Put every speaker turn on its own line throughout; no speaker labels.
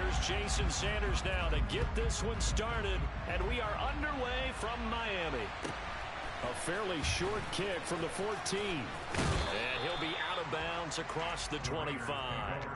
Here's Jason Sanders now to get this one started, and we are underway from Miami. A fairly short kick from the 14. And he'll be out of bounds across the 25.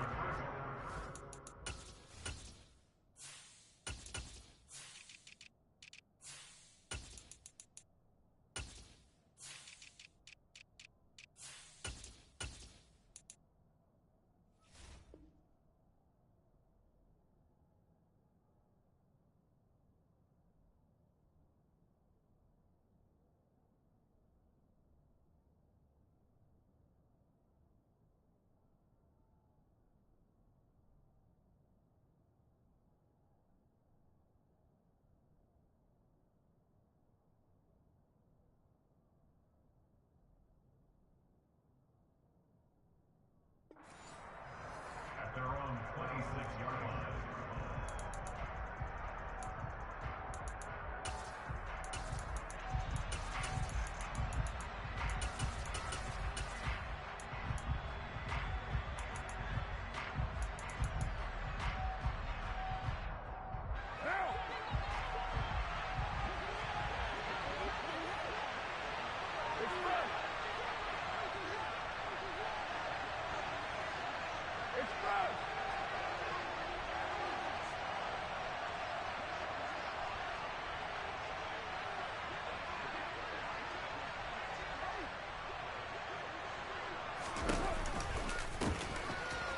At their own 26-yard line.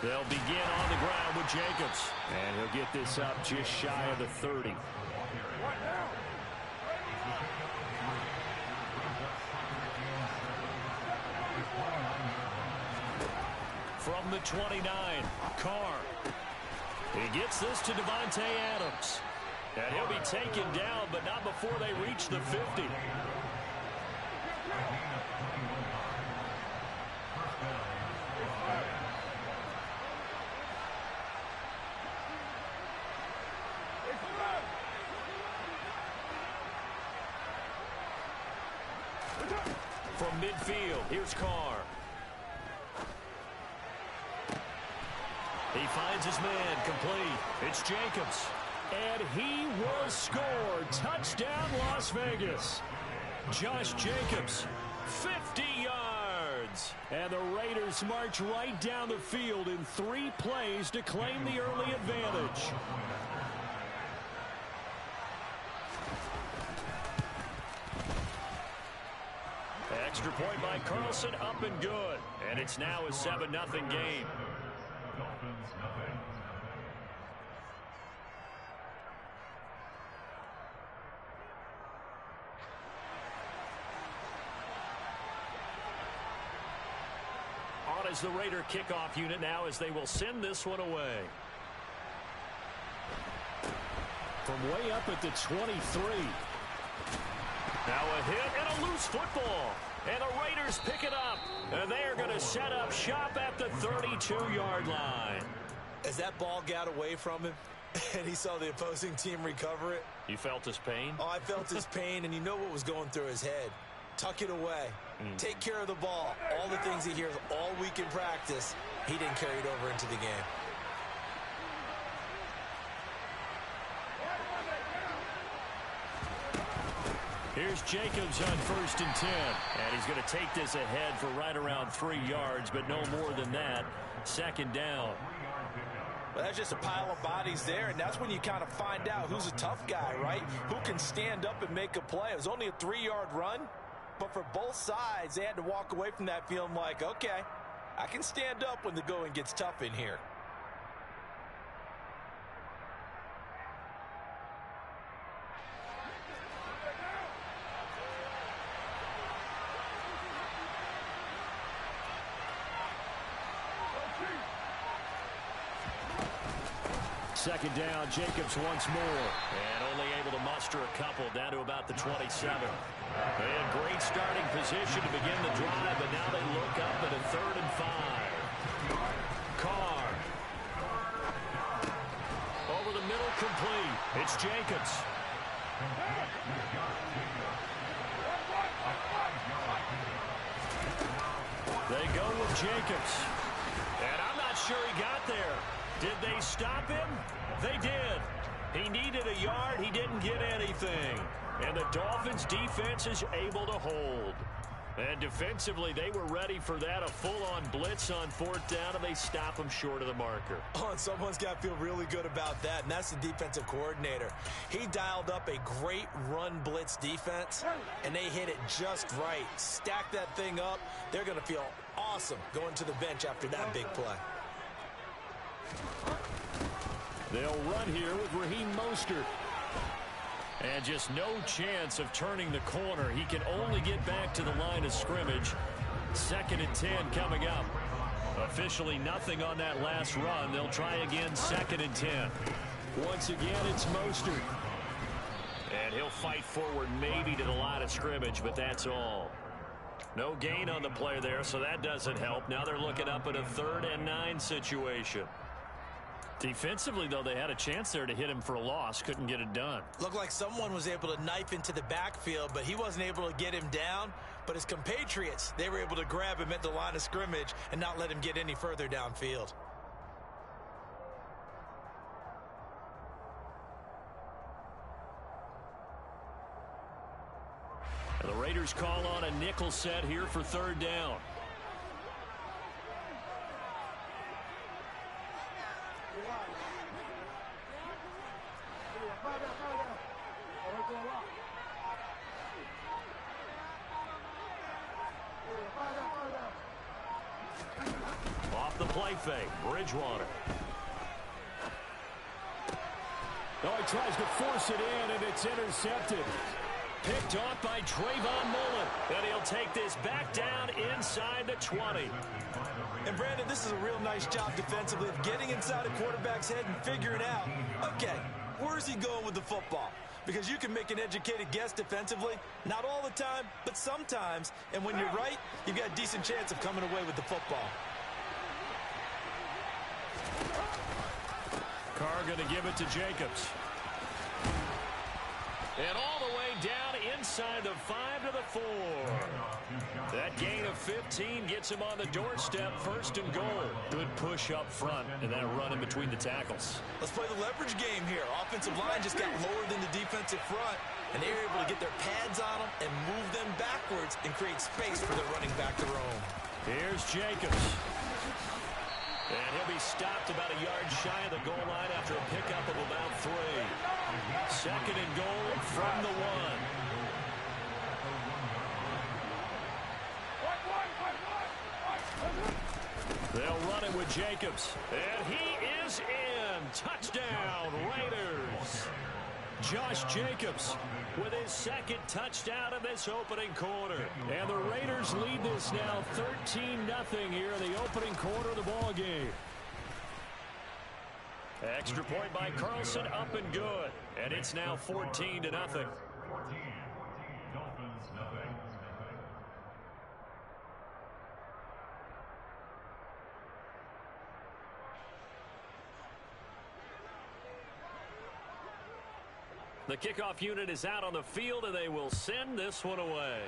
They'll begin on the ground with Jacobs. And he'll get this up just shy of the 30. From the 29, Carr. He gets this to Devontae Adams. And he'll be taken down, but not before they reach the 50. From midfield, here's Carr. He finds his man complete. It's Jacobs. And he will score. Touchdown, Las Vegas. Josh Jacobs, 50 yards. And the Raiders march right down the field in 3 plays to claim the early advantage. Extra point by Carlson, up and good. And it's now a 7-0 game. On is the Raider kickoff unit now as they will send this one away. From way up at the 23. Now a hit and a loose football. And the Raiders pick it up. And they're going to set up shop at the 32-yard line.
As that ball got away from him and he saw the opposing team recover it.
You felt his pain?
Oh, I felt his pain, and you know what was going through his head. Tuck it away. Take care of the ball. All the things he hears all week in practice, he didn't carry it over into the game.
Here's Jacobs on 1st and 10. And he's going to take this ahead for right around 3 yards, but no more than that. 2nd down.
Well, that's just a pile of bodies there, and that's when you kind of find out who's a tough guy, right? Who can stand up and make a play. It was only a 3-yard run, but for both sides, they had to walk away from that feeling like, okay, I can stand up when the going gets tough in here.
Second down, Jacobs once more. And only able to muster a couple down to about the 27. They had great starting position to begin the drive, but now they look up at a 3rd and 5. Carr. Over the middle, complete. It's Jacobs. They go with Jacobs. And I'm not sure he got there. Did they stop him? They did. He needed a yard. He didn't get anything. And the Dolphins' defense is able to hold. And defensively, they were ready for that, a full-on blitz on fourth down, and they stop him short of the marker.
Oh, and someone's got to feel really good about that, and that's the defensive coordinator. He dialed up a great run blitz defense, and they hit it just right. Stack that thing up. They're going to feel awesome going to the bench after that big play.
They'll run here with Raheem Mostert. And just no chance of turning the corner. He can only get back to the line of scrimmage. 2nd and 10 coming up. Officially nothing on that last run. They'll try again, 2nd and 10. Once again, it's Mostert. And he'll fight forward maybe to the line of scrimmage, but that's all. No gain on the play there, so that doesn't help. Now they're looking up at a 3rd and 9 situation. Defensively, though, they had a chance there to hit him for a loss. Couldn't get it done.
Looked like someone was able to knife into the backfield, but he wasn't able to get him down. But his compatriots, they were able to grab him at the line of scrimmage and not let him get any further downfield.
And the Raiders call on a nickel set here for 3rd down. Off the play fake, Bridgewater. Oh, he tries to force it in, and it's intercepted. Picked off by Trayvon Mullen. And he'll take this back down inside the 20.
And, Brandon, this is a real nice job defensively of getting inside a quarterback's head and figuring out, okay, where's he going with the football? Because you can make an educated guess defensively. Not all the time, but sometimes. And when you're right, you've got a decent chance of coming away with the football.
Carr going to give it to Jacobs. And all the way down inside the 5 to the 4. That gain of 15 gets him on the doorstep, 1st and goal. Good push up front and that run in between the tackles.
Let's play the leverage game here. Offensive line just got lower than the defensive front, and they were able to get their pads on them and move them backwards and create space for their running back to roam.
Here's Jacobs. And he'll be stopped about a yard shy of the goal line after a pickup of about 3. 2nd and goal from the 1. They'll run it with Jacobs. And he is in. Touchdown, Raiders. Josh Jacobs with his 2nd touchdown in this opening quarter. And the Raiders lead this now 13-0 here in the opening quarter of the ball game. Extra point by Carlson, up and good. And it's now 14-0.
14. Dolphins, nothing.
The kickoff unit is out on the field, and they will send this one away.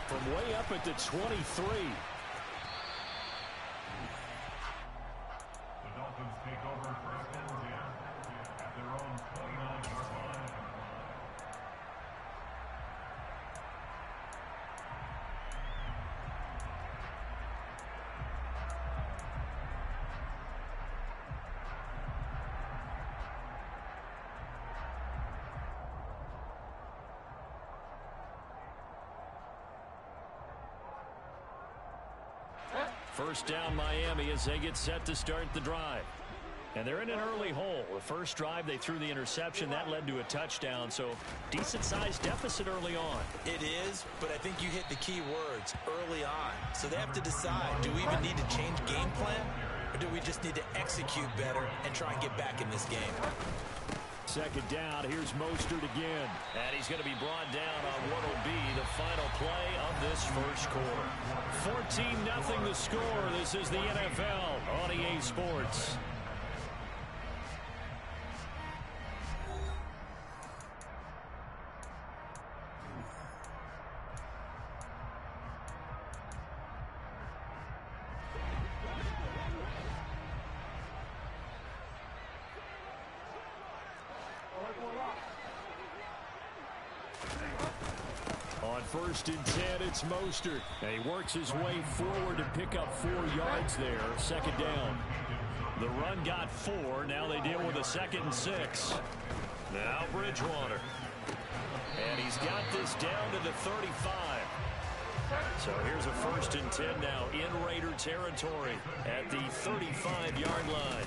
From way up at the 23.
The Dolphins take over 1st and 10 at their own 29-yard line.
First down Miami as they get set to start the drive. And they're in an early hole. The first drive they threw the interception. That led to a touchdown. So decent-sized deficit early on.
It is, but I think you hit the key words early on. So they have to decide, do we even need to change game plan? Or do we just need to execute better and try and get back in this game?
2nd down, here's Mostert again. And he's going to be brought down on what will be the final play of this first quarter. 14-0 the score. This is the NFL on EA Sports. On 1st and 10, it's Mostert. And he works his way forward to pick up 4 yards there. 2nd down. The run got 4. Now they deal with a 2nd and 6. Now Bridgewater. And he's got this down to the 35. So here's a 1st and 10 now in Raider territory at the 35-yard line.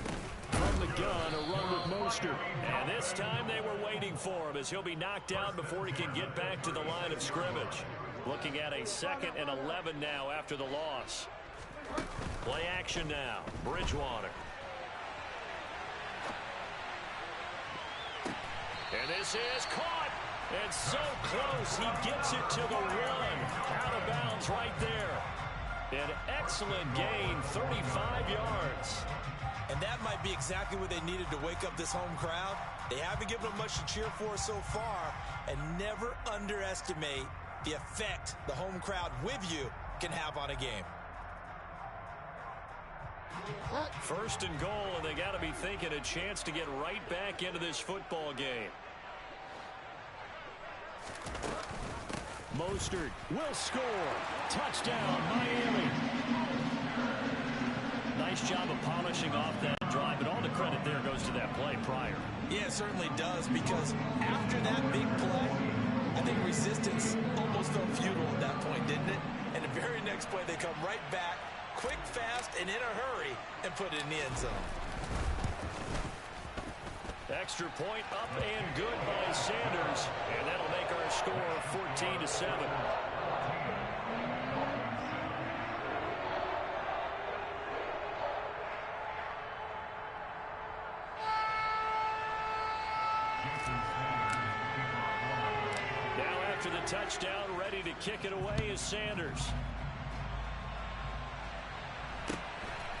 From the gun, a run with Mostert. And this time they were waiting for him as he'll be knocked down before he can get back to the line of scrimmage. Looking at a 2nd and 11 now after the loss. Play action now. Bridgewater. And this is caught. And so close, he gets it to the 1. Out of bounds right there. An excellent gain, 35 yards.
And that might be exactly what they needed to wake up this home crowd. They haven't given them much to cheer for so far. And never underestimate the effect the home crowd with you can have on a game.
1st and goal, and they got to be thinking a chance to get right back into this football game. Mostert will score. Touchdown, Miami. Nice job of polishing off that drive, but all the credit there goes to that play prior.
Yeah, it certainly does, because after that big play, I think resistance almost felt futile at that point, didn't it? And the very next play, they come right back, quick, fast, and in a hurry, and put it in the end zone.
Extra point up and good by Sanders, and that'll make our score 14-7. Now after the touchdown, ready to kick it away is Sanders.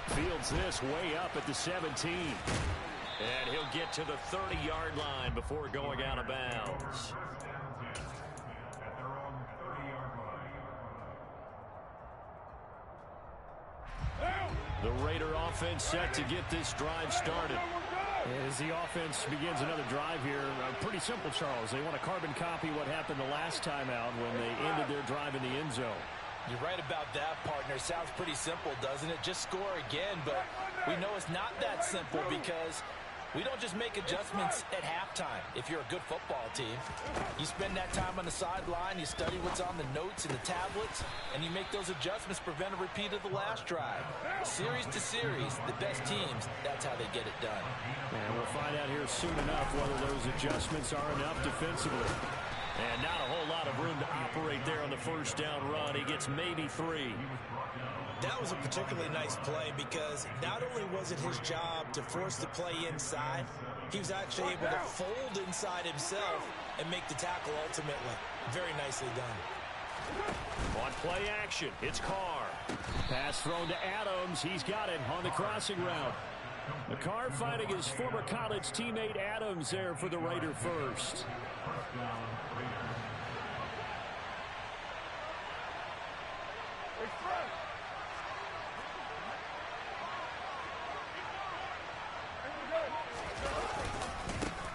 Fields this way up at the 17. And he'll get to the 30-yard line before going out of bounds. The Raider offense set to get this drive started. As the offense begins another drive here, pretty simple, Charles. They want to carbon copy what happened the last time out when they ended their drive in the end zone.
You're right about that, partner. Sounds pretty simple, doesn't it? Just score again, but we know it's not that simple because we don't just make adjustments at halftime. If you're a good football team, you spend that time on the sideline, you study what's on the notes and the tablets, and you make those adjustments to prevent a repeat of the last drive. Series to series, the best teams, that's how they get it done.
And we'll find out here soon enough whether those adjustments are enough defensively. And not a whole lot of room to operate there on the 1st down run. He gets maybe 3.
That was a particularly nice play because not only was it his job to force the play inside, he was actually able to fold inside himself and make the tackle ultimately. Very nicely done.
On play action, it's Carr. Pass thrown to Adams. He's got it on the crossing route. Carr finding his former college teammate Adams there for the Raider first.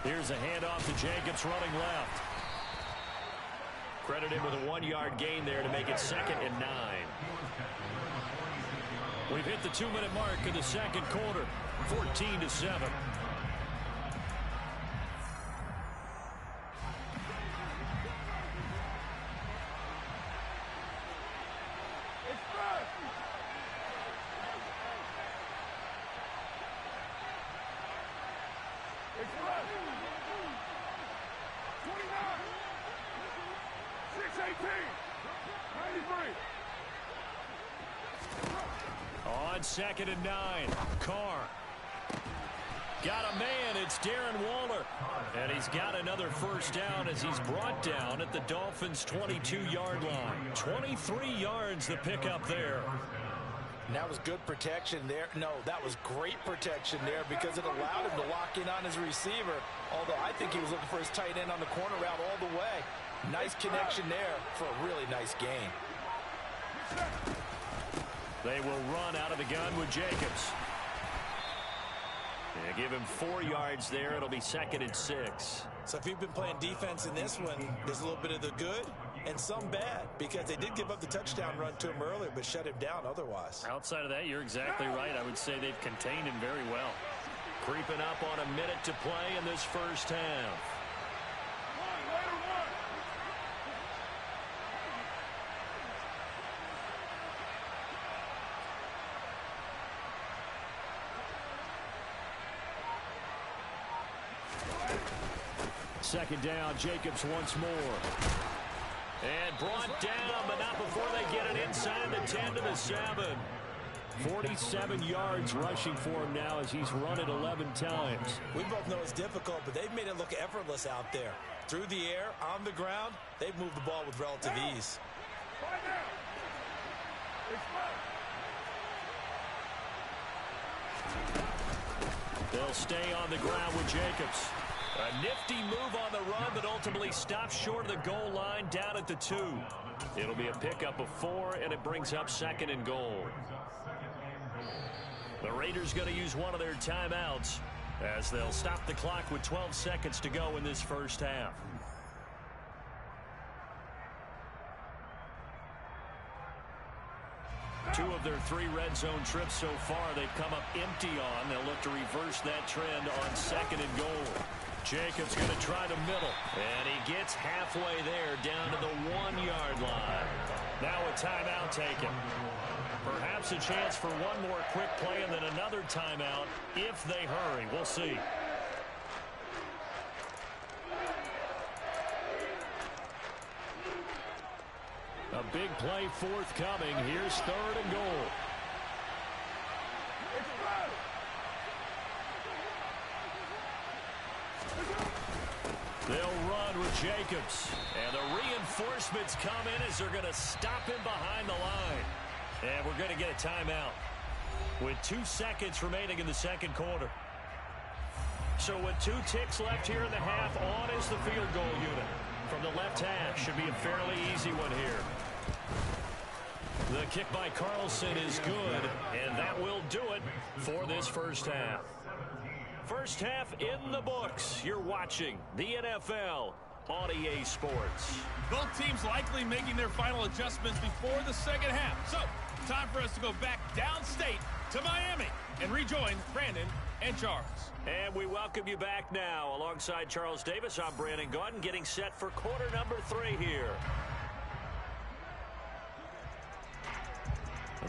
Here's a handoff to Jacobs running left. Credited with a 1-yard gain there to make it 2nd and 9. We've hit the 2-minute mark in the 2nd quarter, 14-7. On 2nd and 9, Carr. Got a man, it's Darren Waller. And he's got another 1st down as he's brought down at the Dolphins' 22-yard line. 23 yards the pickup there.
And that was good protection there. No, that was great protection there because it allowed him to lock in on his receiver. Although I think he was looking for his tight end on the corner route all the way. Nice connection there for a really nice gain. They will run out of the gun with Jacobs.
Yeah, give him 4 yards there. It'll be 2nd and 6.
So if you've been playing defense in this one, there's a little bit of the good and some bad, because they did give up the touchdown run to him earlier but shut him down otherwise.
Outside of that, you're exactly right. I would say they've contained him very well. Creeping up on a minute to play in this first half. Second down, Jacobs once more. And brought down, but not before they get it inside the 10 to the 7. 47 yards rushing for him now as he's run it 11 times.
We both know it's difficult, but they've made it look effortless out there. Through the air, on the ground, they've moved the ball with relative ease.
They'll stay on the ground with Jacobs. A nifty move on the run, but ultimately stops short of the goal line down at the 2. It'll be a pickup of 4, and it brings up 2nd and goal. The Raiders going to use one of their timeouts as they'll stop the clock with 12 seconds to go in this first half. Two of their 3 red zone trips so far they've come up empty on. They'll look to reverse that trend on 2nd and goal. Jacobs going to try the middle, and he gets halfway there down to the 1-yard line. Now a timeout taken. Perhaps a chance for one more quick play and then another timeout if they hurry. We'll see. A big play forthcoming. Here's 3rd and goal. They'll run with Jacobs. And the reinforcements come in as they're going to stop him behind the line. And we're going to get a timeout with 2 seconds remaining in the second quarter. So with 2 ticks left here in the half, on is the field goal unit. From the left hash, should be a fairly easy one here. The kick by Carlson is good, and that will do it for this first half. First half in the books. You're watching the NFL on EA Sports.
Both teams likely making their final adjustments before the second half. So, time for us to go back downstate to Miami and rejoin Brandon and Charles.
And we welcome you back now. Alongside Charles Davis, I'm Brandon Gaudin, getting set for quarter number 3 here.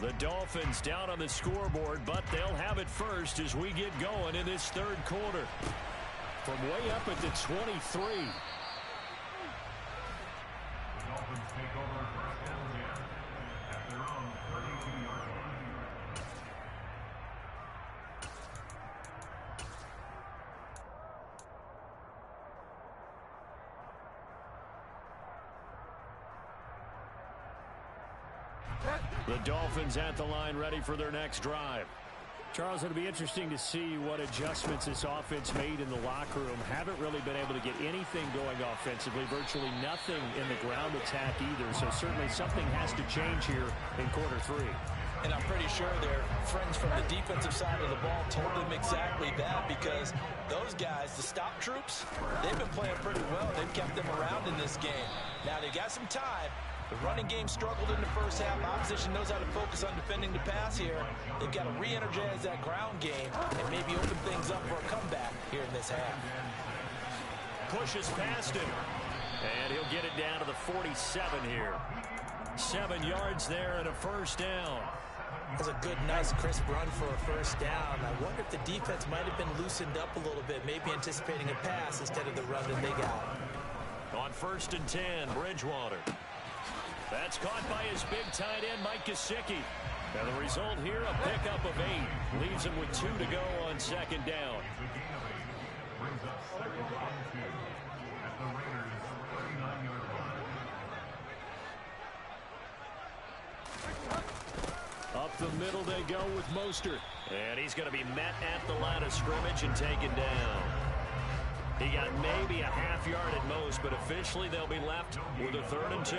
The Dolphins down on the scoreboard, but they'll have it first as we get going in this third quarter. From way up at the 23.
The Dolphins take over first down again at their own 32-yard line.
The Dolphins at the line, ready for their next drive. Charles, it'll be interesting to see what adjustments this offense made in the locker room. Haven't really been able to get anything going offensively, virtually nothing in the ground attack either. So certainly something has to change here in quarter 3.
And I'm pretty sure their friends from the defensive side of the ball told them exactly that, because those guys, the stop troops, they've been playing pretty well. They've kept them around in this game. Now they got some time. The running game struggled in the first half. Opposition knows how to focus on defending the pass here. They've got to re-energize that ground game and maybe open things up for a comeback here in this half.
Pushes past him. And he'll get it down to the 47 here. 7 yards there and a first down.
That's a good, nice, crisp run for a first down. I wonder if the defense might have been loosened up a little bit, maybe anticipating a pass instead of the run that they got.
On 1st and 10, Bridgewater. That's caught by his big tight end, Mike Gesicki. And the result here, a pickup of 8. Leaves him with 2 to go on 2nd down.
Brings up 2nd and 2 at the Raiders' 39-yard line.
Up the middle they go with Mostert. And he's going to be met at the line of scrimmage and taken down. He got maybe a half yard at most, but officially they'll be left with a 3rd and 2.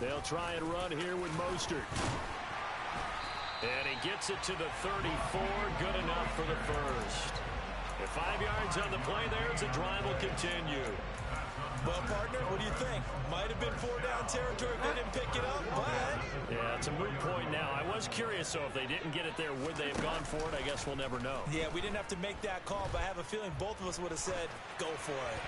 They'll try and run here with Mostert. And he gets it to the 34. Good enough for the first. At 5 yards on the play there as the drive will continue.
Well, partner, what do you think? Might have been 4-down territory if they didn't pick it up, but...
Yeah, it's a moot point now. I was curious, so if they didn't get it there, would they have gone for it? I guess we'll never know.
Yeah, we didn't have to make that call, but I have a feeling both of us would have said, go for it.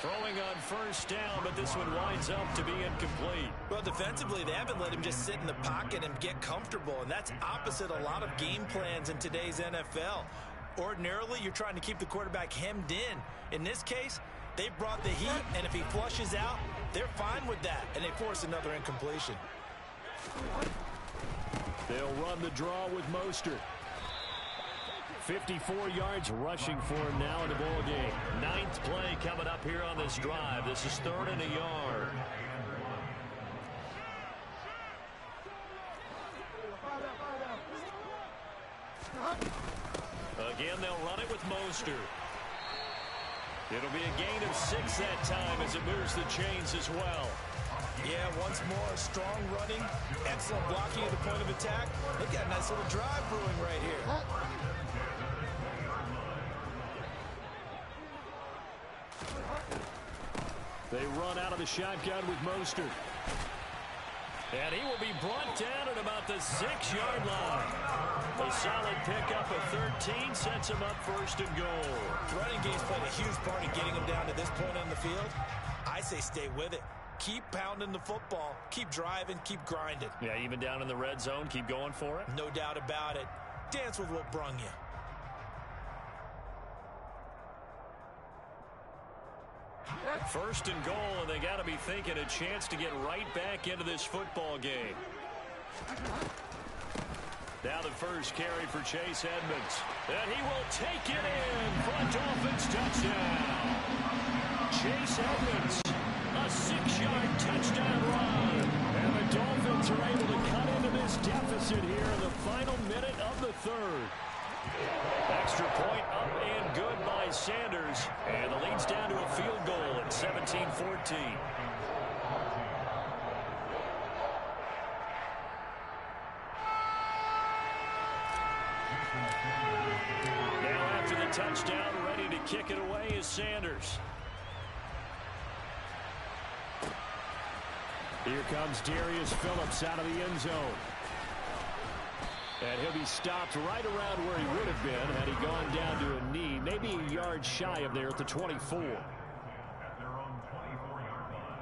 Throwing on first down, but this one winds up to be incomplete.
Well, defensively, they haven't let him just sit in the pocket and get comfortable, and that's opposite a lot of game plans in today's NFL. Ordinarily, you're trying to keep the quarterback hemmed in. In this case, they brought the heat, and if he flushes out, they're fine with that, and they force another incompletion.
They'll run the draw with Mostert. 54 yards rushing for him now in the ball game. 9th play coming up here on this drive. This is 3rd and a yard. Again, they'll run it with Mostert. It'll be a gain of 6 that time as it moves the chains as well.
Yeah, once more, strong running, excellent blocking at the point of attack. They got a nice little drive brewing right here.
They run out of the shotgun with Mostert. And he will be brought down at about the 6-yard line. A solid pickup of 13 sets him up 1st and goal.
The running game's played a huge part in getting him down to this point on the field. I say stay with it. Keep pounding the football. Keep driving. Keep grinding.
Yeah, even down in the red zone, keep going for it.
No doubt about it. Dance with what brung you.
First and goal, and they got to be thinking a chance to get right back into this football game. Now the first carry for Chase Edmonds. And he will take it in for a Dolphins touchdown. Chase Edmonds, a 6-yard touchdown run. And the Dolphins are able to cut into this deficit here in the final minute of the 3rd. Extra point up and good by Sanders. And the lead's down to a field goal at 17-14. Now after the touchdown, ready to kick it away is Sanders. Here comes Darius Phillips out of the end zone. And he'll be stopped right around where he would have been had he gone down to a knee, maybe a yard shy of there at the 24.
At their own 24-yard line.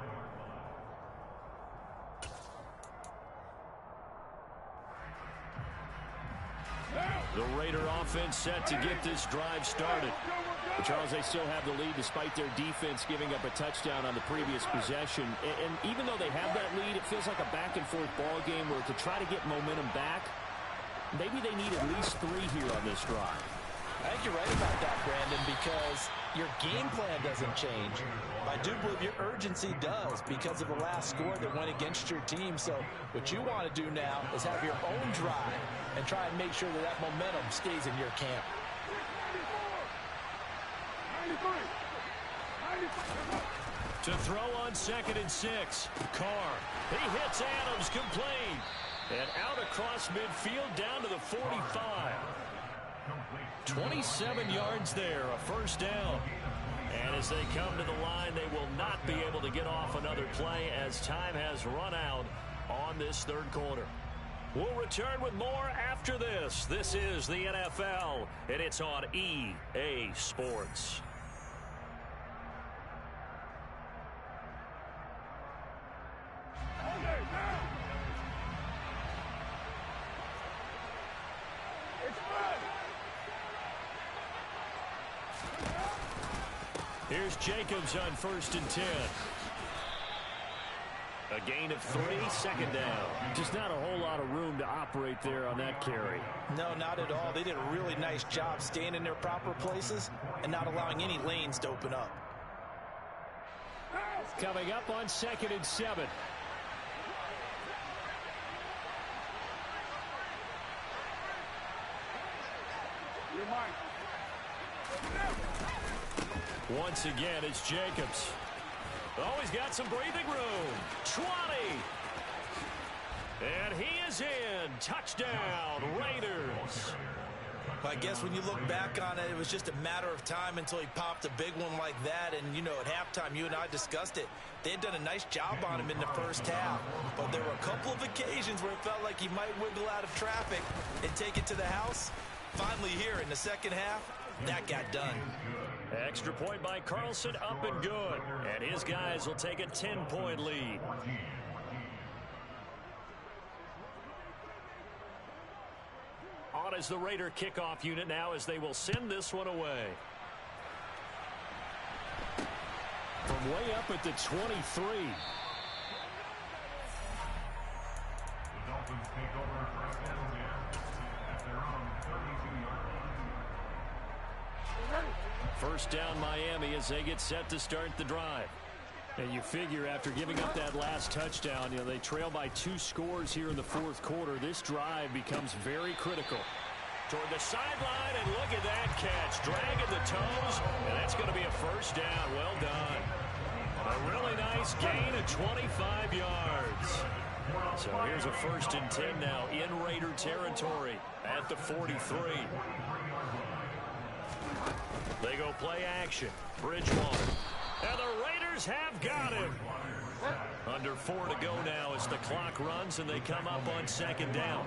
The Raider offense set to get this drive started. But Charles, they still have the lead despite their defense giving up a touchdown on the previous possession. And even though they have that lead, it feels like a back-and-forth ball game where to try to get momentum back, maybe they need at least 3 here on this drive.
I think you're right about that, Brandon, because your game plan doesn't change. I do believe your urgency does because of the last score that went against your team. So what you want to do now is have your own drive and try and make sure that that momentum stays in your camp.
To throw on 2nd and 6. Carr. He hits Adams complete. And out across midfield down to the 45. 27 yards there, a first down. And as they come to the line, they will not be able to get off another play as time has run out on this 3rd quarter. We'll return with more after this. This is the NFL, and it's on EA Sports. Here's Jacobs on 1st and 10. A gain of 3, 2nd down. Just not a whole lot of room to operate there on that carry.
No, not at all. They did a really nice job staying in their proper places and not allowing any lanes to open up.
Coming up on 2nd and 7. Once again, it's Jacobs. Oh, he's got some breathing room. 20. And he is in. Touchdown, Raiders.
I guess when you look back on it, it was just a matter of time until he popped a big one like that. And, you know, at halftime, you and I discussed it. They had done a nice job on him in the first half. But there were a couple of occasions where it felt like he might wiggle out of traffic and take it to the house. Finally here in the second half, that got done.
Extra point by Carlson, up and good. And his guys will take a 10-point lead. On as the Raider kickoff unit now as they will send this one away. From way up at the 23.
The Dolphins take over first down again at their own 32-yard line.
First down Miami as they get set to start the drive. And you figure after giving up that last touchdown, you know, they trail by 2 scores here in the fourth quarter. This drive becomes very critical. Toward the sideline, and look at that catch. Dragging the toes, and that's going to be a first down. Well done. A really nice gain of 25 yards. So here's a 1st and 10 now in Raider territory at the 43. They go play action. Bridgewater. And the Raiders have got him. Under 4 to go now as the clock runs and they come up on 2nd down.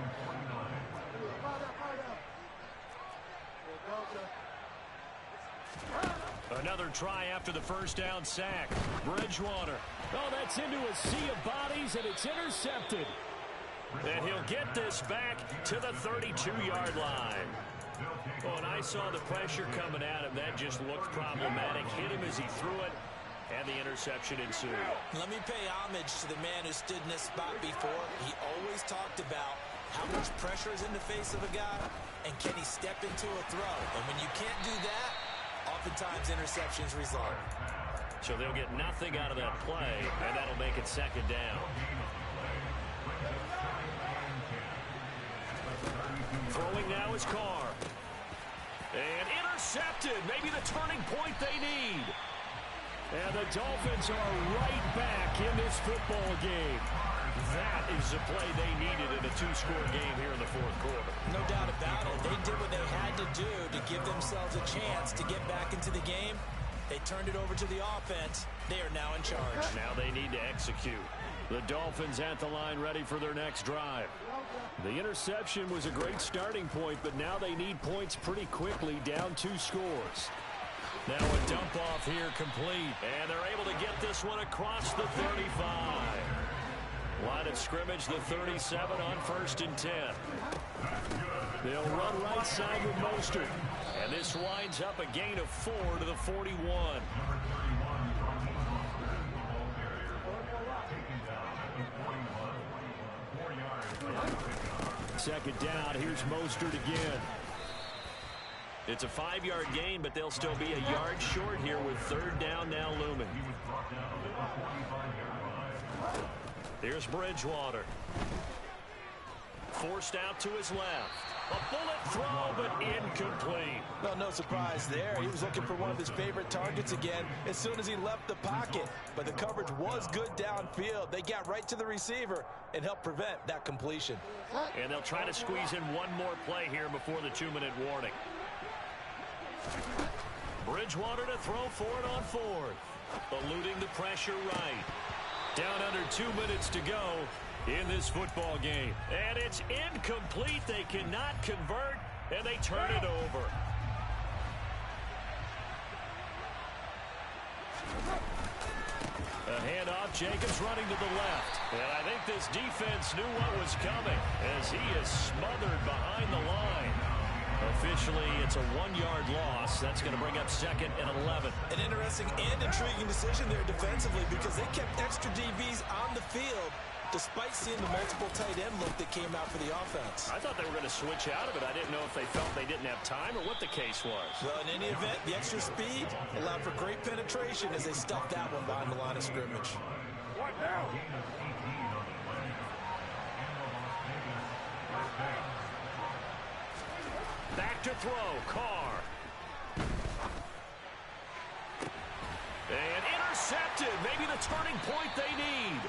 Another try after the first down sack. Bridgewater. Oh, that's into a sea of bodies and it's intercepted. And he'll get this back to the 32-yard line. Oh, and I saw the pressure coming at him. That just looked problematic. Hit him as he threw it, and the interception ensued.
Let me pay homage to the man who stood in this spot before. He always talked about how much pressure is in the face of a guy, and can he step into a throw? And when you can't do that, oftentimes interceptions result.
So they'll get nothing out of that play, and that'll make it 2nd down. Throwing now is Carr. And intercepted. Maybe the turning point they need. And the Dolphins are right back in this football game. That is the play they needed in a 2-score game here in the fourth quarter.
No doubt about it. They did what they had to do to give themselves a chance to get back into the game. They turned it over to the offense. They are now in charge.
Now they need to execute. The Dolphins at the line ready for their next drive. The interception was a great starting point, but now they need points pretty quickly, down 2 scores. Now a dump off here complete, and they're able to get this one across the 35. Line of scrimmage, the 37 on 1st and 10. They'll run right side with Mostert, and this winds up a gain of 4 to the 41. 2nd down, here's Mostert again. It's a 5-yard gain, but they'll still be a yard short here with 3rd down now looming. Here's Bridgewater. Forced out to his left. A bullet throw, but incomplete.
Well, no surprise there. He was looking for one of his favorite targets again as soon as he left the pocket. But the coverage was good downfield. They got right to the receiver and helped prevent that completion.
And they'll try to squeeze in one more play here before the 2-minute warning. Bridgewater to throw for it on 4th. Eluding the pressure right. Down under 2 minutes to go in this football game. And it's incomplete. They cannot convert, and they turn it over. A handoff, Jacobs running to the left. And I think this defense knew what was coming as he is smothered behind the line. Officially, it's a 1-yard loss. That's going to bring up 2nd and 11.
An interesting and intriguing decision there defensively because they kept extra DBs on the field despite seeing the multiple tight end look that came out for the offense.
I thought they were going to switch out of it. I didn't know if they felt they didn't have time or what the case was.
Well, in any event, the extra speed allowed for great penetration as they stuffed that one behind the line of scrimmage.
What now?
Back to throw, Carr. And intercepted. Maybe the turning point they need.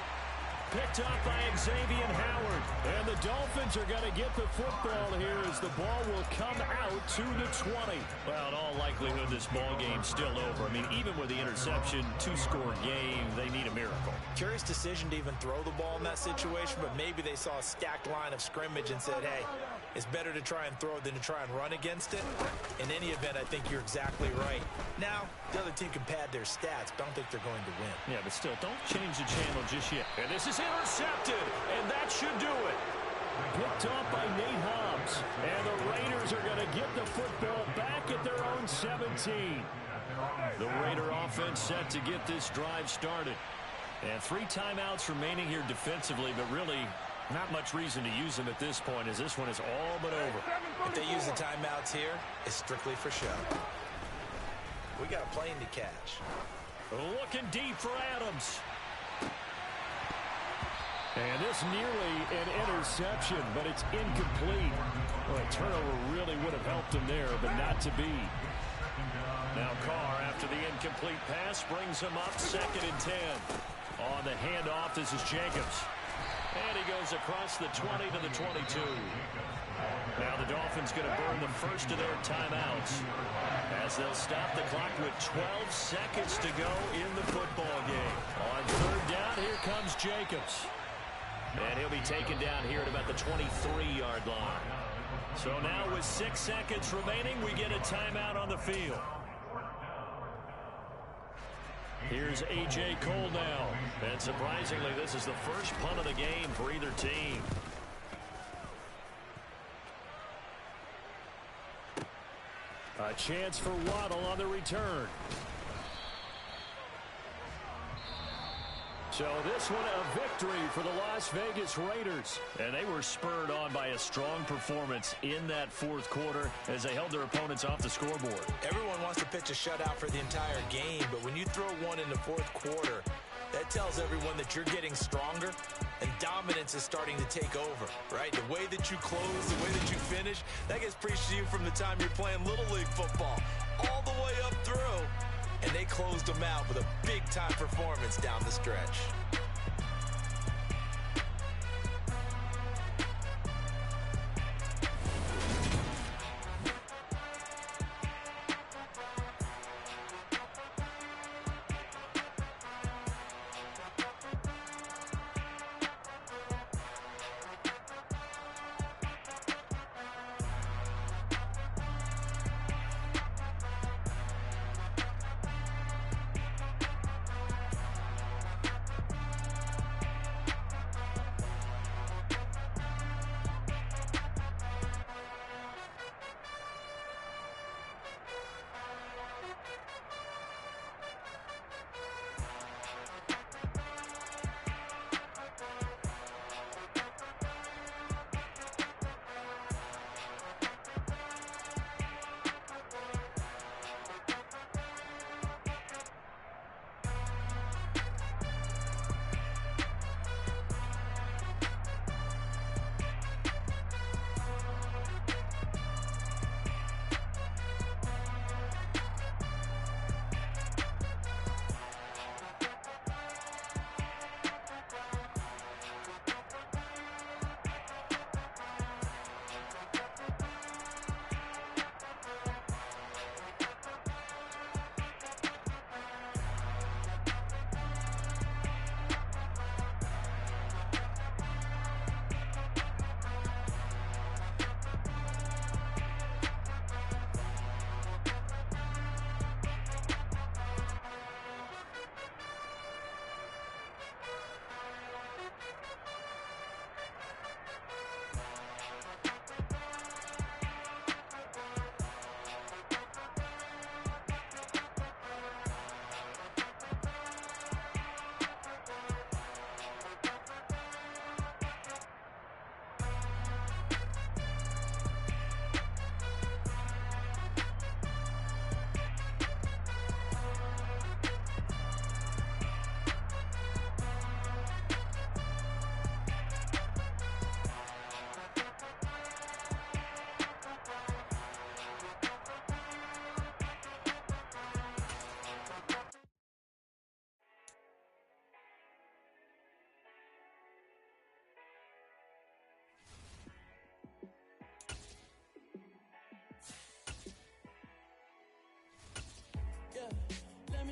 picked up by Xavier Howard. And the Dolphins are going to get the football here as the ball will come out to the 20.
Well, in all likelihood, this ball game's still over. I mean, even with the interception, two-score game, they need a miracle.
Curious decision to even throw the ball in that situation, but maybe they saw a stacked line of scrimmage and said, hey, it's better to try and throw than to try and run against it. In any event, I think you're exactly right. Now, the other team can pad their stats, but I don't think they're going to win.
Yeah, but still, don't change the channel just yet.
And this is intercepted, and that should do it. Picked off by Nate Hobbs. And the Raiders are going to get the football back at their own 17. The Raider offense set to get this drive started. And 3 timeouts remaining here defensively, but really not much reason to use them at this point as this one is all but over.
If they use the timeouts here, it's strictly for show. We got a plane to catch.
Looking deep for Adams. And this nearly an interception, but it's incomplete. Well, a turnover really would have helped him there, but not to be. Now Carr, after the incomplete pass, brings him up 2nd and 10. On the handoff, this is Jacobs. And he goes across the 20 to the 22. Now the Dolphins going to burn the first of their timeouts as they'll stop the clock with 12 seconds to go in the football game. On 3rd down, here comes Jacobs. And he'll be taken down here at about the 23-yard line. So now with 6 seconds remaining, we get a timeout on the field. Here's A.J. Cole now. And surprisingly, this is the first punt of the game for either team. A chance for Waddle on the return. So this one a victory for the Las Vegas Raiders. And they were spurred on by a strong performance in that 4th quarter as they held their opponents off the scoreboard.
Everyone wants to pitch a shutout for the entire game, but when you throw one in the 4th quarter, that tells everyone that you're getting stronger and dominance is starting to take over, right? The way that you close, the way that you finish, that gets preached to you from the time you're playing Little League football all the way up through. And they closed them out with a big-time performance down the stretch.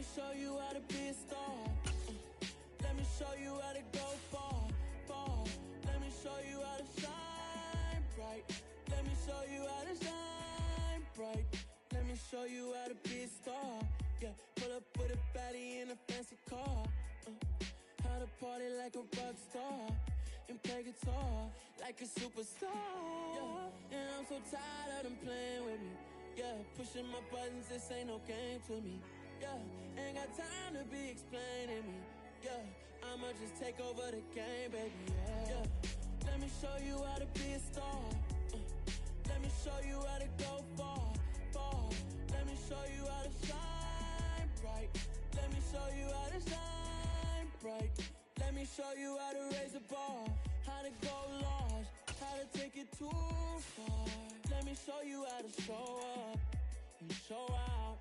me show you how to be a star. Let me show you how to go far, far. Let me show you how to shine bright. Let me show you how to shine bright. Let me show you how to be a star. Yeah, pull up with a baddie in a fancy car. How to party like a rock star and play guitar like a superstar. Yeah, and I'm so tired of them playing with me. Yeah, pushing my buttons, this ain't no game to me. Yeah, ain't got time to be explaining me. Yeah, I'ma just take over the game, baby. Yeah, let me show you how to be a star. Let me show you how to go far, far. Let me show you how to shine bright. Let me show you how to shine bright. Let me show you how to raise the bar, how to go large, how to take it too far. Let me show you how to show up and show out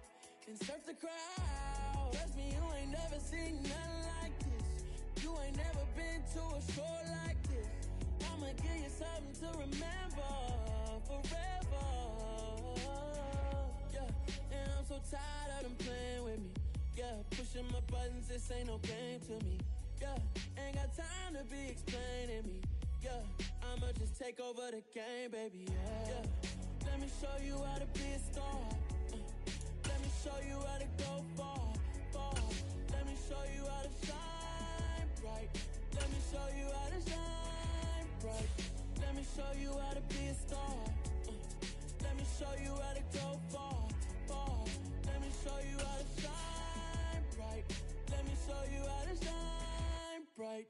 and surf the crowd. Trust me, you ain't never seen nothing like this. You ain't never been to a show like this. I'ma give you something to remember forever. Yeah, and I'm so tired of them playing with me. Yeah, pushing my buttons, this ain't no game to me. Yeah, ain't got time to be explaining me. Yeah, I'ma just take over the game, baby. Yeah, let me show you how to be a star. Let me show you how to go far, far. Let me show you how to shine bright. Let me show you how to shine bright. Let me show you how to be a star. Let me show you how to go far, far. Let me show you how to shine bright. Let me show you how to shine bright.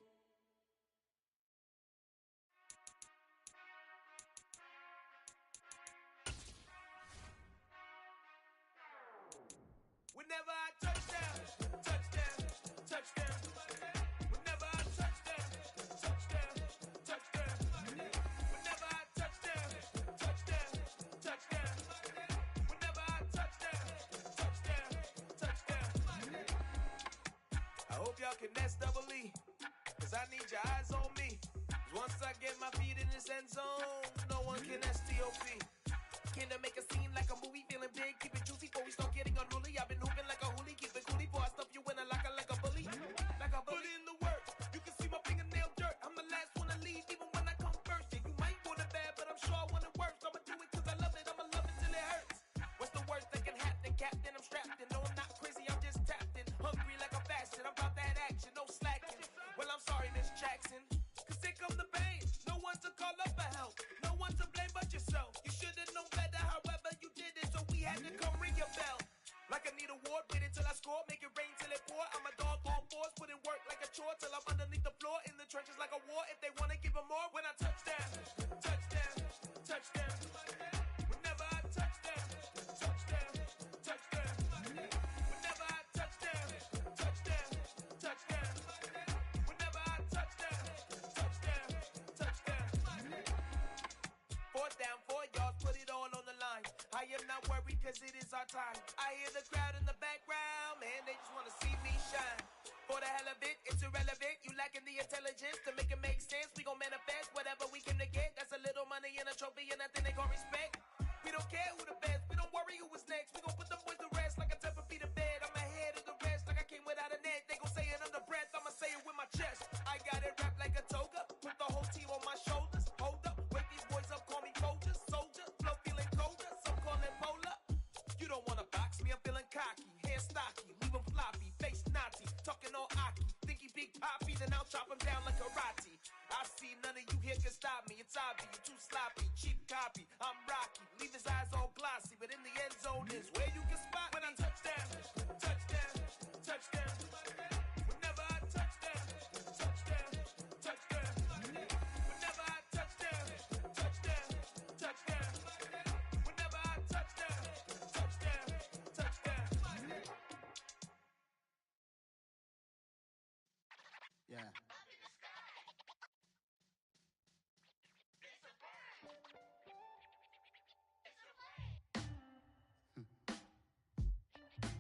Whenever I touchdown, touchdown, touchdown. Whenever I touchdown, touchdown, touchdown. Whenever I touchdown, touchdown, touchdown. Whenever I touchdown, touchdown, touchdown. I hope y'all can nest double E, 'cause I need your eyes on me. 'Cause once I get my feet in this end zone, no one can STOP. Can I make a scene like a movie, feeling big, keep it juicy before we start getting unruly. I've been hooping like a hoolie, keep it coolie before I stuff you in a locker like a bully. Like a bully in the work, you can see my fingernail dirt. I'm the last one to leave, even when I come first. Yeah, you might want it bad, but I'm sure I want it worse. I'ma do it 'cause I love it, I'ma love it till it hurts. What's the worst that can happen, Captain? I'm strapped in, no I'm not crazy, I'm just tapped in. Hungry like a fashion, I'm about that action, no slacking. Well, I'm sorry, Miss Jackson, 'cause here come the pain. No one to call up for help, no one to blame but yourself. You should've known better, however you did it, so we had to come ring your bell. Like I need a award, wait until I score, make it rain till it pour. I'm a dog on force, put in work like a chore till I'm underneath the floor, in the trenches like a war. If they wanna give them more, when I touchdown, touchdown, touchdown. Whenever I touchdown, touchdown, touchdown. Whenever I touchdown, touchdown, touchdown. Whenever I touchdown, touchdown, touchdown. 4th down, 4 yards, put it all on the line. I am not worried 'cause it is our time. I hear the crowd in the background, man, they just wanna see me shine. For the hell of it, it's irrelevant. You lacking the intelligence to make it make sense. We gon' manifest whatever we came to get. That's a little money and a trophy and nothing they gon' respect. We don't care who the best, we don't worry who was next. We gon' put them boys to rest like a Tempur-Pedic of bed. I'm ahead of the rest like I came without a net. They gon' say it under breath, I'ma say it with my chest. I got it wrapped like a toga, put the whole team on my shoulders. Hold up, wake these boys up, call me Folger, soldier. Flow feeling colder, some call it polar. You don't wanna box me, I'm feeling cocky. Hair stocky, leave him floppy, face naughty. Talking all aki, think he big poppy, then I'll chop him down like karate. I see none of you here can stop me. It's obvious, you too sloppy, cheap copy. I'm Rocky, leave his eyes all glossy, but in the end zone is where you can spot when I touchdown, touchdown, touchdown. Whenever I touchdown, touchdown, touchdown. Whenever I touchdown, touchdown, touchdown. Whenever I touchdown, touchdown, touchdown.
Yeah.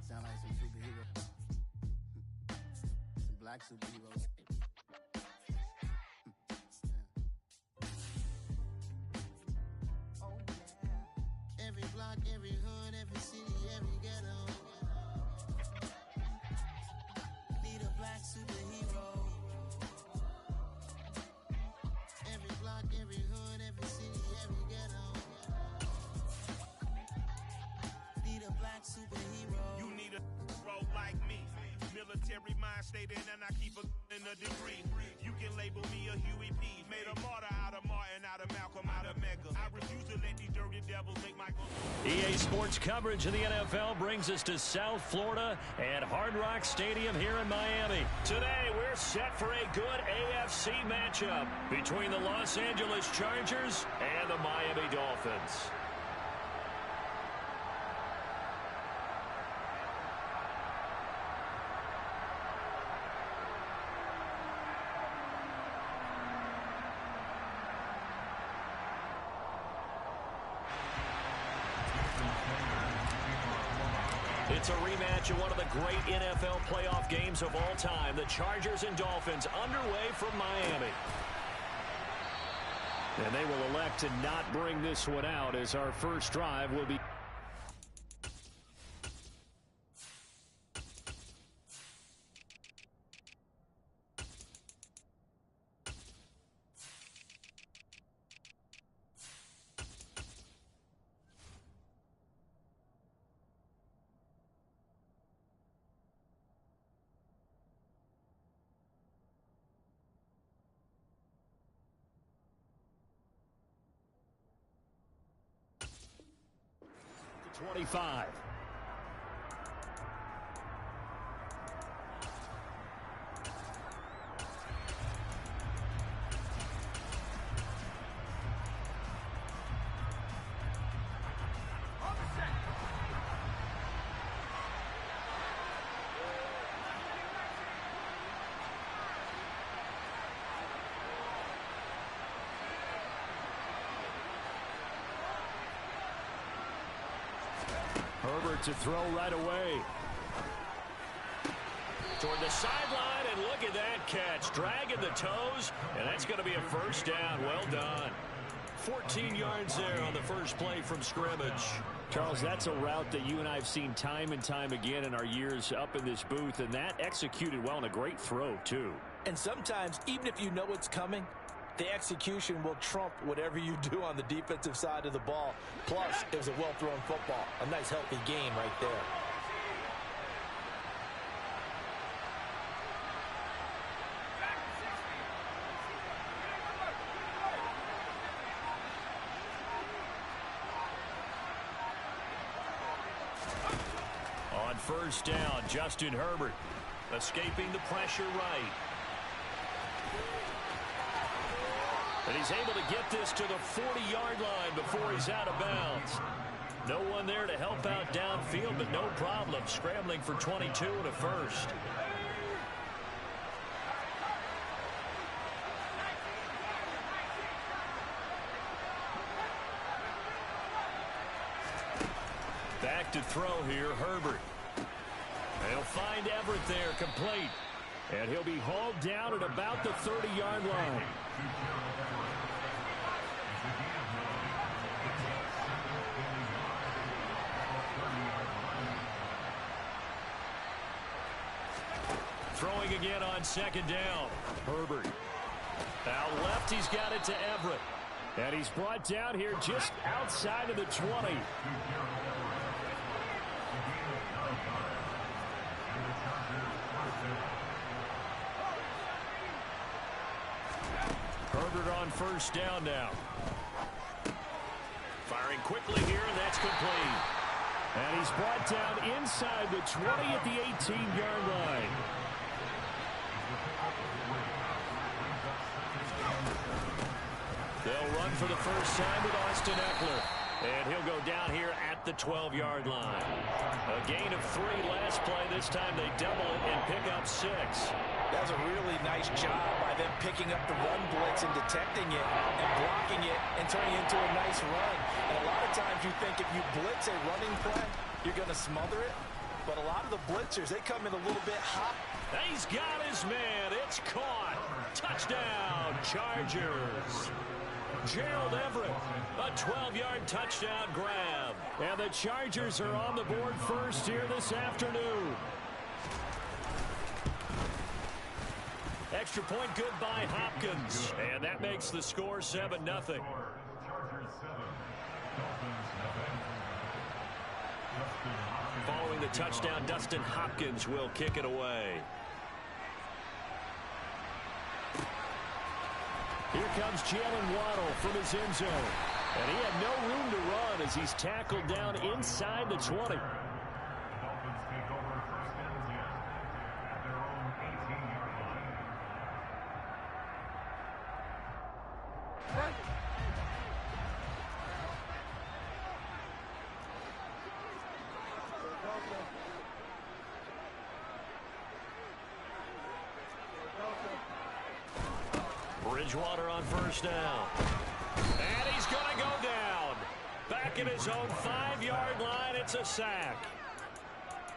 Sound like some superheroes. Some black superheroes. Oh, yeah. Every block, every hood, every city, every ghetto.
black superhero. Every block, every hood, every city, every ghetto. Need a black superhero.
You need a role like me. Military mind stated, and I keep in a degree. You can label me a Huey P. Made a martyr out of Martin, out of Malcolm, out of Mega. I refuse to let these dirty devils make Michael.
EA Sports coverage of the NFL brings us to South Florida and Hard Rock Stadium here in Miami. Today, we're set for a good AFC matchup between the Los Angeles Chargers and the Miami Dolphins. It's a rematch of one of the great NFL playoff games of all time. The Chargers and Dolphins underway from Miami. And they will elect to not bring this one out as our first drive will be... to 25. Herbert to throw right away. Toward the sideline, and look at that catch. Dragging the toes, and that's going to be a first down. Well done. 14 yards there on the first play from scrimmage. Charles, that's a route that you and I have seen time and time again in our years up in this booth, and that executed well and a great throw, too.
And sometimes, even if you know it's coming, the execution will trump whatever you do on the defensive side of the ball. Plus, it was a well-thrown football. A nice, healthy game right there.
On first down, Justin Herbert escaping the pressure right. And he's able to get this to the 40-yard line before he's out of bounds. No one there to help out downfield, but no problem scrambling for 22 and a first. Back to throw here, Herbert. They'll find Everett there, complete. And he'll be hauled down at about the 30-yard line. Throwing again on second down. Herbert. Out left, he's got it to Everett. And he's brought down here just outside of the 20. Herbert on first down now. Firing quickly here, and that's complete. And he's brought down inside the 20 at the 18-yard line. They'll run for the first time with Austin Eckler. And he'll go down here at the 12-yard line. A gain of 3 last play. This time they double it and pick up 6.
That was a really nice job by them picking up the run blitz and detecting it and blocking it and turning it into a nice run. And a lot of times you think if you blitz a running play, you're going to smother it. But a lot of the blitzers, they come in a little bit hot.
He's got his man. It's caught. Touchdown, Chargers. Gerald Everett, a 12-yard touchdown grab. And the Chargers are on the board first here this afternoon. Extra point good by Hopkins. And that makes the score 7-0.
Chargers 7, Dolphins nothing.
Following the touchdown, Dustin Hopkins will kick it away. Here comes Jalen Waddle from his end zone. And he had no room to run as he's tackled down inside the 20.
Dolphins take over first and 10 at their own 18-yard line.
Bridgewater on first down. And he's going to go down. Back at his own 5-yard line, it's a sack.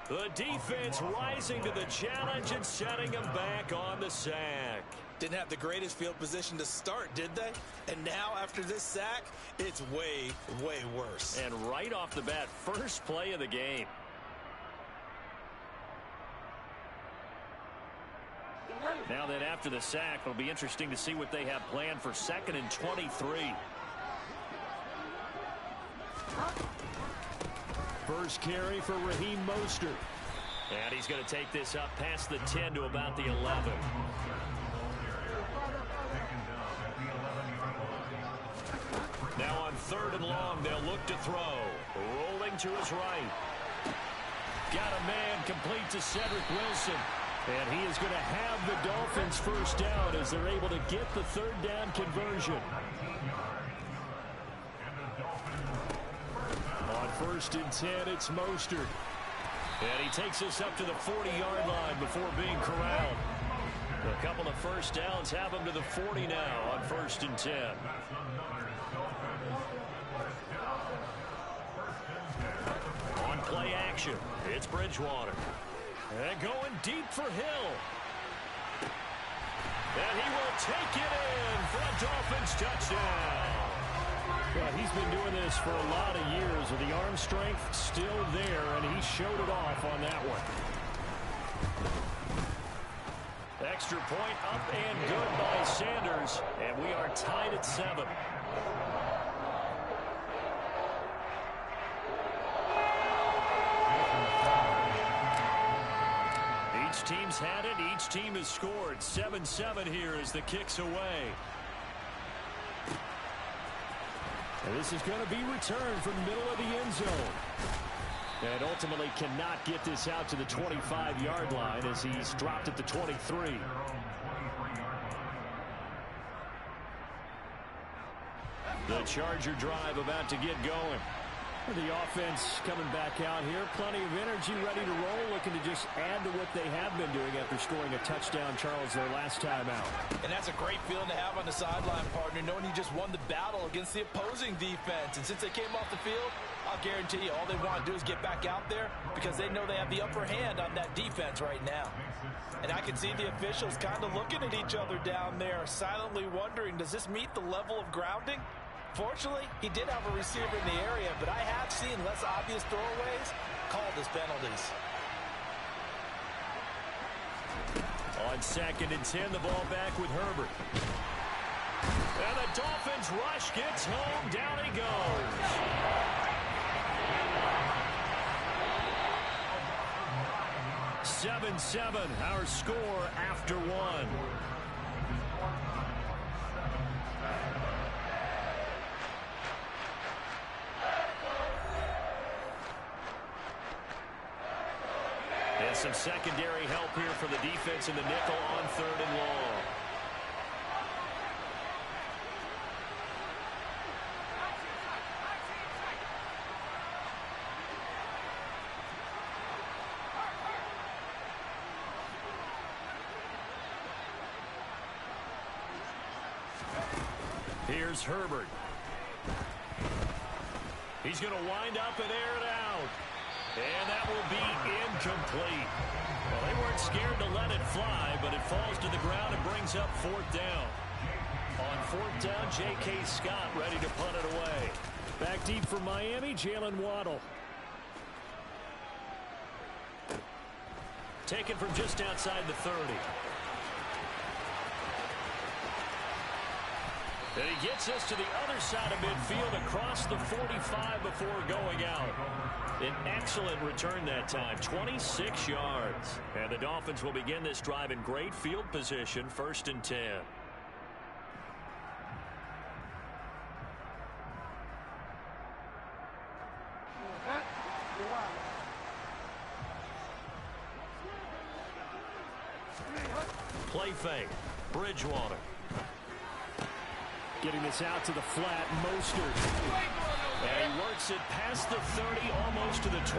The defense rising to the challenge and setting him back on the sack.
Didn't have the greatest field position to start, did they? And now, after this sack, it's way, way worse.
And right off the bat, first play of the game. Now then, after the sack, it'll be interesting to see what they have planned for 2nd and 23. First carry for Raheem Mostert. And he's going to take this up past the 10 to about the 11. Now on 3rd and long, they'll look to throw. Rolling to his right. Got a man complete to Cedric Wilson. And he is going to have the Dolphins first down as they're able to get the 3rd down conversion. On 1st and 10, it's Mostert. And he takes us up to the 40-yard line before being corralled. A couple of first downs have him to the 40 now on 1st and 10. On play action, it's Bridgewater. And going deep for Hill. And he will take it in for a Dolphins touchdown. Well, he's been doing this for a lot of years with the arm strength still there, and he showed it off on that one. Extra point up and good by Sanders, and we are tied at 7. Each team's had it. Each team has scored. 7-7 here as the kick's away. And this is going to be returned from the middle of the end zone. And ultimately cannot get this out to the 25-yard line as he's dropped at the 23. The Charger drive about to get going. The offense coming back out here. Plenty of energy, ready to roll, looking to just add to what they have been doing after scoring a touchdown, Charles, their last time out.
And that's a great feeling to have on the sideline, partner, knowing you just won the battle against the opposing defense. And since they came off the field, I'll guarantee you all they want to do is get back out there because they know they have the upper hand on that defense right now. And I can see the officials kind of looking at each other down there, silently wondering, does this meet the level of grounding? Fortunately, he did have a receiver in the area, but I have seen less obvious throwaways called as penalties.
On 2nd and 10, the ball back with Herbert. And the Dolphins rush gets home. Down he goes. "7-7, our score after 1. And some secondary help here for the defense in the nickel on 3rd and long. Here's Herbert. He's going to wind up and air it out. And that will be incomplete. Well, they weren't scared to let it fly, but it falls to the ground and brings up 4th down. On 4th down, J.K. Scott ready to punt it away. Back deep for Miami, Jalen Waddle. Taken from just outside the 30.
And he gets us to the other side of midfield across the 45 before going out. An excellent return that time, 26 yards. And the Dolphins will begin this drive in great field position, 1st and 10. Play fake. Bridgewater. Getting this out to the flat. Mostert. And he works it past the 30, almost to the 25.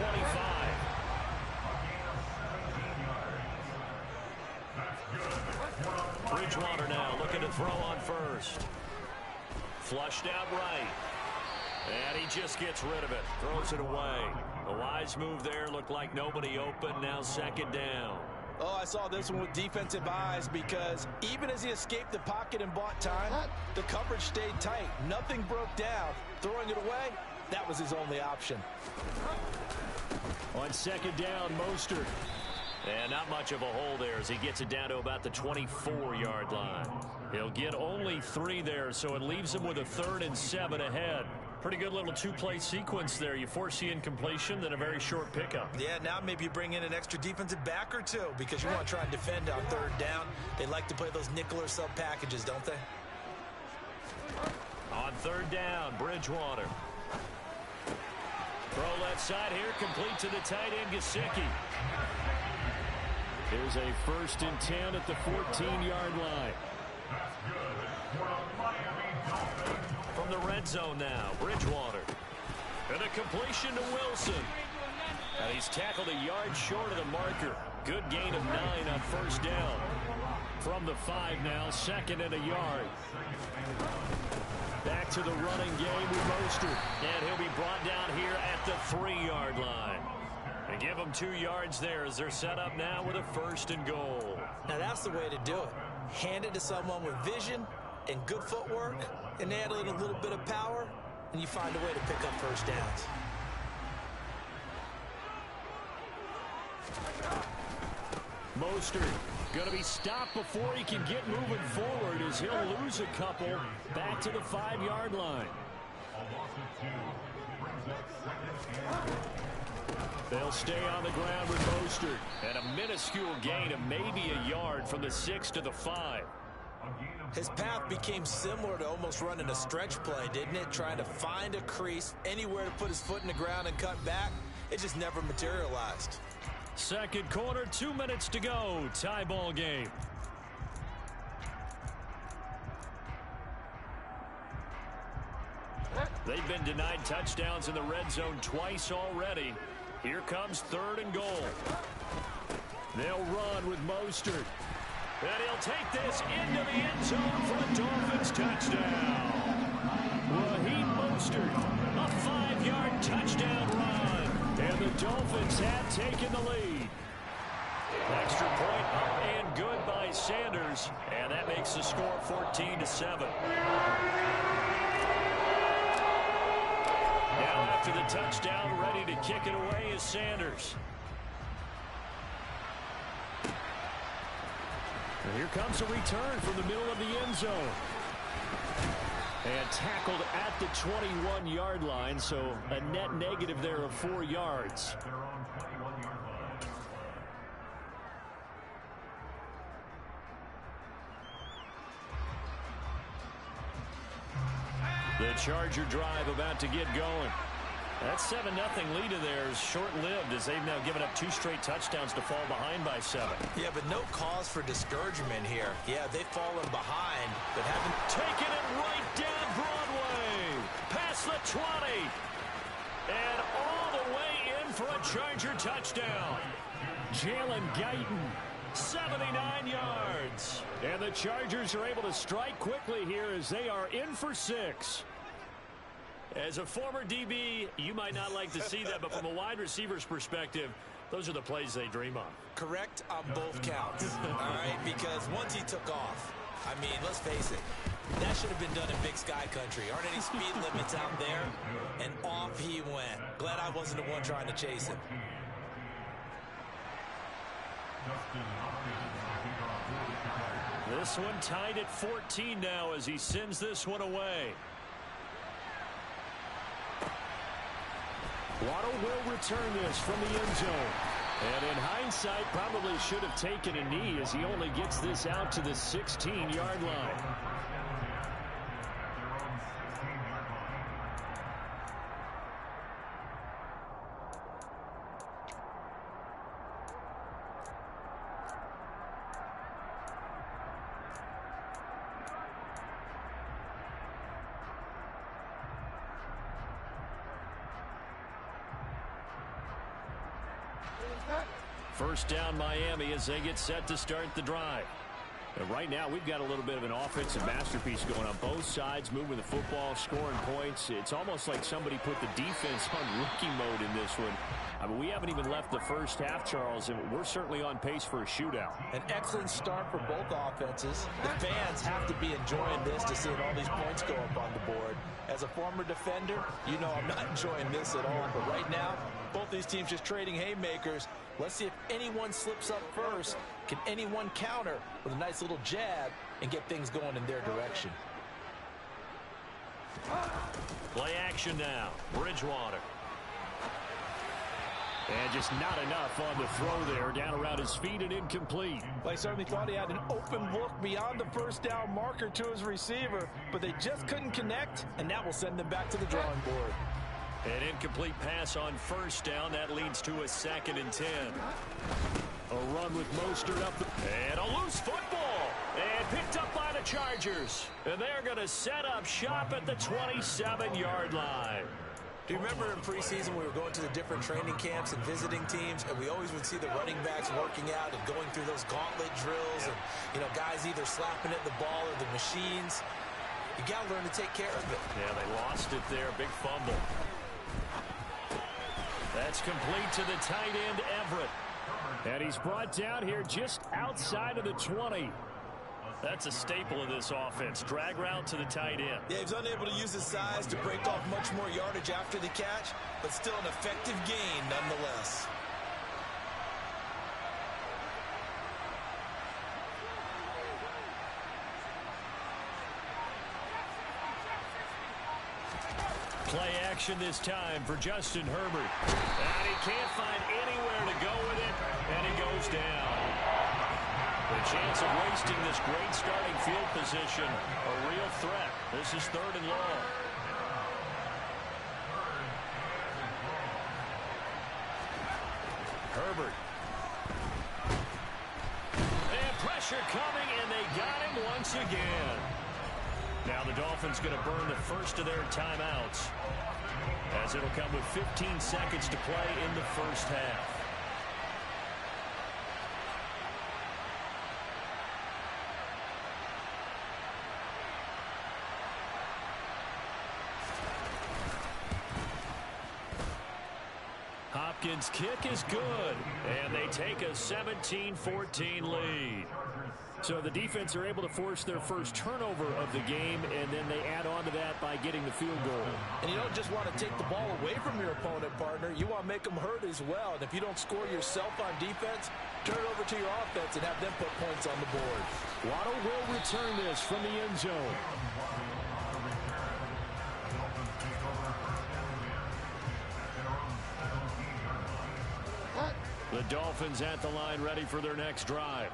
Bridgewater now looking to throw on first. Flushed out right. And he just gets rid of it. Throws it away. A wise move there. Looked like nobody open. Now 2nd down.
Oh, I saw this one with defensive eyes because even as he escaped the pocket and bought time, the coverage stayed tight. Nothing broke down. Throwing it away, that was his only option.
On 2nd down, Mostert. And not much of a hole there as he gets it down to about the 24-yard line. He'll get only 3 there, so it leaves him with a 3rd and 7 ahead. Pretty good little 2-play sequence there. You force the incompletion, then a very short pickup.
Yeah, now maybe you bring in an extra defensive back or 2 because you want to try and defend on 3rd down. They like to play those nickel or sub packages, don't they?
On 3rd down, Bridgewater. Throw left side here, complete to the tight end, Gesicki. Here's a 1st and 10 at the 14-yard line. From the red zone now, Bridgewater. And a completion to Wilson. And he's tackled a yard short of the marker. Good gain of 9 on 1st down. From the 5 now, 2nd and a yard. Back to the running game with Mostert. And he'll be brought down here at the 3-yard line. And give them 2 yards there as they're set up now with a 1st and goal.
Now that's the way to do it. Hand it to someone with vision and good footwork and add in a little bit of power, and you find a way to pick up 1st downs.
Mostert going to be stopped before he can get moving forward as he'll lose a couple back to the 5-yard line. They'll stay on the ground with Mostert. And a minuscule gain of maybe a yard from the 6 to the 5.
His path became similar to almost running a stretch play, didn't it? Trying to find a crease, anywhere to put his foot in the ground and cut back. It just never materialized.
2nd quarter, 2 minutes to go. Tie ball game. They've been denied touchdowns in the red zone twice already. Here comes 3rd and goal. They'll run with Mostert. And he'll take this into the end zone for a Dolphins touchdown. Raheem Mostert, a 5-yard touchdown run. And the Dolphins have taken the lead. Extra point up and good by Sanders. And that makes the score 14-7. Now after the touchdown, ready to kick it away is Sanders. And here comes a return from the middle of the end zone. And tackled at the 21-yard line, so a net negative there of 4 yards. The Charger drive about to get going. That 7-0 lead of theirs short-lived as they've now given up 2 straight touchdowns to fall behind by 7.
Yeah, but no cause for discouragement here. Yeah, they've fallen behind, but haven't
taken it right down Broadway. Past the 20. And all the way in for a Charger touchdown. Jalen Guyton, 79 yards. And the Chargers are able to strike quickly here as they are in for 6. As a former DB, you might not like to see that, but from a wide receiver's perspective, those are the plays they dream of.
correct on both counts, all right? Because once he took off, I mean, let's face it, that should have been done in Big Sky Country. Aren't any speed limits out there? And off he went. Glad I wasn't the one trying to chase him.
This one tied at 14 now as he sends this one away. Waddle will return this from the end zone. And in hindsight, probably should have taken a knee as he only gets this out to the 16-yard line. First down Miami as they get set to start the drive. And right now we've got a little bit of an offensive masterpiece going on both sides, moving the football, scoring points. It's almost like somebody put the defense on rookie mode in this one. I mean, we haven't even left the first half, Charles, and we're certainly on pace for a shootout.
An excellent start for both offenses. The fans have to be enjoying this to seeing all these points go up on the board. As a former defender, you know I'm not enjoying this at all. But right now, both these teams just trading haymakers. Let's see if anyone slips up first. Can anyone counter with a nice little jab and get things going in their direction?
Play action now. Bridgewater. And just not enough on the throw there. Down around his feet and incomplete.
Well, I certainly thought he had an open look beyond the first down marker to his receiver, but they just couldn't connect, and that will send them back to the drawing board.
An incomplete pass on first down. That leads to a 2nd and 10. A run with Mostert up. And a loose football. And picked up by the Chargers. And they're going to set up shop at the 27-yard line.
Do you remember in preseason we were going to the different training camps and visiting teams, and we always would see the running backs working out and going through those gauntlet drills and, you know, guys either slapping at the ball or the machines. You got to learn to take care of it.
Yeah, they lost it there. Big fumble. That's complete to the tight end, Everett. And he's brought down here just outside of the 20. That's a staple of this offense. Drag route to the tight end.
Yeah, he's unable to use his size to break off much more yardage after the catch, but still an effective gain nonetheless.
Play action this time for Justin Herbert. And he can't find anywhere to go with it, and he goes down. The chance of wasting this great starting field position, a real threat. This is 3rd and long. Herbert. And pressure coming, and they got him once again. Now the Dolphins going to burn the first of their timeouts, as it'll come with 15 seconds to play in the first half. Hopkins' kick is good, and they take a 17-14 lead. So the defense are able to force their first turnover of the game, and then they add on to that by getting the field goal.
And you don't just want to take the ball away from your opponent, partner. You want to make them hurt as well. And if you don't score yourself on defense, turn it over to your offense and have them put points on the board.
Waddle will return this from the end zone. The Dolphins at the line ready for their next drive.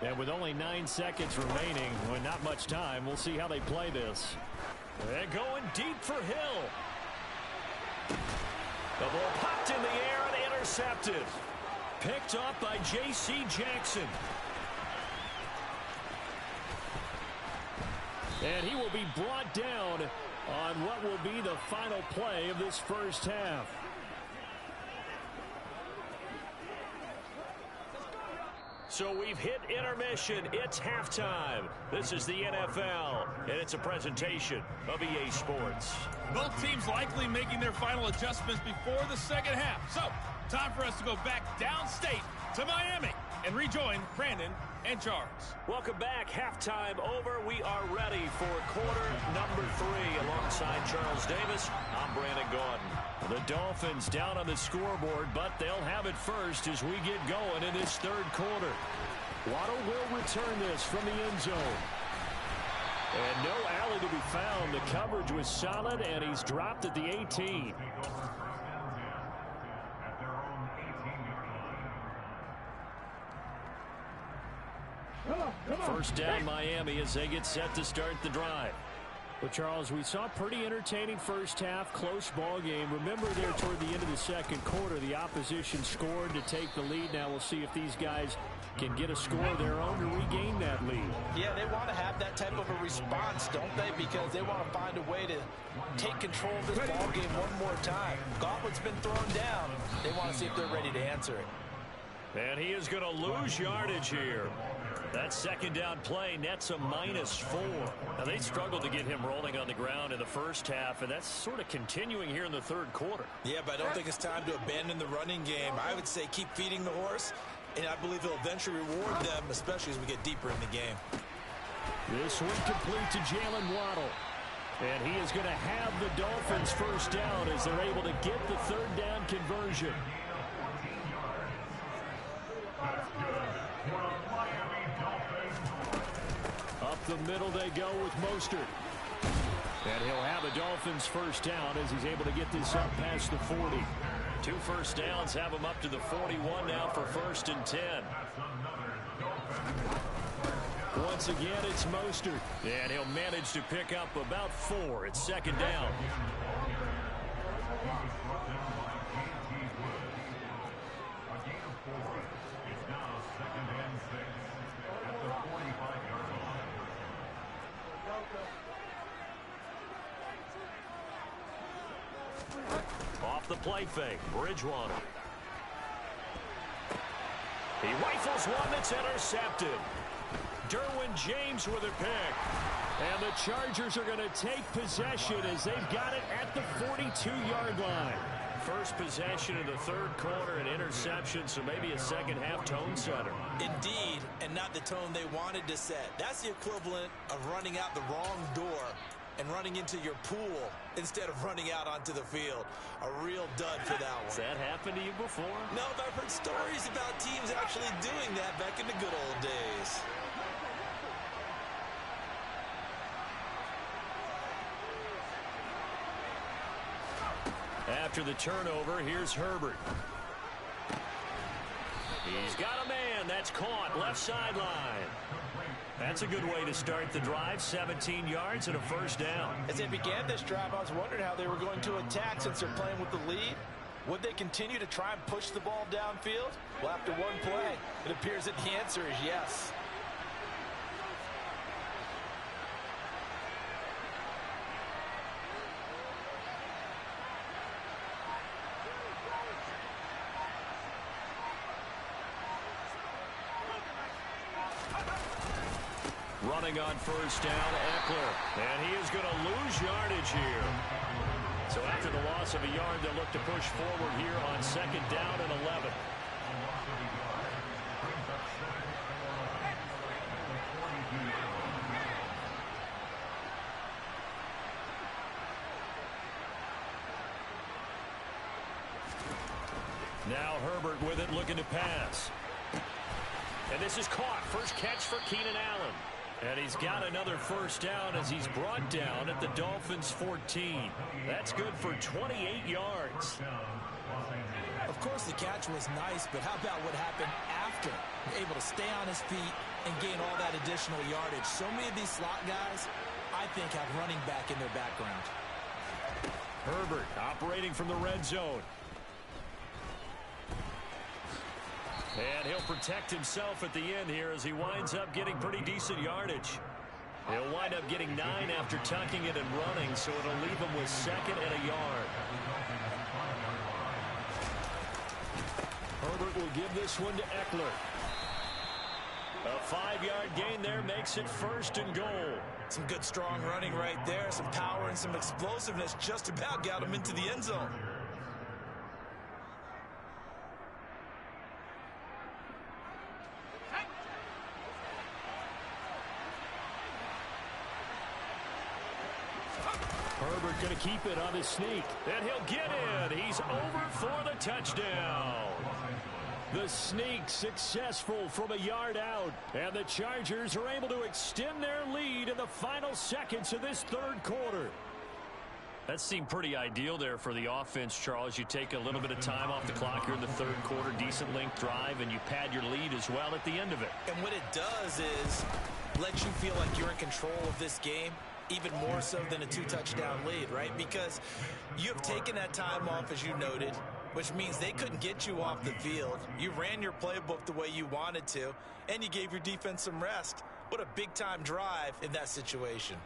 And with only 9 seconds remaining, with not much time, we'll see how they play this. They're going deep for Hill. The ball popped in the air and intercepted. Picked up by J.C. Jackson. And he will be brought down on what will be the final play of this first half. So we've hit intermission. It's halftime. This is the NFL, and it's a presentation of EA Sports.
Both teams likely making their final adjustments before the second half. So, time for us to go back downstate to Miami and rejoin Brandon and Charles.
Welcome back. Halftime over. We are ready for quarter number 3. Alongside Charles Davis, I'm Brandon Gaudin. The Dolphins down on the scoreboard, but they'll have it first as we get going in this third quarter. Waddle will return this from the end zone. And no alley to be found. The coverage was solid, and he's dropped at the 18. First down Miami as they get set to start the drive. Well, Charles, we saw a pretty entertaining first half, close ball game. Remember there toward the end of the second quarter, the opposition scored to take the lead. Now we'll see if these guys can get a score of their own to regain that lead.
Yeah, they want to have that type of a response, don't they? Because they want to find a way to take control of this ball game one more time. Gauntlet's been thrown down. They want to see if they're ready to answer it.
And he is going to lose yardage here. That second down play nets a -4. Now, they struggled to get him rolling on the ground in the first half, and that's sort of continuing here in the third quarter.
Yeah, but I don't think it's time to abandon the running game. I would say keep feeding the horse, and I believe he'll eventually reward them, especially as we get deeper in the game.
This one complete to Jalen Waddle. And he is going to have the Dolphins first down as they're able to get the third down conversion. Up the middle they go with Mostert. And he'll have a Dolphins first down as he's able to get this up past the 40. 2 first downs have him up to the 41 now for 1st and 10. Once again, it's Mostert. And he'll manage to pick up about 4. It's 2nd down. Off the play fake, Bridgewater. He rifles one that's intercepted. Derwin James with a pick. And the Chargers are going to take possession as they've got it at the 42-yard line. First possession of the third quarter, an interception, so maybe a second half tone setter.
Indeed, and not the tone they wanted to set. That's the equivalent of running out the wrong door and running into your pool instead of running out onto the field. A real dud for that one.
Has that happened to you before?
No, but I've heard stories about teams actually doing that back in the good old days.
After the turnover, here's Herbert. He's got a man. That's caught. Left sideline. That's a good way to start the drive. 17 yards and a first down.
As they began this drive, I was wondering how they were going to attack since they're playing with the lead. Would they continue to try and push the ball downfield? Well, after one play, it appears that the answer is yes.
Running on first down, Eckler. And he is going to lose yardage here. So after the loss of a yard, they'll look to push forward here on 2nd down and 11. Now Herbert with it, looking to pass. And this is caught. First catch for Keenan Allen. And he's got another first down as he's brought down at the Dolphins' 14. That's good for 28 yards.
Of course, the catch was nice, but how about what happened after? Able to stay on his feet and gain all that additional yardage. So many of these slot guys, I think, have running back in their background.
Herbert operating from the red zone. And he'll protect himself at the end here as he winds up getting pretty decent yardage. He'll wind up getting 9 after tucking it and running, so it'll leave him with 2nd and a yard. Herbert will give this one to Eckler. A 5-yard gain there makes it 1st and goal.
Some good strong running right there. Some power and some explosiveness just about got him into the end zone.
Going to keep it on his sneak. And he'll get in. He's over for the touchdown. The sneak successful from a yard out. And the Chargers are able to extend their lead in the final seconds of this third quarter.
That seemed pretty ideal there for the offense, Charles. You take a little bit of time off the clock here in the third quarter, decent length drive, and you pad your lead as well at the end of it.
And what it does is let you feel like you're in control of this game, even more so than a 2-touchdown lead, right? Because you have taken that time off, as you noted, which means they couldn't get you off the field. You ran your playbook the way you wanted to, and you gave your defense some rest. What a big-time drive in that situation.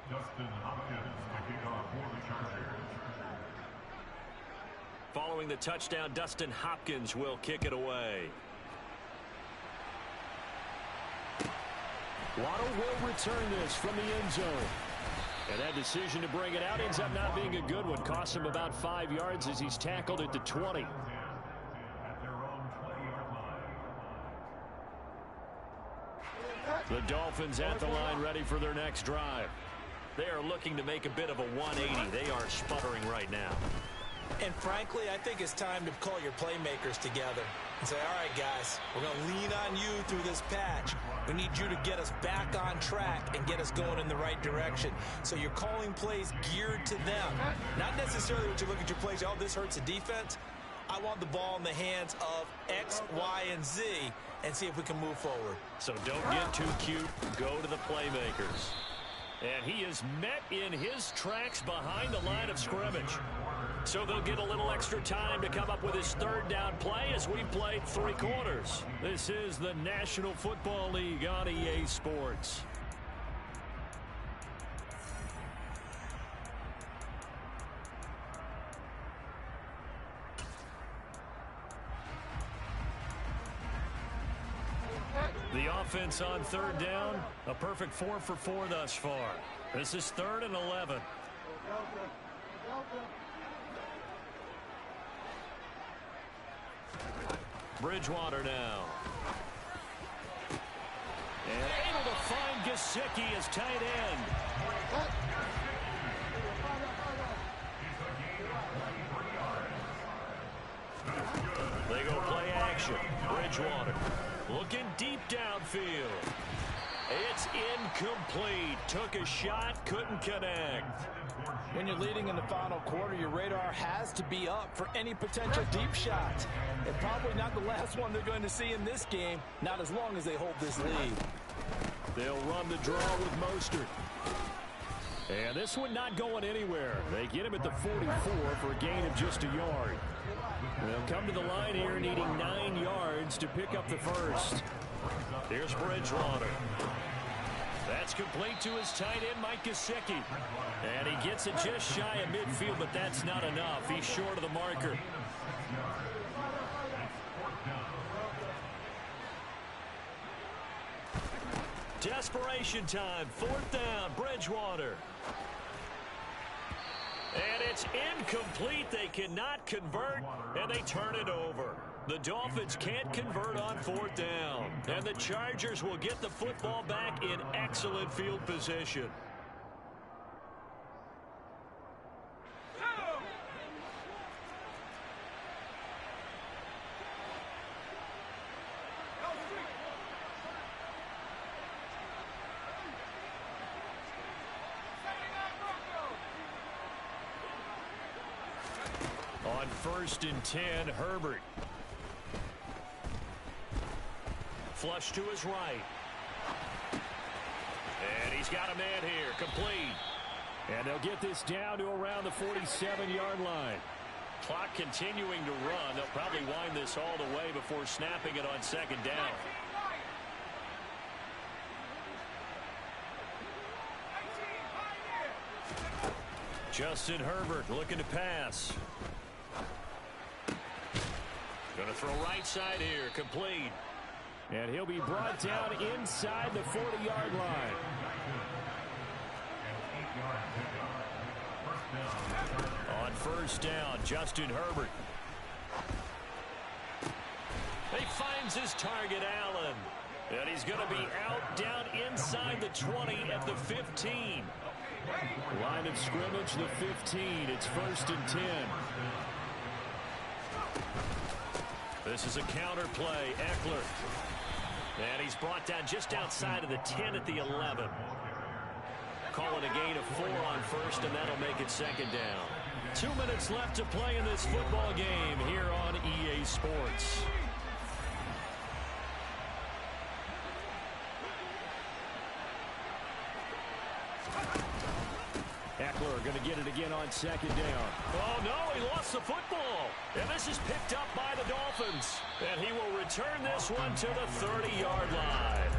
Justin Hopkins to kick off for the Chargers.
Following the touchdown, Dustin Hopkins will kick it away. Waddle will return this from the end zone. And that decision to bring it out ends up not being a good one. Costs him about 5 yards as he's tackled at the 20.
At their own 20-yard line.
The Dolphins at the line ready for their next drive. They are looking to make a bit of a 180. They are sputtering right now.
And frankly, I think it's time to call your playmakers together and say, all right, guys, we're going to lean on you through this patch. We need you to get us back on track and get us going in the right direction. So you're calling plays geared to them. Not necessarily what you look at your plays, oh, this hurts the defense. I want the ball in the hands of X, Y, and Z and see if we can move forward.
So don't get too cute. Go to the playmakers. And he is met in his tracks behind the line of scrimmage. So they'll get a little extra time to come up with his third down play as we played 3 quarters. This is the National Football League on EA Sports. The offense on third down, a perfect 4 for 4 thus far. This is 3rd and 11. Bridgewater now. And able to find Gesicki as tight end. They go play action. Bridgewater looking deep downfield. It's incomplete. Took a shot, couldn't connect.
When you're leading in the final quarter, your radar has to be up for any potential deep shots. And probably not the last one they're going to see in this game, not as long as they hold this lead.
They'll run the draw with Mostert. And this one not going anywhere. They get him at the 44 for a gain of just a yard. They'll come to the line here needing 9 yards to pick up the first. Here's Bridgewater. That's complete to his tight end, Mike Gesicki. And he gets it just shy of midfield, but that's not enough. He's short of the marker. Desperation time. 4th down, Bridgewater. And it's incomplete. They cannot convert, and they turn it over. The Dolphins can't convert on 4th down, and the Chargers will get the football back in excellent field position. On 1st and 10, Herbert. Flush to his right. And he's got a man here, complete. And they'll get this down to around the 47-yard line. Clock continuing to run. They'll probably wind this all the way before snapping it on 2nd down. Justin Herbert looking to pass. Going to throw right side here, complete. And he'll be brought down inside the 40-yard line. On 1st down, Justin Herbert. He finds his target, Allen. And he's going to be out down inside the 20 at the 15. Line of scrimmage, the 15. It's 1st and 10. This is a counter play. Eckler. And he's brought down just outside of the 10 at the 11. Call it a gain of 4 on 1st, and that'll make it 2nd down. 2 minutes left to play in this football game here on EA Sports. Eckler going to get it again on 2nd down. Oh, no, he lost the football. And this is picked up by the Dolphins. And he will return this one to the 30-yard line.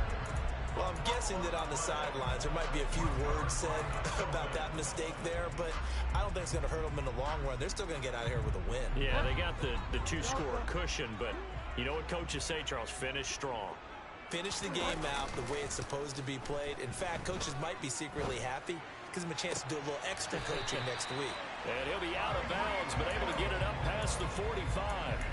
Well, I'm guessing that on the sidelines there might be a few words said about that mistake there, but I don't think it's going to hurt them in the long run. They're still going to get out of here with a win.
Yeah, they got the 2-score cushion, but you know what coaches say, Charles? Finish strong.
Finish the game out the way it's supposed to be played. In fact, coaches might be secretly happy. Gives him a chance to do a little extra coaching next week.
And he'll be out of bounds, but able to get it up past the 45.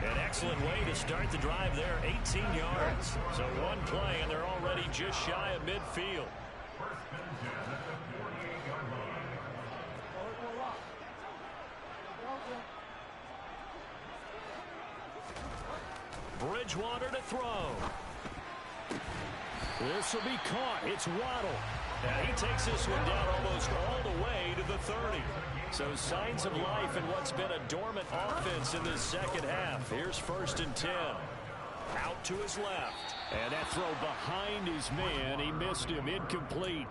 An excellent way to start the drive there, 18 yards. So one play, and they're already just shy of midfield. Bridgewater to throw. This will be caught. It's Waddle. And he takes this one down almost all the way to the 30. So signs of life in what's been a dormant offense in this second half. Here's 1st and 10. Out to his left. And that throw behind his man. He missed him. Incomplete.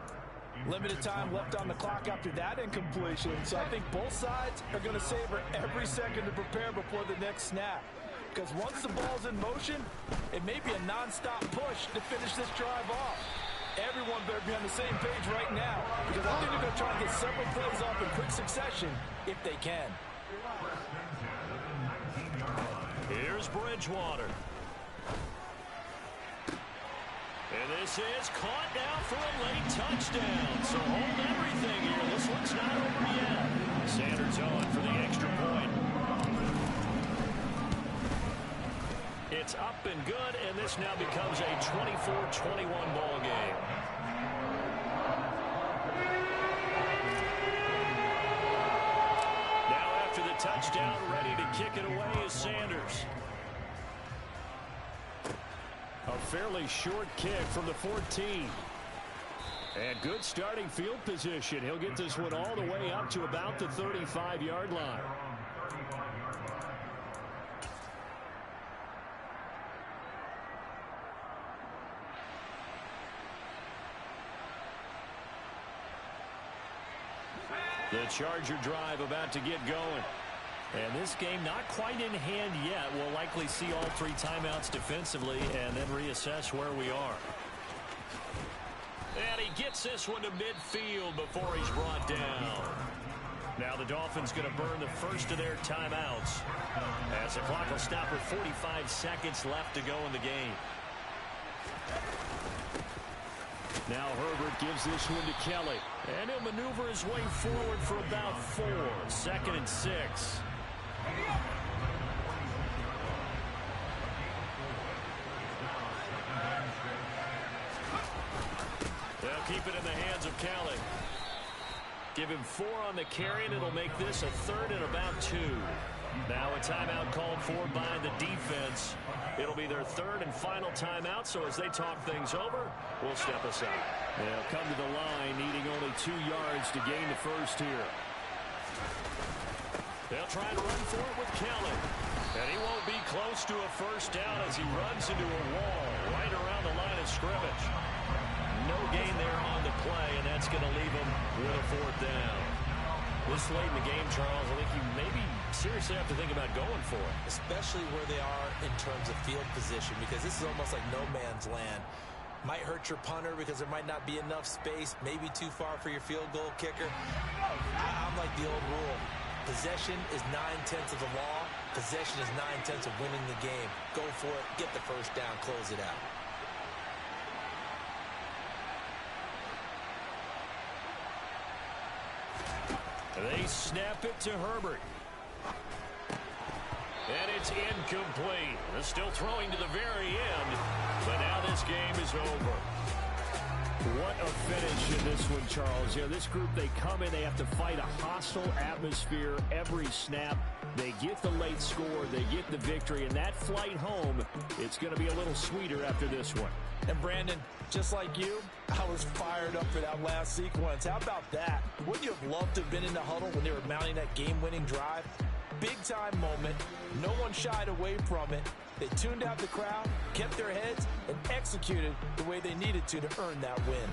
Limited time left on the clock after that incompletion. So I think both sides are going to savor every second to prepare before the next snap. Because once the ball's in motion, it may be a non-stop push to finish this drive off. Everyone better be on the same page right now, because I think they're going to try to get several plays off in quick succession if they can.
Here's Bridgewater. And this is caught now for a late touchdown. So hold everything here. This one's not over yet. Sanders on for the extra point. It's up and good, and this now becomes a 24-21 ball game. Now after the touchdown, ready to kick it away is Sanders. A fairly short kick from the 14. And good starting field position. He'll get this one all the way up to about the 35-yard line. The Charger drive about to get going. And this game not quite in hand yet. We'll likely see all 3 timeouts defensively and then reassess where we are. And he gets this one to midfield before he's brought down. Now the Dolphins going to burn the first of their timeouts as the clock will stop with 45 seconds left to go in the game. Now Herbert gives this one to Kelly. And he'll maneuver his way forward for about 4. 2nd and 6. They'll keep it in the hands of Kelly. Give him 4 on the carry, and it'll make this a 3rd and about 2. Now a timeout called for by the defense. It'll be their 3rd and final timeout, so as they talk things over, we'll step aside. They'll come to the line, needing only 2 yards to gain the first here. They'll try to run for it with Kelly. And he won't be close to a first down as he runs into a wall right around the line of scrimmage. No gain there on the play, and that's going to leave him with a 4th down. This late in the game, Charles, I think you maybe seriously have to think about going for it.
Especially where they are in terms of field position, because this is almost like no man's land. Might hurt your punter because there might not be enough space, maybe too far for your field goal kicker. I'm like the old rule. Possession is 9/10 of the law. Possession is 9/10 of winning the game. Go for it, get the first down, close it out.
They snap it to Herbert. And it's incomplete. They're still throwing to the very end.
But now this game is over. What a finish in this one, Charles. You know, this group, they come in, they have to fight a hostile atmosphere every snap. They get the late score, they get the victory, and that flight home, it's going to be a little sweeter after this one.
And Brandon, just like you, I was fired up for that last sequence. How about that? Wouldn't you have loved to have been in the huddle when they were mounting that game-winning drive? Big-time moment. No one shied away from it. They tuned out the crowd, kept their heads, and executed the way they needed to earn that win.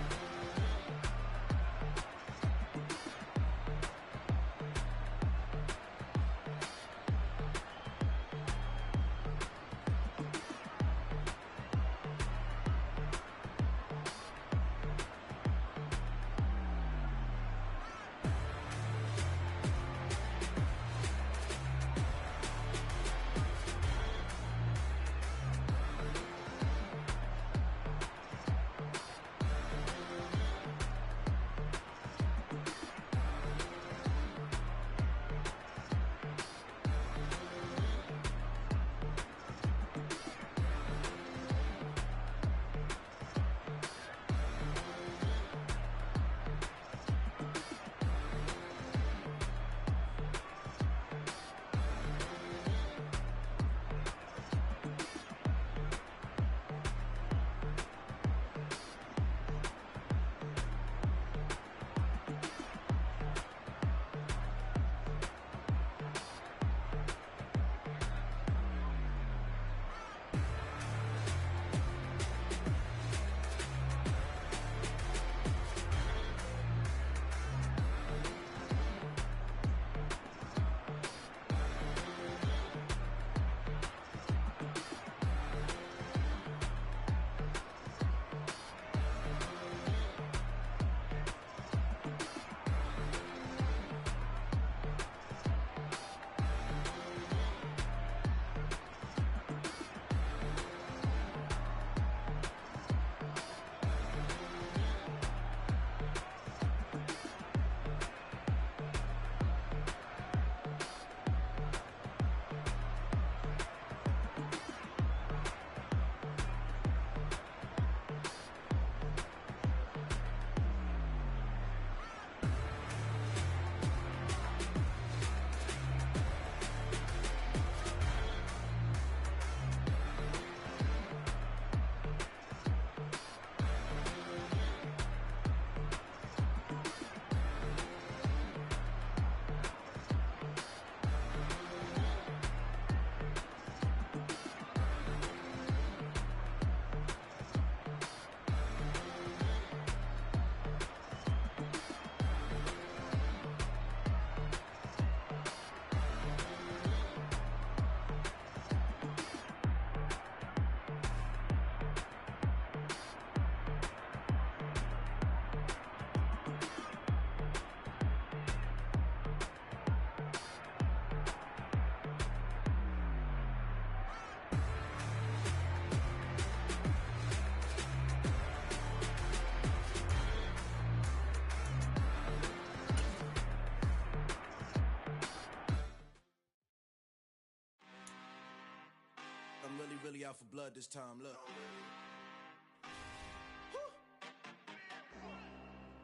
I'm really out for blood this time, look.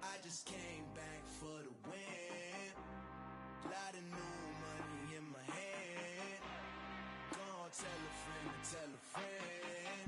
I just came back for the win. Lot of new money in my hand. Gonna tell a friend to tell a friend.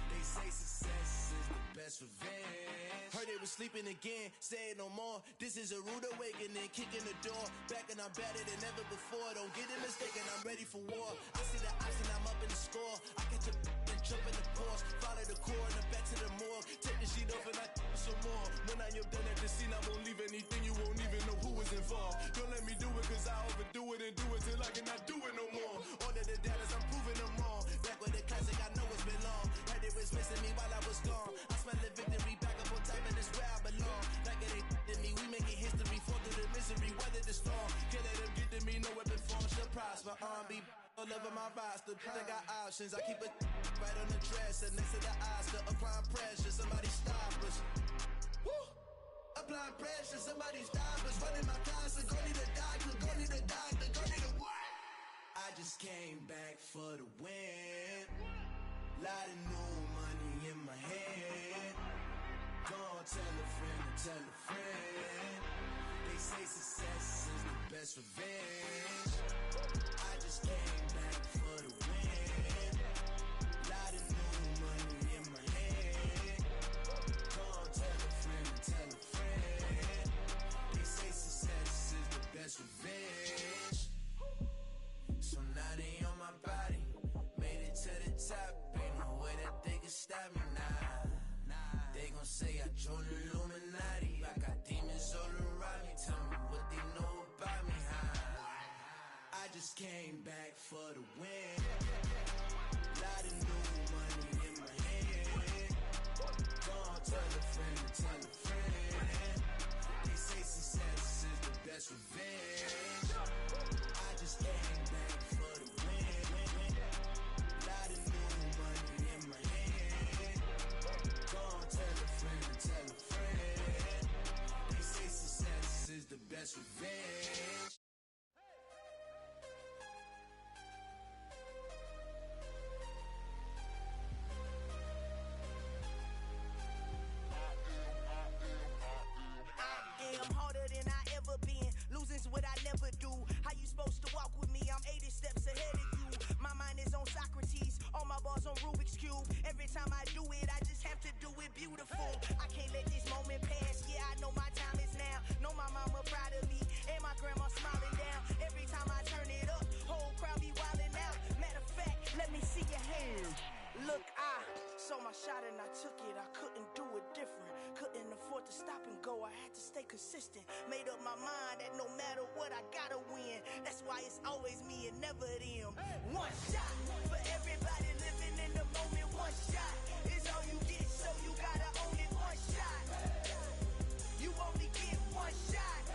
They say success is the best revenge. Heard they was sleeping again, say it no more. This is a rude awakening, kicking the door. Back and I'm better than ever before. Don't get it mistaken, I'm ready for war. I see the option, I'm up in the score. I catch a and jump in the course. Follow the core and then back to the morgue. Take the sheet off and I some more. When I am done at the scene, I won't leave anything. You won't even know who was involved. Don't let me do it cause I overdo it and do it till I cannot do it no more. All of the doubters, I'm proving them wrong. Back with the classic, I know it's been long. Right, they was missing me while I was gone. I smell the victory back up on time and it's where I belong. Like it ain't to me, we making history. Fall through the misery, weather the storm. Can't let them get to me, no weapon form shall prosper. Be all over my roster, I got options. I keep it right on the dresser, next to the Oscar. Applying pressure, somebody stop us. Woo! Applying pressure, somebody stop us. Running my closet, go need a doctor, go need a doctor, go need a what? I just came back for the win. Lot of new money tell a friend. They say success is the best revenge. I just came back for the win. Lot of new money in my hand. Go on, tell a friend and tell a friend. They say success is the best revenge. So now they on my body. Made it to the top. Ain't no way that they can stop me now. They gon' say I joined the Illuminati. I got demons all around me. Tell me what they know about me, huh? I just came back for the win. Lot of new money in my hand. Go on, tell a friend and tell a friend. They say success is the best revenge. I just came back for the win. Lot of new money in my hand. Go on, tell a friend and tell a friend. They say success is the best revenge.
I'm harder than I ever been. Losing's what I never do. How you supposed to walk with me? I'm 80 steps ahead of you. My mind is on Socrates. All my bars on Rubik's Cube. Every time I do it, I just have to do it beautiful. I can't let this moment pass. Yeah, I know my time is now. Know my mama proud of me. And my grandma smiling down. Every time I turn it up, whole crowd be wilding out. Matter of fact, let me see your hands. Look, I saw my shot and I took it. I couldn't do it different. Couldn't afford to stop and go. I had to stay consistent. Made up my mind that no matter what, I gotta win. That's why it's always me and never them. One shot for everybody living in the moment. One shot is all you get, so you gotta own it. One shot. You only get one shot.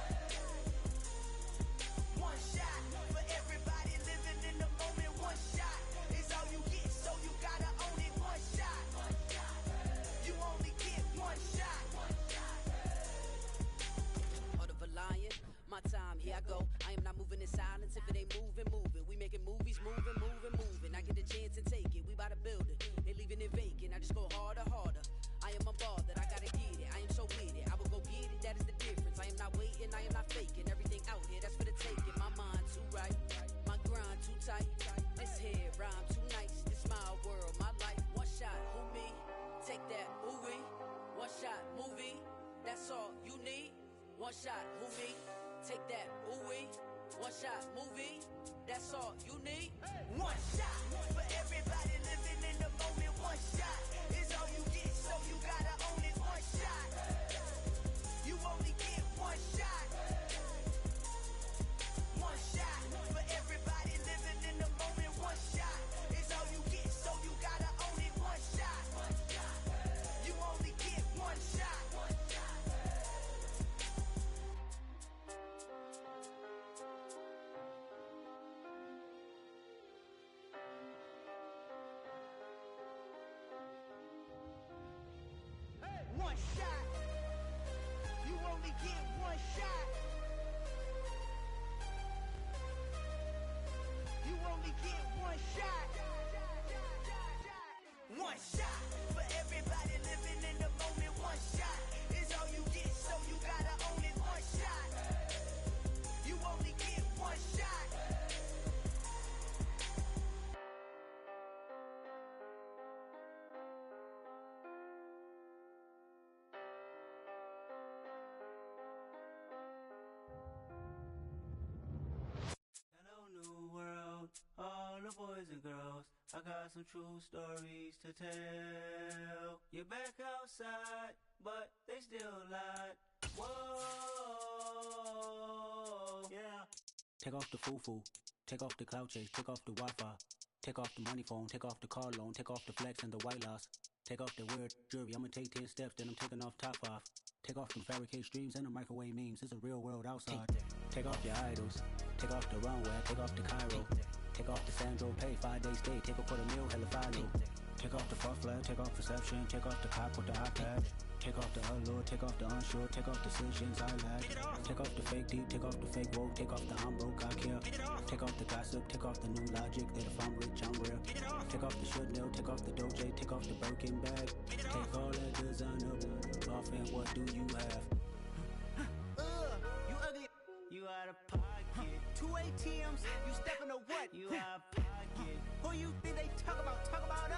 One shot for everybody living in the moment. One shot is all you get, so you gotta own it. One shot. You only get one shot.
Heart of a lion, my time, here I go. I am not moving in silence. If it ain't moving, moving. We making movies, moving, moving, moving. I get a chance and take it. We bout to build it. They leaving it vacant. I just go harder, harder. I am a ball that I gotta get it. I am so with it. I will go get it. That is the difference. I am not waiting. I am not faking. Everything out here, that's for the taking. My mind too right. My grind too tight. This head rhyme too nice. This my world, my life. One shot, who me? Take that, ooh wee. One shot, movie. That's all you need. One shot, who me? Take that, ooh wee. One shot, movie. That's all you need.
One shot for everybody living in the moment. One shot is all you get, so you gotta own it. One shot. You only get one shot. One shot for everybody living in the moment. One shot is all you get, so you gotta own it. One shot. You only get one shot. One shot. You only get one shot. You only get one shot. One shot for everybody living in the moment. One shot is all you get, so you gotta own it. One shot. You only get one shot.
Hello, new world, all the boys and girls. I got some true stories to tell. You're back outside, but they still lied. Whoa, yeah.
Take off the foo-foo, take off the cloud chase, take off the Wi-Fi, take off the money phone, take off the car loan, take off the flex and the white loss, take off the weird jewelry. I'ma take 10 steps, then I'm taking off top 5. Take off them fabricated streams and the microwave memes. It's a real world outside. Take off your idols, take off the runway, take off the Cairo, take off the Sandro pay, 5 days stay, take a $250,000, hella follow. Take off the far flag, take off perception, take off the cop with the iPad. Take off the allure, take off the unsure, take off decisions I lack. Take off the fake deep, take off the fake woke, take off the I'm broke, I care. Take off the gossip, take off the new logic that if I'm rich, I'm rare. Take off the should know, take off the Doja, take off the Birkin bag. Take all that designer off and what do you have?
pocket. 2 ATMs, you stepping to what? You out of pocket. Who you think they talk about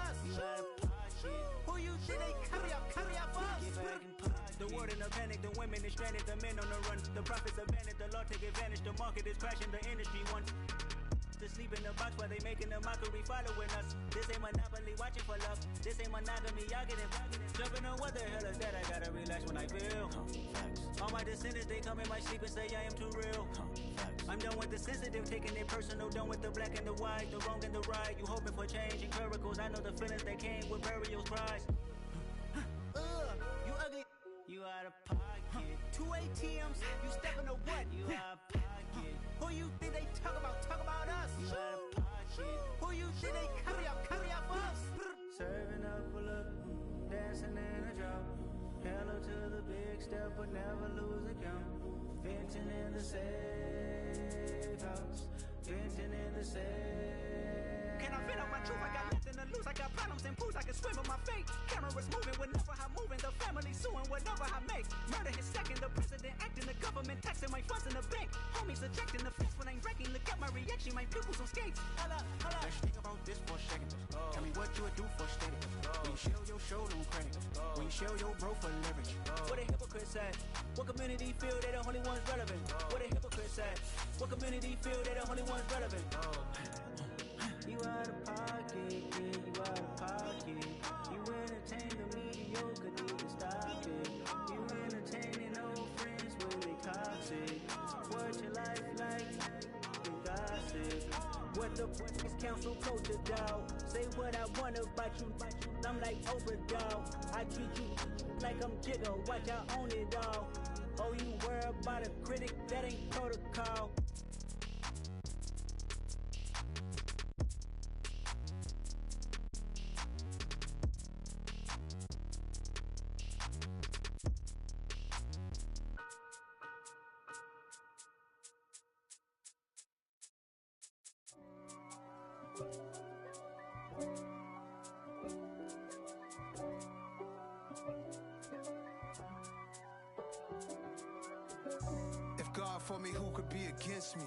us? You out of pocket. Who you think they carry out for us? Get back in pocket. The world in a panic, the women is stranded, the men on the run. The profits abandoned, the law take advantage, the market is crashing, the industry wants to sleep in the box while they making a mockery following us. This ain't monopoly watching for love. This ain't monogamy, y'all get it. Jumping on what the hell is that? I gotta relax when I feel. All my descendants, they come in my sleep and say I am too real. I'm done with the sensitive, taking it personal. Done with the black and the white, the wrong and the right. You hoping for change and miracles. I know the feelings that came with burials, cries. You ugly. You out of pocket. 2 ATMs, you stepping to what? You out of pocket. Who you think they talk about us? You out of pocket. Who you think they carry out for us? Serving up full of dancing in a drought. Hello to the big step, but never lose a count. Venting in the safe house. Venting in the safe. Can I vent out my truth? I got nothing to lose. I got problems and pools. I can swim with my fate. Cameras moving whenever I'm moving. The family suing whatever I make. Murder is second. The president acting. The government taxing my funds in the bank. Homies ejecting the fence when I'm wrecking. Look at my reaction. My pupils on skates. Hold up. Let's think about this for a second. Tell me what you would do for steady. When you show your show, don't credit. When you show your bro for leverage. What a hypocrite said. What community feel they the only ones relevant? What a hypocrite said. What community feel they the only ones relevant? You out of pocket, yeah, you out of pocket. You entertain the mediocre, need to stop it. You entertaining old friends when they toxic. What your life like? You gossip. What the is council culture, dog? Say what I want about you. I'm like Oprah, dog. I treat you like I'm Jigga. Watch I own it all. Oh, you worry about a critic? That ain't protocol.
If God for me, who could be against me?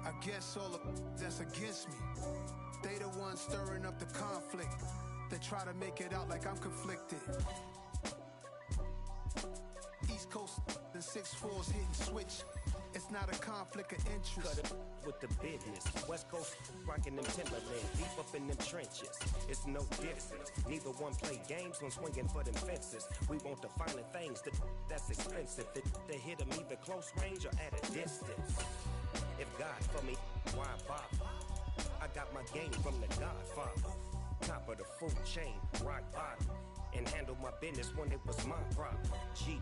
I guess all of that's against me. They the ones stirring up the conflict. They try to make it out like I'm conflicted. East Coast and 6'4's hitting switch. It's not a conflict of interest.
Cut it with the business. West Coast rocking them Timberlands, deep up in them trenches. It's no difference. Neither one play games when swinging for them fences. We want the finer things that's expensive. They hit them either close range or at a distance. If God for me, why bother? I got my game from the Godfather. Top of the food chain, rock bottom. And handle my business when it was my problem. G.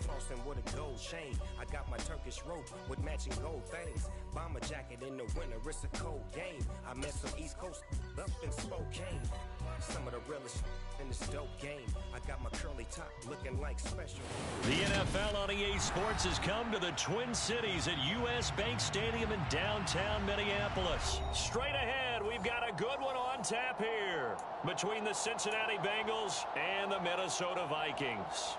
Flossing with a gold chain. I got my Turkish rope with matching gold things. Bomber jacket in the winter, it's a cold game. I met some East Coast up in Spokane. Some of the realest in this dope game. I got my curly top looking like special.
The NFL on EA Sports has come to the Twin Cities at US Bank Stadium in downtown Minneapolis. Straight ahead, we've got a good one on tap here between the Cincinnati Bengals and the Minnesota Vikings.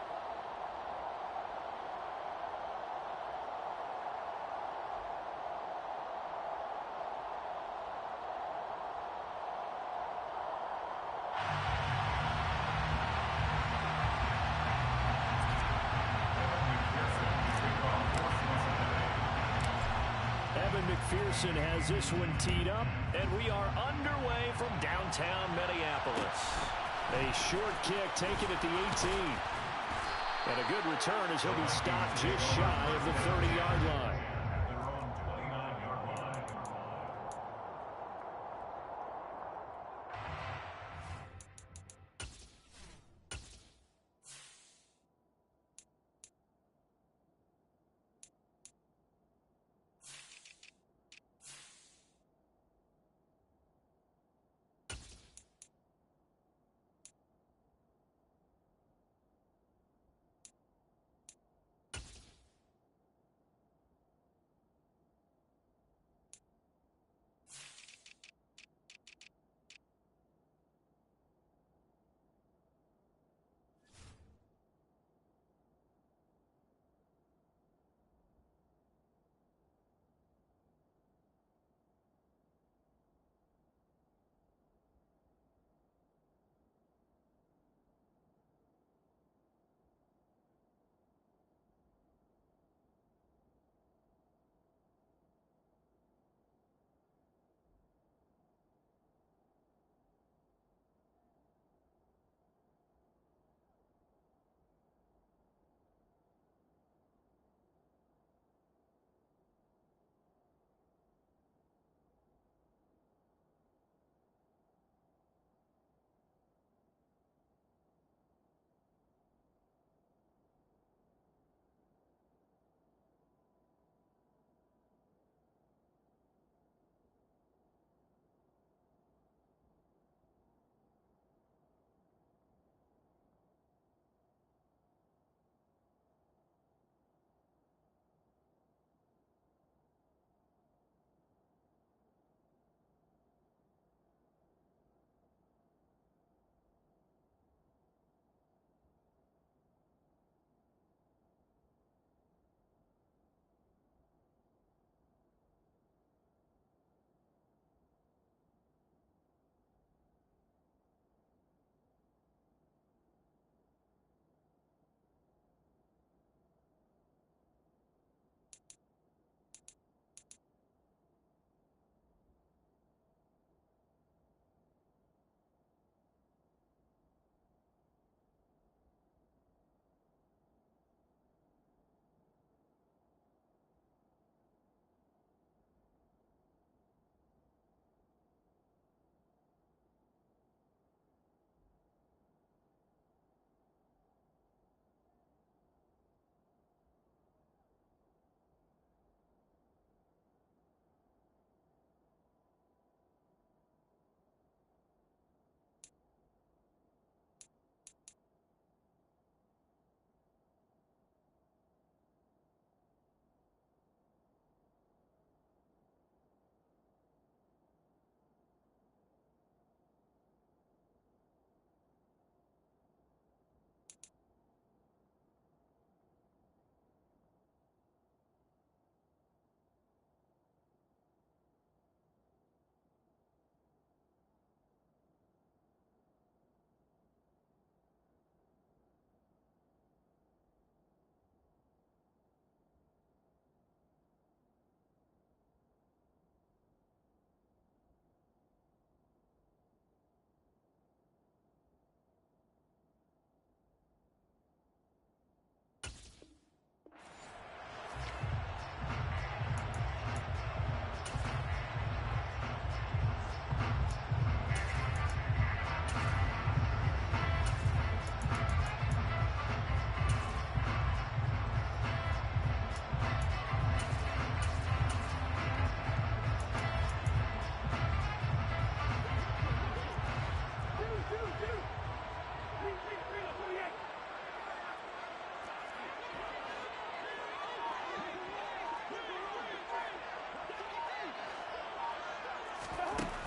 McPherson has this one teed up, and we are underway from downtown Minneapolis. A short kick taken at the 18. And a good return as he'll be stopped just shy of the 30-yard line.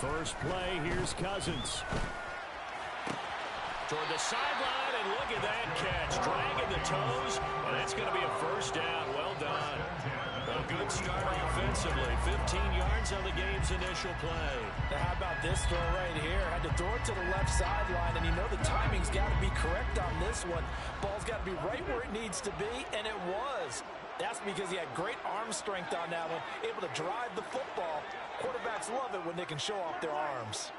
First play, here's Cousins. Toward the sideline, and look at that catch. Dragging the toes, and that's going to be a first down. Well done. A good start offensively. 15 yards on the game's initial play.
Now how about this throw right here? Had to throw it to the left sideline, and you know the timing's got to be correct on this one. Ball's got to be right where it needs to be, and it was. That's because he had great arm strength on that one, able to drive the football. Quarterbacks love it when they can show off their arms.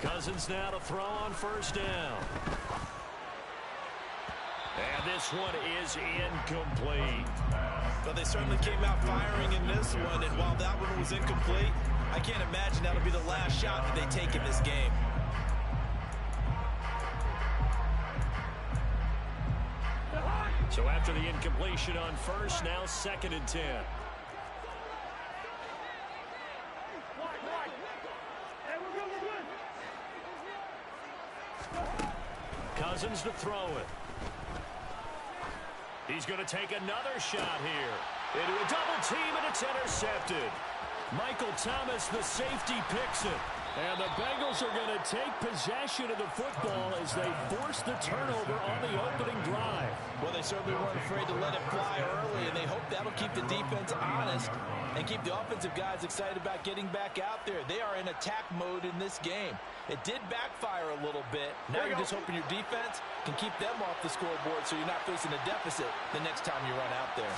Cousins now to throw on first down. And this one is incomplete.
But they certainly came out firing in this one, and while that one was incomplete, I can't imagine that'll be the last shot that they take in this game.
So after the incompletion on first, now 2nd and 10. Cousins to throw it. He's going to take another shot here. Into a double team, and it's intercepted. Michael Thomas, the safety, picks it. And the Bengals are going to take possession of the football as they force the turnover on the opening drive.
Well, they certainly weren't afraid to let it fly early, and they hope that'll keep the defense honest and keep the offensive guys excited about getting back out there. They are in attack mode in this game. It did backfire a little bit. Now you're just hoping your defense can keep them off the scoreboard so you're not facing a deficit the next time you run out there.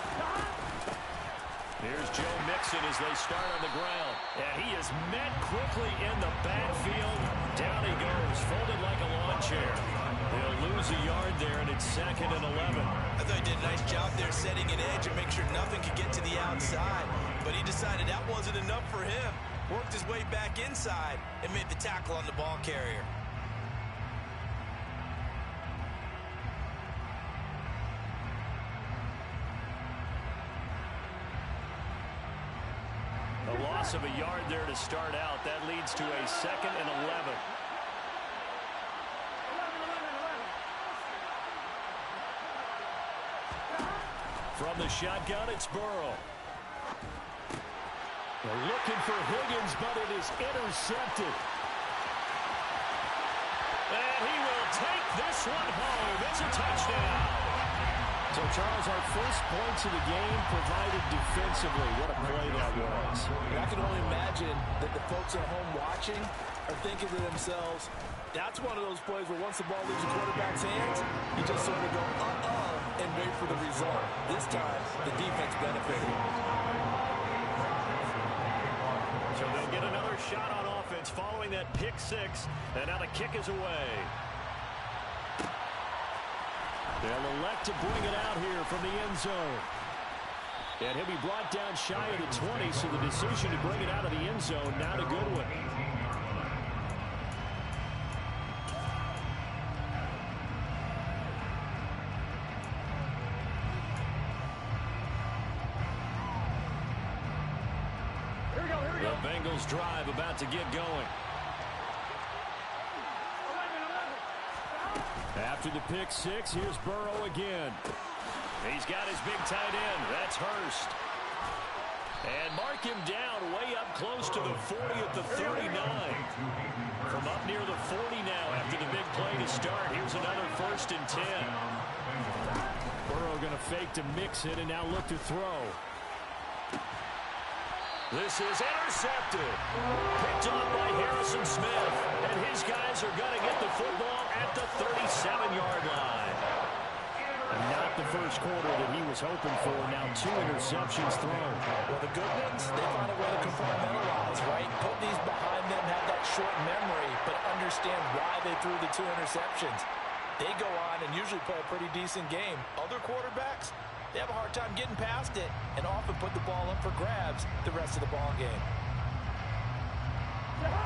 Here's Joe Mixon as they start on the ground. And he is met quickly in the backfield. Down he goes, folded like a lawn chair. They'll lose a yard there, and it's 2nd and 11.
I thought he did a nice job there setting an edge and make sure nothing could get to the outside. But he decided that wasn't enough for him. Worked his way back inside and made the tackle on the ball carrier.
A loss of a yard there to start out. That leads to a 2nd and 11. From the shotgun, it's Burrow. They're looking for Higgins, but it is intercepted. And he will take this one home. It's a touchdown. So, Charles, our first points of the game provided defensively. What a play that was.
I can only imagine that the folks at home watching are thinking to themselves, that's one of those plays where once the ball leaves the quarterback's hands, you just sort of go, and wait for the result. This time, the defense benefited.
So they'll get another shot on offense following that pick six, and now the kick is away. They'll elect to bring it out here from the end zone. And he'll be brought down shy of the 20, so the decision to bring it out of the end zone, not a good one. The Bengals drive about to get going. After the pick six, here's Burrow again. He's got his big tight end. That's Hurst. And mark him down way up close to the 40 at the 39. From up near the 40 now after the big play to start. Here's another 1st and 10. Burrow going to fake to mix it and now look to throw. This is intercepted. Picked up by Harrison Smith. And his guys are going to get the football at the 37-yard line. And not the first quarter that he was hoping for. Now 2 interceptions thrown.
Well, the good ones, they find a way to compartmentalize, right? Put these behind them, have that short memory, but understand why they threw the 2 interceptions. They go on and usually play a pretty decent game. Other quarterbacks, they have a hard time getting past it and often put the ball up for grabs the rest of the ball game.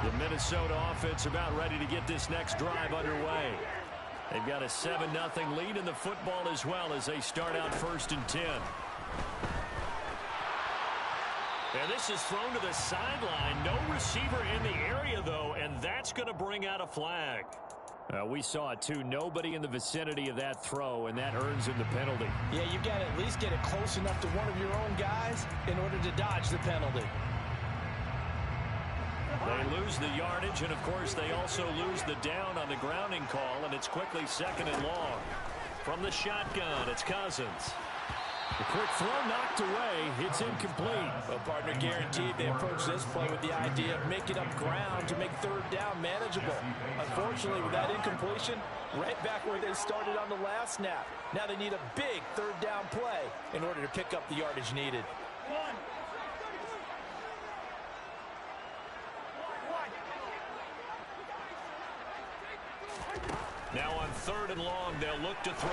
The Minnesota offense about ready to get this next drive underway. They've got a 7-0 lead in the football as well as they start out 1st and 10. And this is thrown to the sideline. No receiver in the area, though, and that's going to bring out a flag.
We saw it too. Nobody in the vicinity of that throw, and that earns him the penalty.
Yeah, you've got to at least get it close enough to one of your own guys in order to dodge the penalty.
They lose the yardage, and, of course, they also lose the down on the grounding call, and it's quickly 2nd and long. From the shotgun, it's Cousins. The quick throw knocked away. It's incomplete.
Well, partner, guaranteed they approach this play with the idea of making up ground to make 3rd down manageable. Unfortunately, with that incompletion, right back where they started on the last snap. Now they need a big 3rd down play in order to pick up the yardage needed.
Now on 3rd and long, they'll look to throw.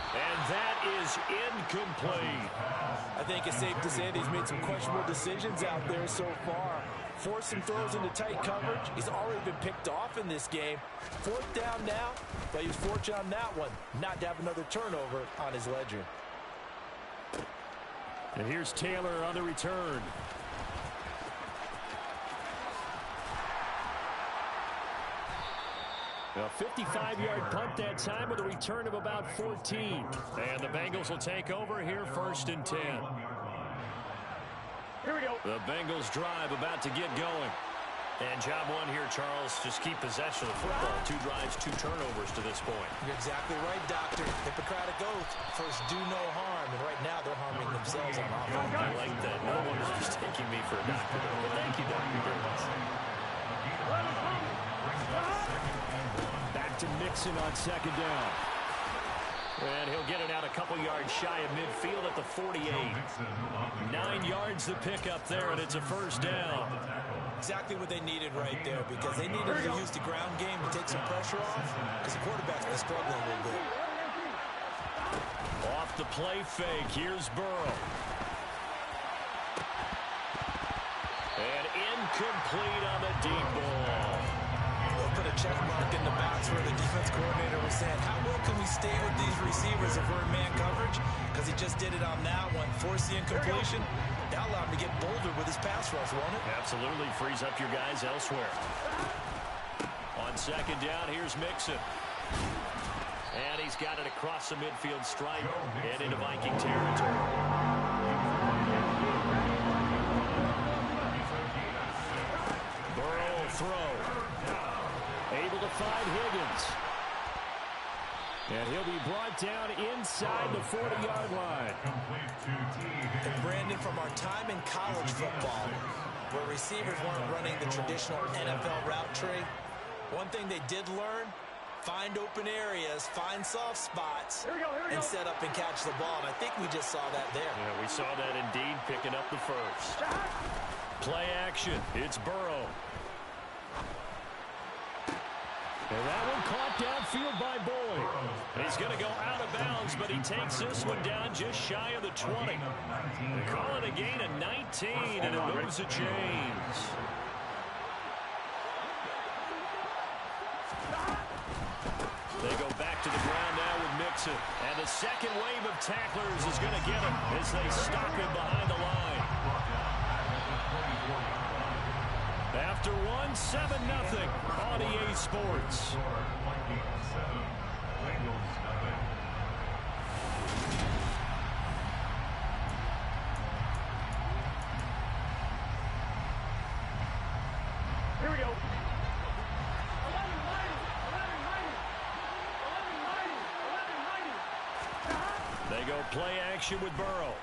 And that is incomplete.
I think it's safe to say that he's made some questionable decisions out there so far. Forced some throws into tight coverage. He's already been picked off in this game. 4th down now, but he was fortunate on that one not to have another turnover on his ledger.
And here's Taylor on the return. A 55-yard punt that time with a return of about 14. And the Bengals will take over here 1st and 10. Here we go. The Bengals drive about to get going. And job one here, Charles, just keep possession of the football. 2 drives, 2 turnovers to this point.
You're exactly right, Doctor. Hippocratic oath. First, do no harm. And right now, they're harming themselves on offense.
I like that. No one is just taking me for a doctor. But thank you, Dr. Gibbons. Back to Mixon on 2nd down. And he'll get it out a couple yards shy of midfield at the 48. 9 yards to pick up there, and it's a 1st down.
Exactly what they needed right there, because they needed to use the ground game to take some pressure off, because the quarterback's been struggling a little bit.
Off the play fake, here's Burrow. And incomplete on the deep ball.
They'll put a check mark in the box where the defense coordinator was saying, how well can we stay with these receivers if we're in man coverage? Because he just did it on that one. Force the incompletion. That allowed him to get bolder with his pass rush, won't it?
Absolutely. Frees up your guys elsewhere. On 2nd down, here's Mixon. And he's got it across the midfield stripe and into Viking territory. Burrow will throw. Able to find Higgins. And he'll be brought down inside the 40-yard line.
And Brandon, from our time in college football, where receivers weren't running the traditional NFL route tree, one thing they did learn, find open areas, find soft spots, and set up and catch the ball. And I think we just saw that there.
Yeah, we saw that indeed, picking up the 1st. Play action. It's Burrow. And that one caught downfield by Boyd. He's going to go out of bounds, but he takes this one down just shy of the 20. They call it a gain of 19, and it moves the chains. They go back to the ground now with Mixon. And the second wave of tacklers is going to get him as they stop him behind the line. After 1, 7-0 on EA Sports.
Here we go.
They go play action with Burrow.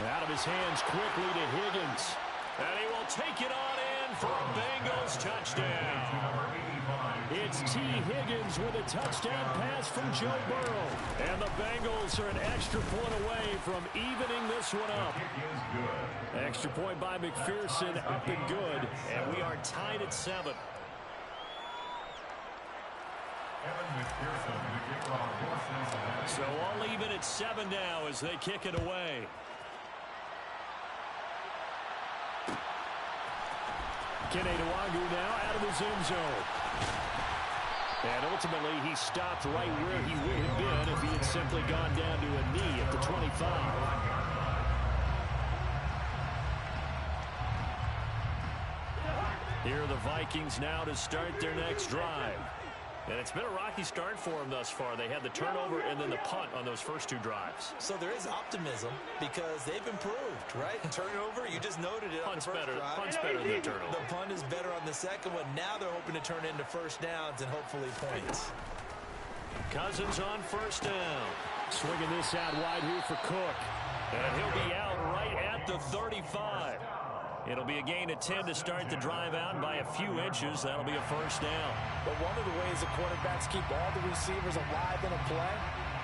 Out of his hands quickly to Higgins. And he will take it on in for a Bengals touchdown. It's T. Higgins with a touchdown pass from Joe Burrow. And the Bengals are an extra point away from evening this one up. Extra point by McPherson, up and good. And we are tied at 7. So all even at 7 now as they kick it away. Kene Nwagu now out of his end zone. And ultimately, he stopped right where he would have been if he had simply gone down to a knee at the 25. Here are the Vikings now to start their next drive. And it's been a rocky start for them thus far. They had the turnover and then the punt on those first two drives.
So there is optimism because they've improved, right? Turnover, you just noted it on the first drive.
Punt's better than the turnover.
The punt is better on the second one. Now they're hoping to turn into first downs and hopefully points.
Cousins on first down. Swinging this out wide here for Cook. And he'll be out right at the 35. It'll be a gain of 10 to start the drive out by a few inches. That'll be a first down.
But one of the ways the quarterbacks keep all the receivers alive in a play,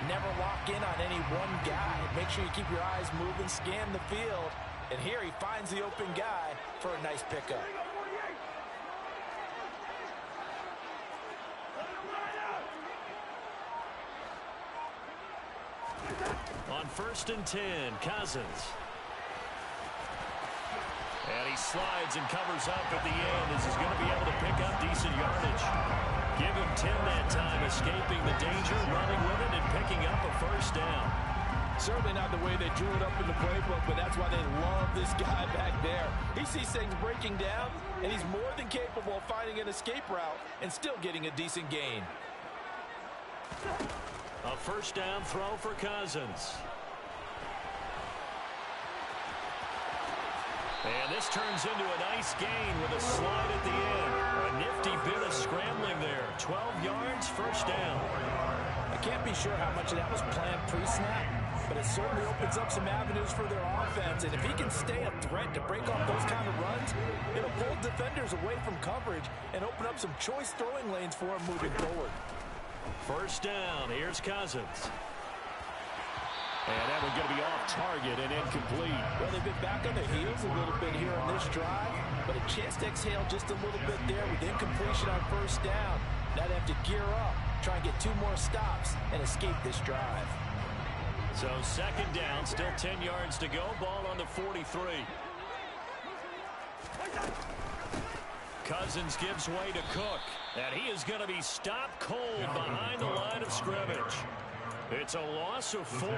never lock in on any one guy. Make sure you keep your eyes moving, scan the field. And here he finds the open guy for a nice pickup.
On first and 10, Cousins. And he slides and covers up at the end as he's going to be able to pick up decent yardage. Give him 10 that time, escaping the danger, running with it, and picking up a first down.
Certainly not the way they drew it up in the playbook, but that's why they love this guy back there. He sees things breaking down, and he's more than capable of finding an escape route and still getting a decent gain.
A first down throw for Cousins. And this turns into a nice gain with a slide at the end. A nifty bit of scrambling there. 12 yards, first down.
I can't be sure how much of that was planned pre-snap, but it certainly opens up some avenues for their offense. And if he can stay a threat to break off those kind of runs, it'll pull defenders away from coverage and open up some choice throwing lanes for him moving forward.
First down, here's Cousins. And that one's going to be off target and incomplete.
Well, they've been back on their heels a little bit here on this drive, but a chance to exhale just a little bit there with incompletion on first down. Now they have to gear up, try and get 2 more stops, and escape this drive.
So second down, still 10 yards to go. Ball on the 43. Cousins gives way to Cook, and he is going to be stopped cold behind the line of scrimmage. It's a loss of 4.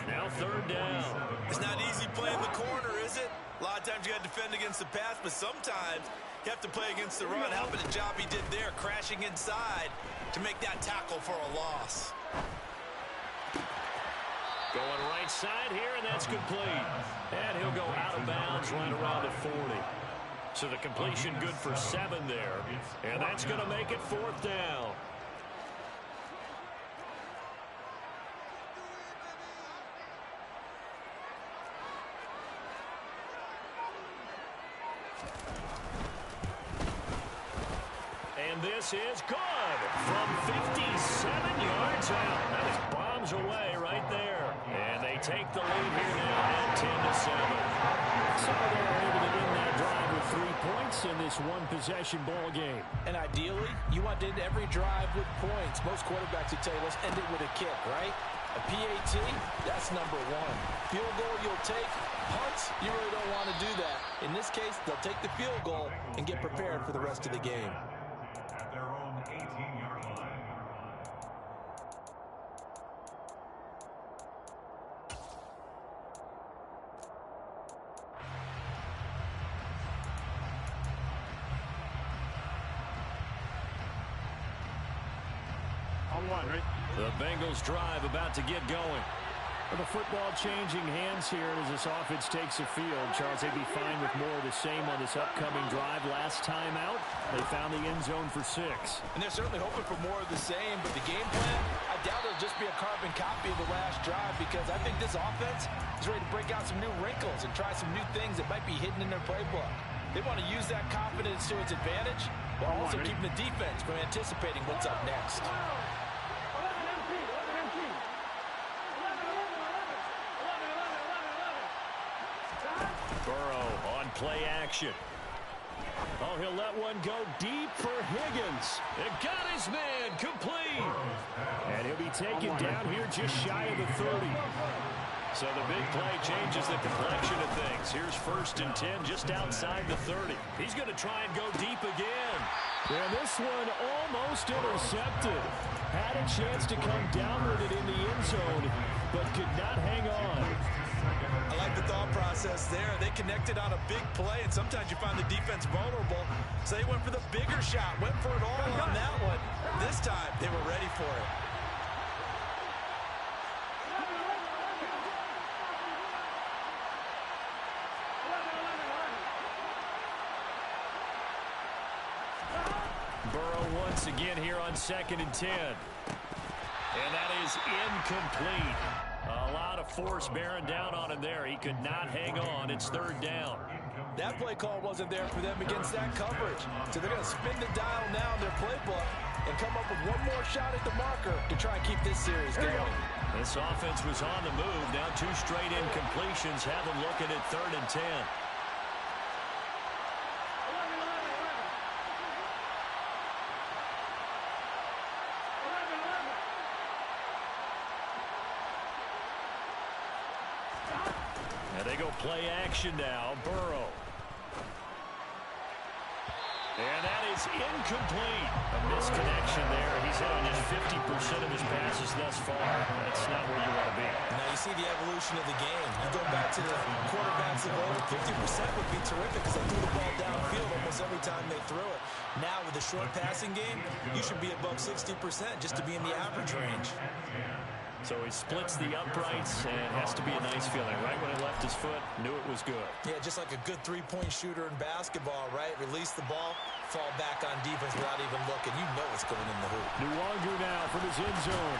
Now third down.
It's not easy playing the corner, is it? A lot of times you got to defend against the pass, but sometimes you have to play against the run. How about the job he did there, crashing inside to make that tackle for a loss?
Going right side here, and that's complete. And he'll go out of bounds right around the 40. So the completion good for 7 there. And that's going to make it fourth down. And this is good from 57 yards out. That is bombs away right there. And they take the lead here now at 10-7. So they're able to end that drive with 3 points in this one-possession ball game.
And ideally, you want to end every drive with points. Most quarterbacks would tell you, let's end it with a kick, right? A PAT, that's number 1. Field goal you'll take. Punts, you really don't want to do that. In this case, they'll take the field goal and get prepared for the rest of the game.
At their own 18-yard line.
On 1, right? The Bengals drive about to get going. Well, the football changing hands here as this offense takes the field. Charles, they'd be fine with more of the same on this upcoming drive. Last time out, they found the end zone for 6.
And they're certainly hoping for more of the same, but the game plan, I doubt it'll just be a carbon copy of the last drive because I think this offense is ready to break out some new wrinkles and try some new things that might be hidden in their playbook. They want to use that confidence to its advantage while also keeping the defense from anticipating what's up next.
Burrow on play action. Oh, he'll let one go deep for Higgins. It got his man complete. And he'll be taken down here just shy of the 30. So the big play changes the complexion of things. Here's first and 10 just outside the 30. He's going to try and go deep again. And this one almost intercepted. Had a chance to come down with it in the end zone, but could not hang on.
I like the thought process there. They connected on a big play, and sometimes you find the defense vulnerable. So they went for the bigger shot, went for it all on that one. This time, they were ready for it.
Burrow once again here on 2nd and 10. And that is incomplete. A lot of force bearing down on him there. He could not hang on. It's 3rd down.
That play call wasn't there for them against that coverage. So they're going to spin the dial now in their playbook and come up with one more shot at the marker to try and keep this series going.
This offense was on the move. Now 2 straight incompletions have them looking at 3rd and 10. And they go play action now. Burrow. And that is incomplete. A misconnection there. He's hit on just 50% of his passes thus far. That's not where you want to be.
Now you see the evolution of the game. You go back to the quarterbacks of old, 50% would be terrific because they threw the ball downfield almost every time they threw it. Now with the short passing game, you should be above 60% just to be in the average range.
So he splits the uprights, and it has to be a nice feeling. Right when he left his foot, knew it was good.
Yeah, just like a good three-point shooter in basketball, right? Release the ball, fall back on defense without even looking. You know it's going in the hoop.
Nwangu now from his end zone.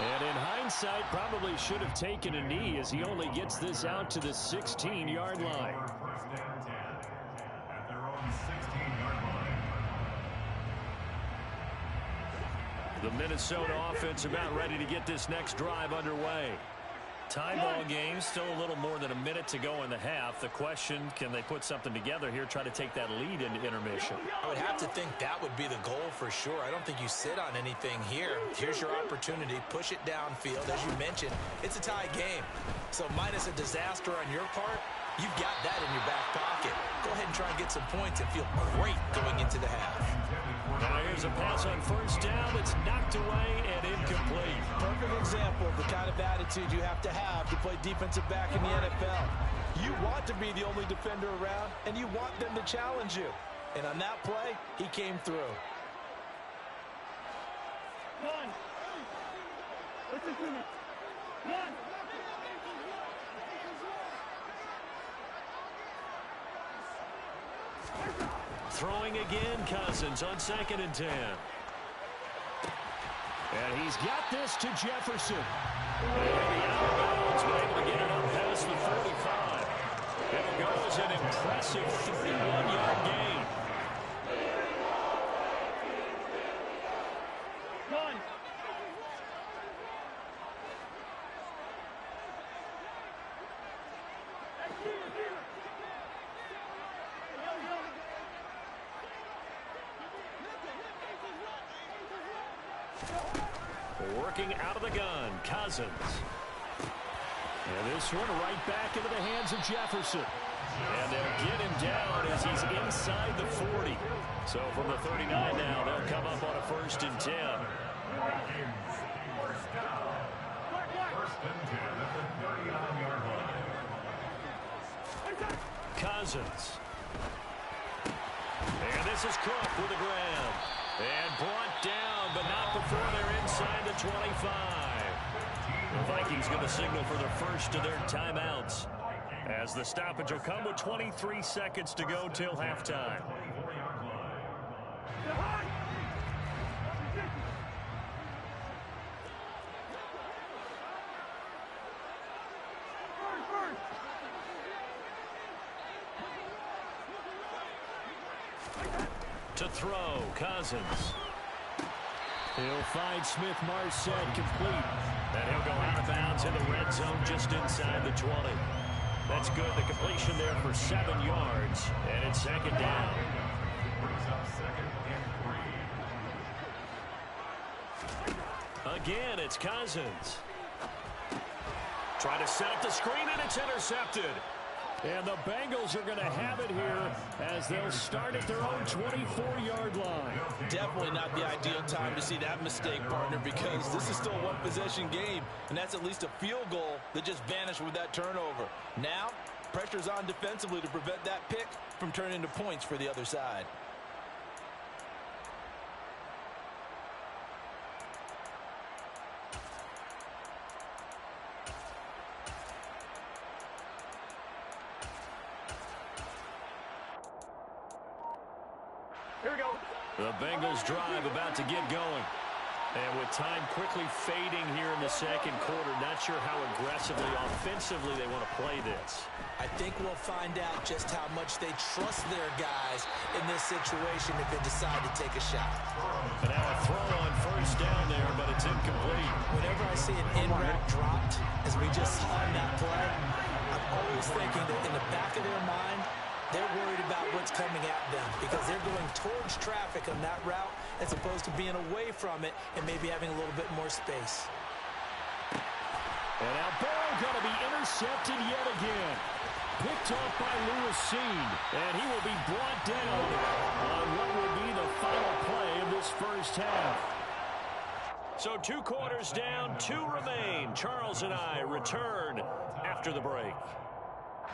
And in hindsight, probably should have taken a knee as he only gets this out to the 16-yard line.
First down 10 at their own 16-yard line.
The Minnesota offense about ready to get this next drive underway. Tie ball game, still a little more than a minute to go in the half. The question, can they put something together here, try to take that lead into intermission?
I would have to think that would be the goal for sure. I don't think you sit on anything here. Here's your opportunity. Push it downfield. As you mentioned, it's a tie game. So minus a disaster on your part, you've got that in your back pocket. Go ahead and try and get some points and feel great going into the half.
Now here's a pass on 1st down. It's knocked away and incomplete.
Perfect example of the kind of attitude you have to play defensive back in the NFL. You want to be the only defender around, and you want them to challenge you. And on that play, he came through.
One. Listen to me. One.
Throwing again, Cousins on 2nd and 10. And he's got this to Jefferson. And out of bounds, but able to get it up past the 45. It goes an impressive 31-yard gain.
One.
Working out of the gun, Cousins. And this one right back into the hands of Jefferson. And they'll get him down as he's inside the 40. So from the 39 now, they'll come up on a 1st and 10.
First down. First and 10 at the 39-yard line.
Cousins. And this is Cook with a grab. And brought down, but not before they're inside the 25. The Vikings going to signal for the first of their timeouts, as the stoppage will come with 23 seconds to go till halftime. To throw, Cousins. He'll find Smith-Marset complete. And he'll go out of bounds in the red zone just inside the 20. That's good. The completion there for 7 yards. And it's 2nd down. Again, it's Cousins. Trying to set up the screen, and it's intercepted.
And the Bengals are going to have it here as they'll start at their own 24-yard line.
Definitely not the ideal time to see that mistake, partner, because this is still a one-possession game, and that's at least a field goal that just vanished with that turnover. Now, pressure's on defensively to prevent that pick from turning into points for the other side.
Here we go. The Bengals drive about to get going. And with time quickly fading here in the second quarter, not sure how aggressively, offensively they want to play this.
I think we'll find out just how much they trust their guys in this situation if they decide to take a shot.
And now a throw on first down there, but it's incomplete.
Whenever I see an in-route dropped, as we just saw in that play, I'm always thinking that in the back of their mind, they're worried about what's coming at them because they're going towards traffic on that route as opposed to being away from it and maybe having a little bit more space.
And now Burrow going to be intercepted yet again. Picked off by Lewis Seen, and he will be brought down on what will be the final play of this first half. So 2 quarters down, 2 remain. Charles and I return after the break.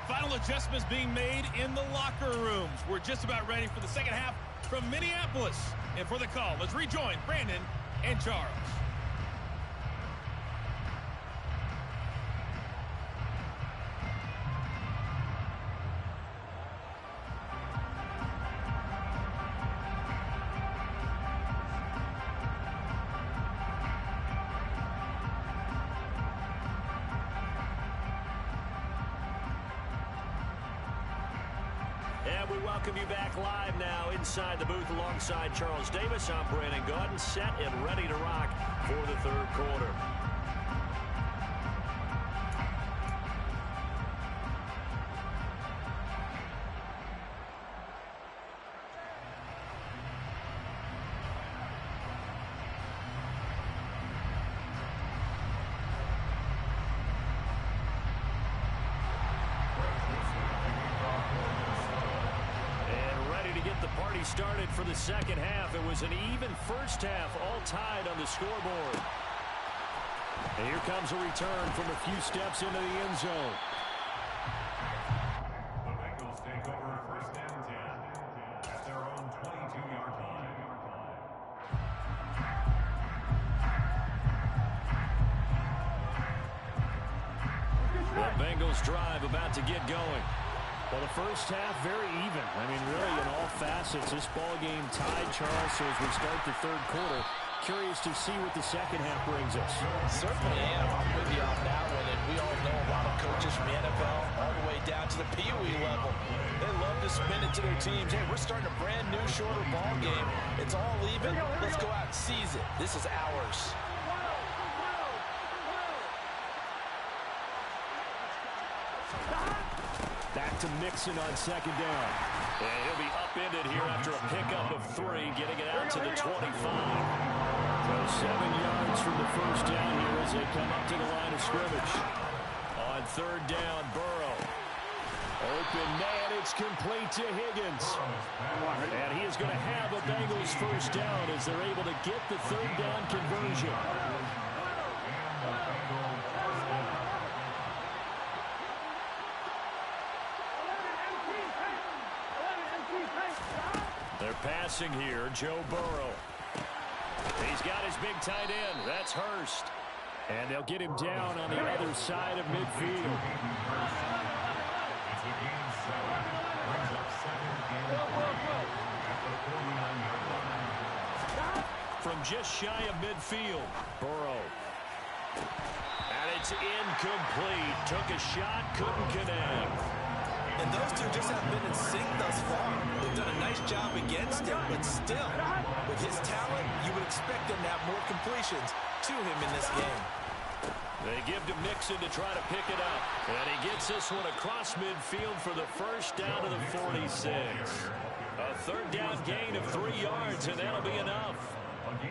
Final adjustments being made in the locker rooms. We're just about ready for the second half from Minneapolis. And for the call, let's rejoin Brandon and Charles.
And we welcome you back live now inside the booth alongside Charles Davis. I'm Brandon Gaudin, set and ready to rock for the third quarter. Started for the second half. It was an even first half, all tied on the scoreboard. And here comes a return from a few steps into the end zone.
The Bengals take over first and 10 at their own 22-yard line.
The Bengals drive about to get going. Well, the first half, very even. I mean, really, in all facets, this ball game tied, Charles. So as we start the third quarter, curious to see what the second half brings us.
Certainly am. I'm with you on that one. And we all know a lot of coaches from the NFL all the way down to the Pee Wee level. They love to spin it to their teams. Hey, we're starting a brand new, shorter ball game. It's all even. Let's go out and seize it. This is ours.
Back to Mixon on second down. And he'll be upended here after a pickup of 3, getting it out to the 25. So 7 yards from the first down here as they come up to the line of scrimmage. On third down, Burrow. Open man, it's complete to Higgins. And he is going to have a Bengals first down as they're able to get the third down conversion. They're passing here, Joe Burrow. He's got his big tight end. That's Hurst. And they'll get him down on the other side of midfield. From just shy of midfield, Burrow. And it's incomplete. Took a shot, couldn't connect.
And those two just haven't been in sync thus far. They've done a nice job against him, but still, with his talent, you would expect them to have more completions to him in this game.
They give to Mixon to try to pick it up. And he gets this one across midfield for the first down to the 46. A third down gain of 3 yards, and that'll be enough.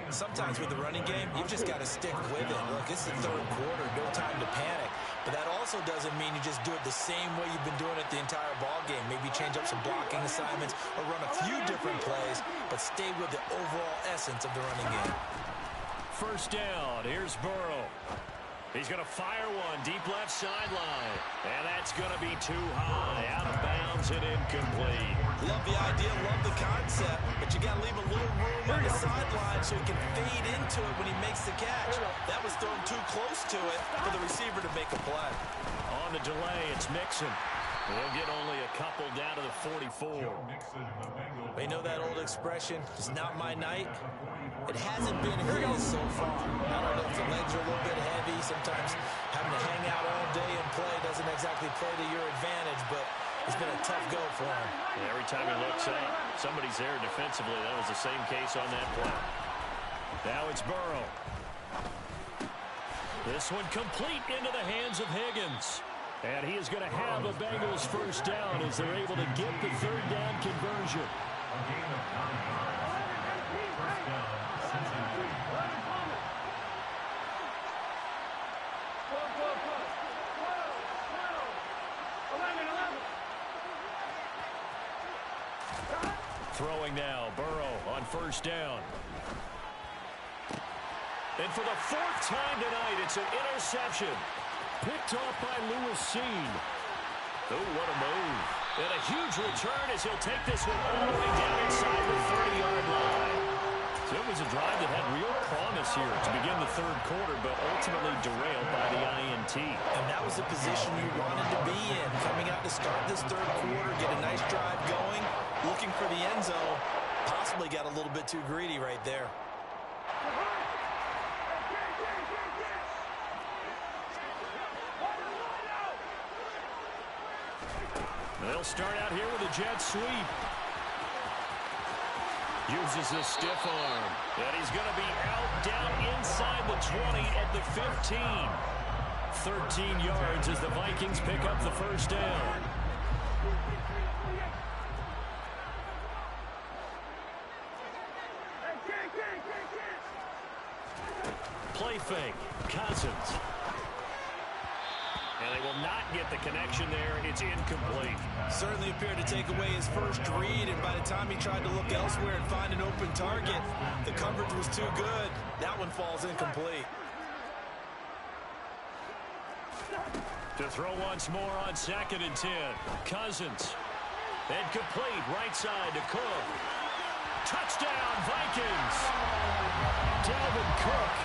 Sometimes with the running game, you've just got to stick with it. Look, it's the third quarter, no time to panic. But that also doesn't mean you just do it the same way you've been doing it the entire ball game. Maybe change up some blocking assignments or run a few different plays, but stay with the overall essence of the running game.
First down, here's Burrow. He's going to fire one deep left sideline. And that's going to be too high. Out of bounds and incomplete.
Love the idea, love the concept, but you got to leave a little room on the sideline so he can fade into it when he makes the catch. That was thrown too close to it for the receiver to make a play.
On the delay, it's Mixon. He'll get only a couple down to the 44.
We know that old expression, it's not my night. It hasn't been his so far. I don't know if the legs are a little bit heavy. Sometimes having to hang out all day and play doesn't exactly play to your advantage, but it's been a tough go for him.
Yeah, every time he looks up, somebody's there defensively. That was the same case on that play. Now it's Burrow. This one complete into the hands of Higgins. And he is going to have a Bengals first down as they're able to get the third down conversion.
A gain of 9 yards. First down, Cincinnati.
Throwing now, Burrow on first down. And for the fourth time tonight, it's an interception. Picked off by Lewis Seen. Oh, what a move. And a huge return as he'll take this one all the way down inside the 30-yard line. So it was a drive that had real promise here to begin the third quarter, but ultimately derailed by the INT.
And that was the position you wanted to be in. Coming out to start this third quarter, get a nice drive going, looking for the end zone. Possibly got a little bit too greedy right there.
They'll start out here with a jet sweep. Uses a stiff arm. And he's going to be out down inside the 20 at the 15. 13 yards as the Vikings pick up the first down. Play fake. Cousins. And they will not get the connection there. It's incomplete.
Certainly appeared to take away his first read, and by the time he tried to look elsewhere and find an open target, the coverage was too good. That one falls incomplete.
To throw once more on 2nd and 10. Cousins. And complete right side to Cook. Touchdown, Vikings. Dalvin Cook.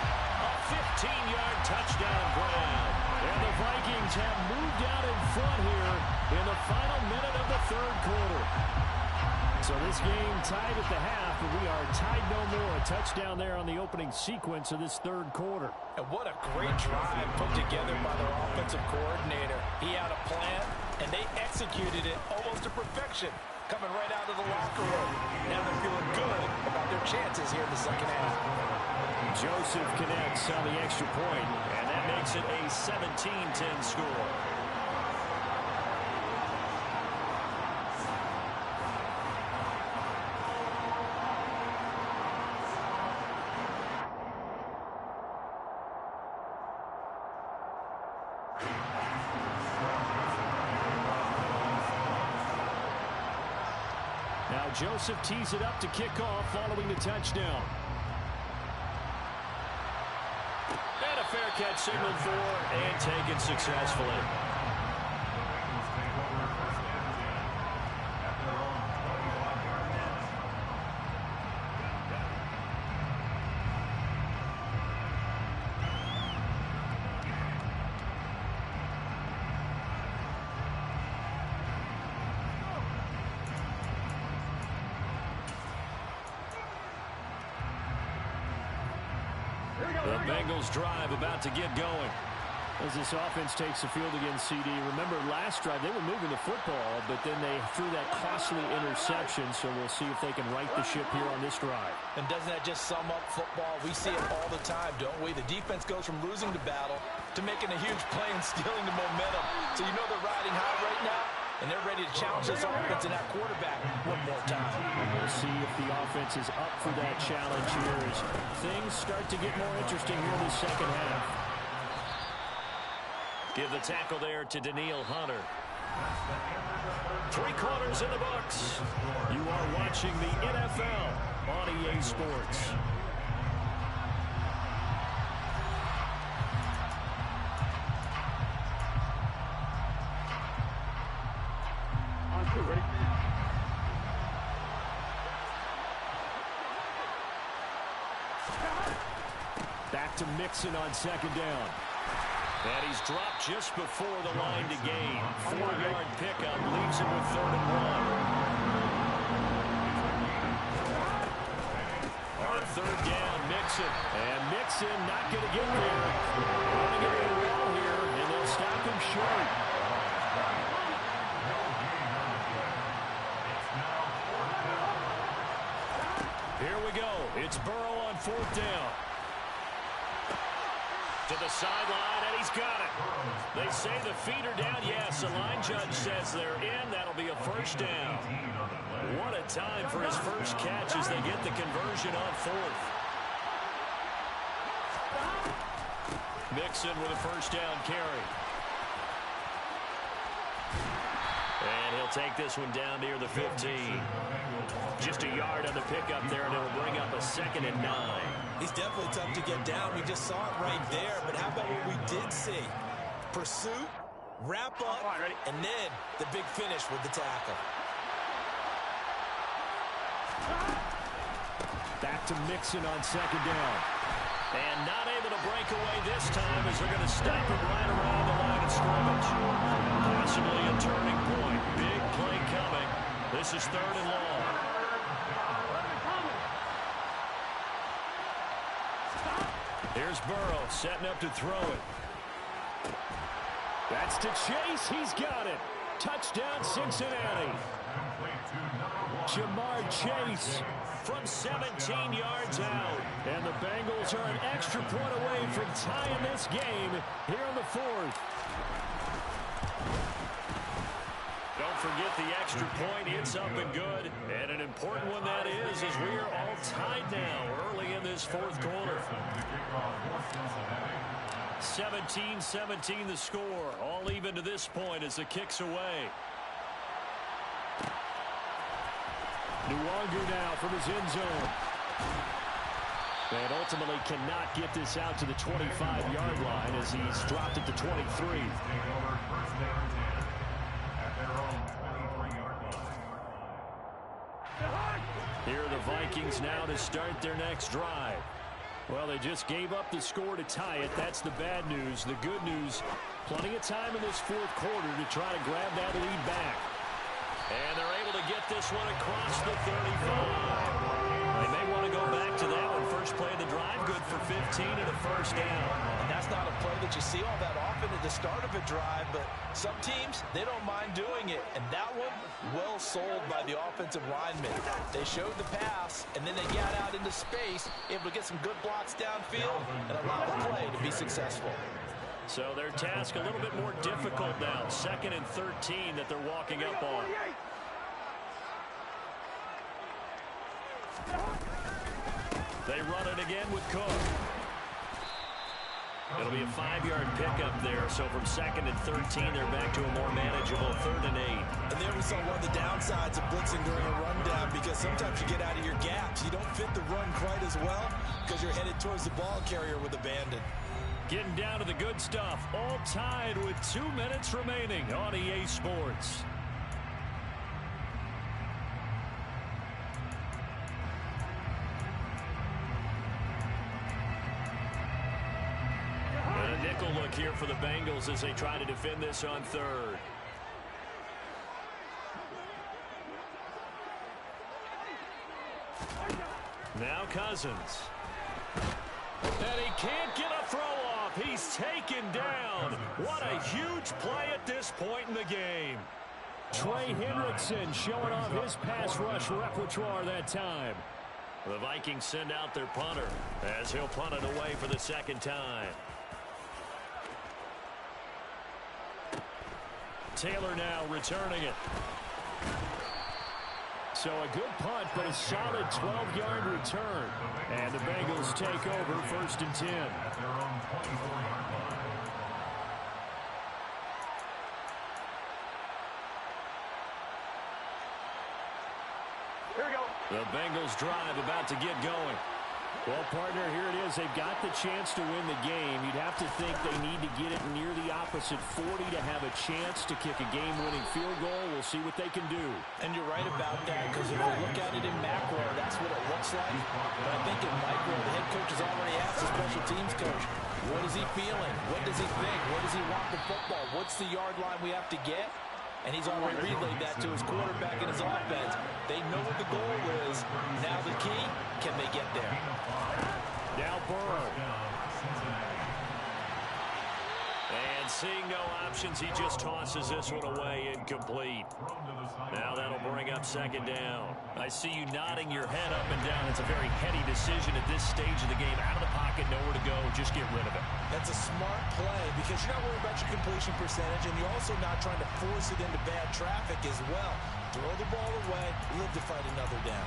A 15-yard touchdown grab. And the Vikings have moved out in front here in the final minute of the third quarter. So this game tied at the half, but we are tied no more. A touchdown there on the opening sequence of this third quarter.
And what a great drive put together by their offensive coordinator. He had a plan, and they executed it almost to perfection, coming right out of the locker room. Now they're feeling good about their chances here in the second half.
Joseph connects on the extra point, and that makes it a 17-10 score. Now Joseph tees it up to kick off following the touchdown. And a fair catch signaled for and taken successfully. The Bengals drive about to get going. As this offense takes the field against CD. Remember, last drive, they were moving the football, but then they threw that costly interception, so we'll see if they can right the ship here on this drive.
And doesn't that just sum up football? We see it all the time, don't we? The defense goes from losing the battle to making a huge play and stealing the momentum. So you know they're riding high right now, and they're ready to challenge this offense and that quarterback one more time.
And we'll see if the offense is up for that challenge here as things start to get more interesting here in the second half. Give the tackle there to Daniil Hunter. 3 quarters in the books. You are watching the NFL on EA Sports.
Ready?
Back to Mixon on 2nd down. And he's dropped just before the line to gain. 4-yard pickup leaves him with 3rd and 1. On 3rd down, Mixon. And Mixon not going to get there. Running it in well here, and they'll stop him short. Here we go. It's Burrow on 4th down. To the sideline, and he's got it. They say the feet are down. Yes, the line judge says they're in. That'll be a 1st down. What a time for his first catch as they get the conversion on 4th. Mixon with a 1st down carry. And he'll take this one down near the 15. Just a yard on the pickup there, and it'll bring up a 2nd and 9.
He's definitely tough to get down. We just saw it right there. But how about what we did see? Pursuit, wrap up, and then the big finish with the tackle.
Back to Mixon on 2nd down. And not able to break away this time as they're going to stop him right around the line of scrimmage. Possibly a turning point. Big play coming. This is 3rd and long. Here's Burrow setting up to throw it. That's to Chase. He's got it. Touchdown, Cincinnati. Jamar Chase from 17 yards out. And the Bengals are an extra point away from tying this game here in the 4th. Don't forget the extra point. It's up and good. And an important one that is, as we are all tied now early in this 4th quarter. 17-17 the score. All even to this point as the kick's away. Nwangu now from his end zone. And ultimately cannot get this out to the 25-yard line as he's dropped it to 23. Here are the Vikings now to start their next drive. Well, they just gave up the score to tie it. That's the bad news. The good news, plenty of time in this 4th quarter to try to grab that lead back. And they're able to get this one across the 35. They may want to go back to that one. First play of the drive, good for 15 and a 1st down.
And that's not a play that you see all that often at the start of a drive, but some teams, they don't mind doing it. And that one, well sold by the offensive linemen. They showed the pass, and then they got out into space, able to get some good blocks downfield, and allow the play to be successful.
So their task a little bit more difficult now. 2nd and 13 that they're walking up on. They run it again with Cook. It'll be a 5-yard pickup there. So from 2nd and 13, they're back to a more manageable 3rd and 8.
And there we saw one of the downsides of blitzing during a rundown, because sometimes you get out of your gaps. You don't fit the run quite as well because you're headed towards the ball carrier with abandon.
Getting down to the good stuff. All tied with 2 minutes remaining on EA Sports. And a nickel look here for the Bengals as they try to defend this on 3rd. Now Cousins. And he can't get a throw off. He's taken down. What a huge play at this point in the game. Trey Hendrickson showing off his pass rush repertoire that time. The Vikings send out their punter as he'll punt it away for the 2nd time. Taylor now returning it. So a good punt, but a solid 12-yard return. And the Bengals take over 1st and 10. The Bengals drive about to get going. Well, partner, here it is. They've got the chance to win the game. You'd have to think they need to get it near the opposite 40 to have a chance to kick a game-winning field goal. We'll see what they can do.
And you're right about that, because if you look at it in macro, that's what it looks like. But I think in micro, the head coach has already asked the special teams coach, what is he feeling? What does he think? What does he want the football? What's the yard line we have to get? And he's already relayed that to his quarterback and his offense. They know what the goal is. Now the key, can they get there?
Now Burrow. And seeing no options, he just tosses this one away, incomplete. Now that'll bring up second down. I see you nodding your head up and down. It's a very heady decision at this stage of the game. Out of the pocket, nowhere to go. Just get rid of it.
That's a smart play because you're not worried about your completion percentage, and you're also not trying to force it into bad traffic as well. Throw the ball away, live to fight another down.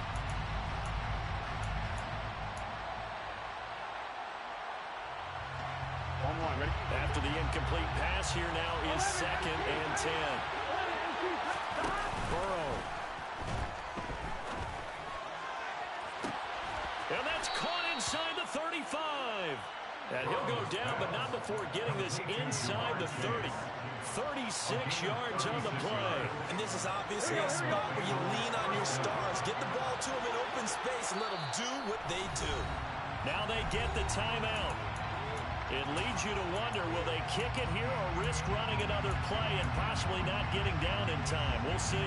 Ready? After the incomplete pass, here now is 2nd and 10. Burrow. And that's caught inside the 35. And he'll go down, but not before getting this inside the 30. 36 yards on the play.
And this is obviously a spot where you lean on your stars. Get the ball to them in open space and let them do what they do.
Now they get the timeout. It leads you to wonder, will they kick it here or risk running another play and possibly not getting down in time? We'll see.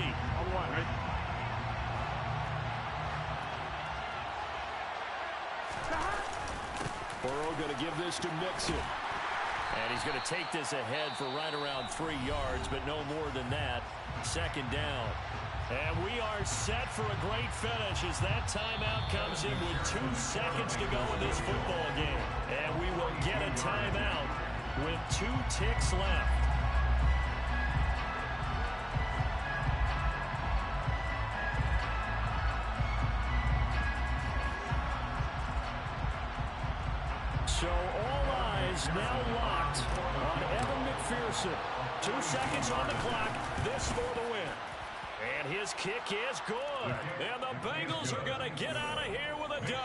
Right? Burrow going to give this to Mixon. And he's going to take this ahead for right around 3 yards, but no more than that. 2nd down. And we are set for a great finish as that timeout comes in with 2 seconds to go in this football game. And we will get a timeout with 2 ticks left. So all eyes now locked on Evan McPherson. 2 seconds on the clock. This for the win. And his kick is good. And the Bengals are going to get out of here with a W.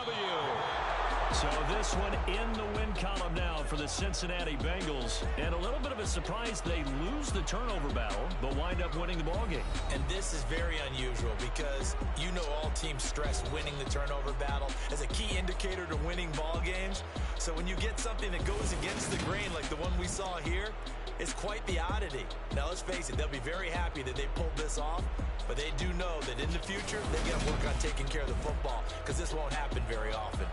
So this one in the win column now for the Cincinnati Bengals. And a little bit of a surprise, they lose the turnover battle, but wind up winning the ballgame.
And this is very unusual because you know all teams stress winning the turnover battle as a key indicator to winning ball games. So when you get something that goes against the grain like the one we saw here, it's quite the oddity. Now, let's face it, they'll be very happy that they pulled this off, but they do know that in the future, they've got to work on taking care of the football because this won't happen very often.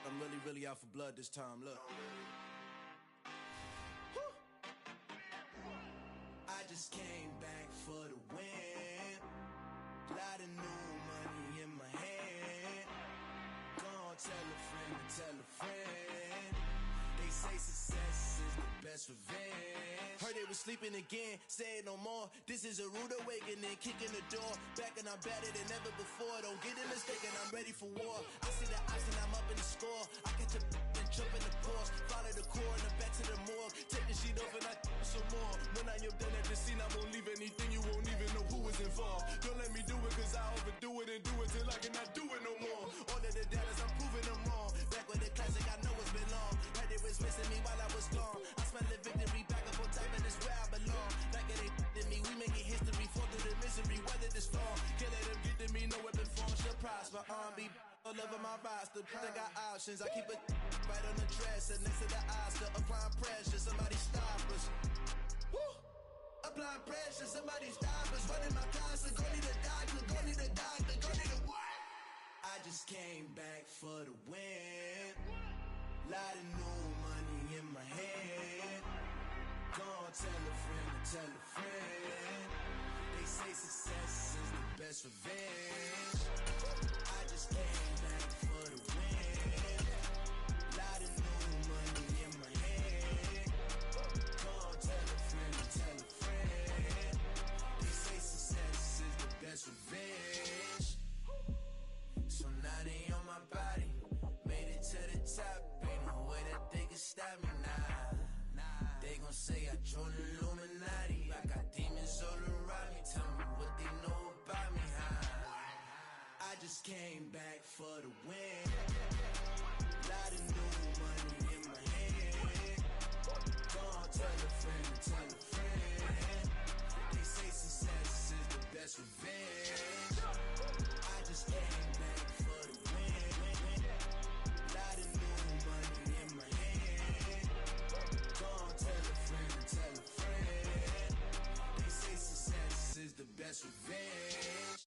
I'm really out for blood this time, look. I just came back for the win. Lot of new money in my hand. Gonna tell a friend to tell a friend. They say success is the best revenge. Heard they was sleeping again, say it no more. This is a rude awakening, kicking the door. Back and I'm better than ever before. Don't get it mistaken, I'm ready for war. I see the ice and I'm up in the score. I catch a and jump in the course. Follow the core and the back to the morgue. Take the sheet off and I some more. When I am done at the scene, I won't leave anything. You won't even know who was involved. Don't let me do it cause I overdo it and do it till I cannot do it no more. All of the doubters, I'm proving them wrong. Back with the classic, I know it's been long. Heard they was missing me while I was gone. I smell the victory back up on top and it's where I belong. Like it ain't to me, we making history. Fall through the misery, weather this storm. Can't let them get to me, no weapon form should prosper. R&B all over my roster. I got options, I keep it right on the dresser. Next to the Oscar, applying pressure. Somebody stop us. Woo! Applying pressure, somebody stop us. Running my closet, go need a doctor, go need a doctor, go need a what? I just came back for the win. Lot of new money in my hand. Gonna tell a friend to tell a friend. They say success is the best revenge. I just came back for the win. Lot of new money in my hand. Go tell a friend to tell a friend. They say success is the best revenge. So now they on my body. Made it to the top. Ain't no way that they can stop me now. They gon' say I joined the Illuminati. I got demons all around me. Tell me what they know about me, huh? I just came back for the win. Lot of new money in my hand. Go on, tell a friend to tell a friend. They say success is the best revenge. I just came back for the win. Lot of new money in my hand. Go on, tell a friend to tell a friend. They say success is the best revenge.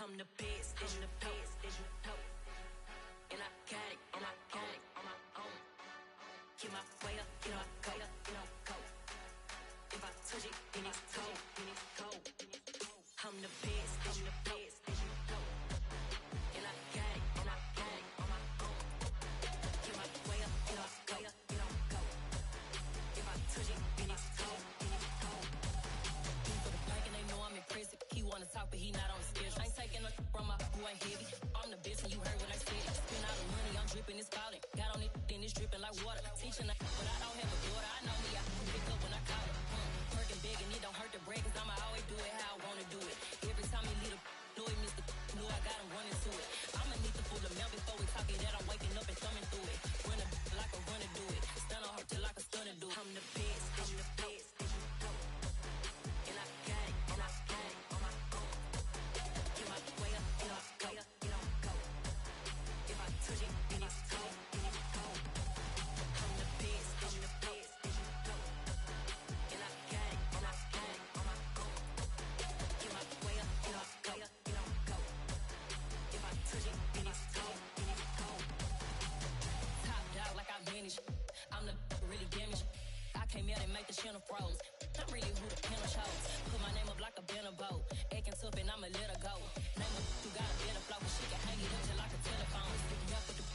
I'm the best, I'm the best, as you know. And I got it, and I got it on my own. Get my way up, get my go, get on go. If I touch it, then it's cold, then it's cold. I'm the best, as you know. And I got it, and I got it on my own. Get my way up, get my go, get on go. If I touch it, then it's cold, then it's cold. He for the bike and they know I'm impressive. He wanna talk, but he not on the schedule. I ain't taking a from my boy heavy. I'm the best and you heard what I said. Spend all the money, I'm dripping, it's falling. Got on it, then it's dripping like water. Teaching but I don't have a daughter. I know me, I can pick up when I call her. Working big and it don't hurt to break, cause I'ma always do it how I wanna do it. Every time he leave know he missed the know I got him running to it. I'ma need the full amount before we talk it that I'm waking up and thumbing through it. Run a like a runner do it. Stun on her till like a stunner do it. I'm the best, I'm the best. And I got it, and I got it on my own. Get my way up, get my go, get on go. If I touch it, then it's cold, then it's cold. I'm the best, I'm the best. And I got it, and I got it on my own. Get my way up, get my go, get on go. If I touch it, then it's cold, then it's cold. Top dog like I manage. I'm the really damaged. I came out and make the channel froze. I'm really who the panel chose. Put my name up like a banner boat. Acting tough and I'ma let her go. Name up who got a better flow, but she can hang it up just like a telephone. Sticking up with the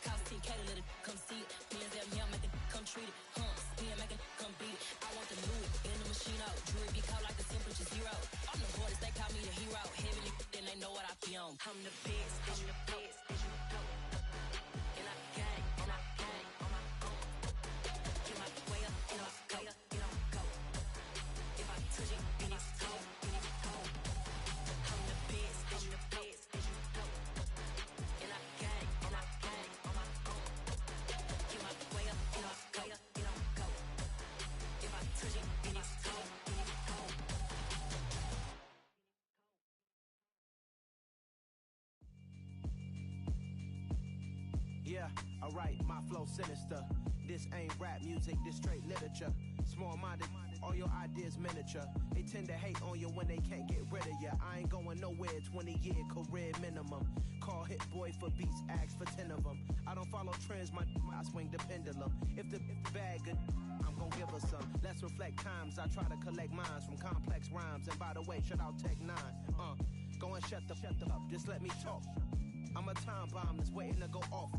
cost 10K to let it come see it. Me and them here make it come treat it. Spin make it come beat it. I want the Louis in the machine out. Jewelry be caught like the temperature zero. I'm the hardest, they call me the hero. Heavily, then they know what I be on. I'm the best, I'm the best. And I got it, and I got it on my own. Get my way up, get my go, get on go. If I touch it, then it's cold, then it's cold. I'm the best, I'm the best. And I got it, and I got it on my own. Get my way up, get my go, get on go. If I touch it, then it's cold, then it's cold.
Yeah, alright, my flow sinister. This ain't rap music, this straight literature. Small-minded, all your ideas miniature. They tend to hate on you when they can't get rid of you. I ain't going nowhere, 20-year career minimum. Call Hit Boy for beats, ask for 10 of them. I don't follow trends, I swing the pendulum. If the bag good, I'm gon' give her some. Let's reflect times, I try to collect minds from complex rhymes. And by the way, shout out Tech 9. Go and shut the up, just let me talk. I'm a time bomb that's waiting to go off.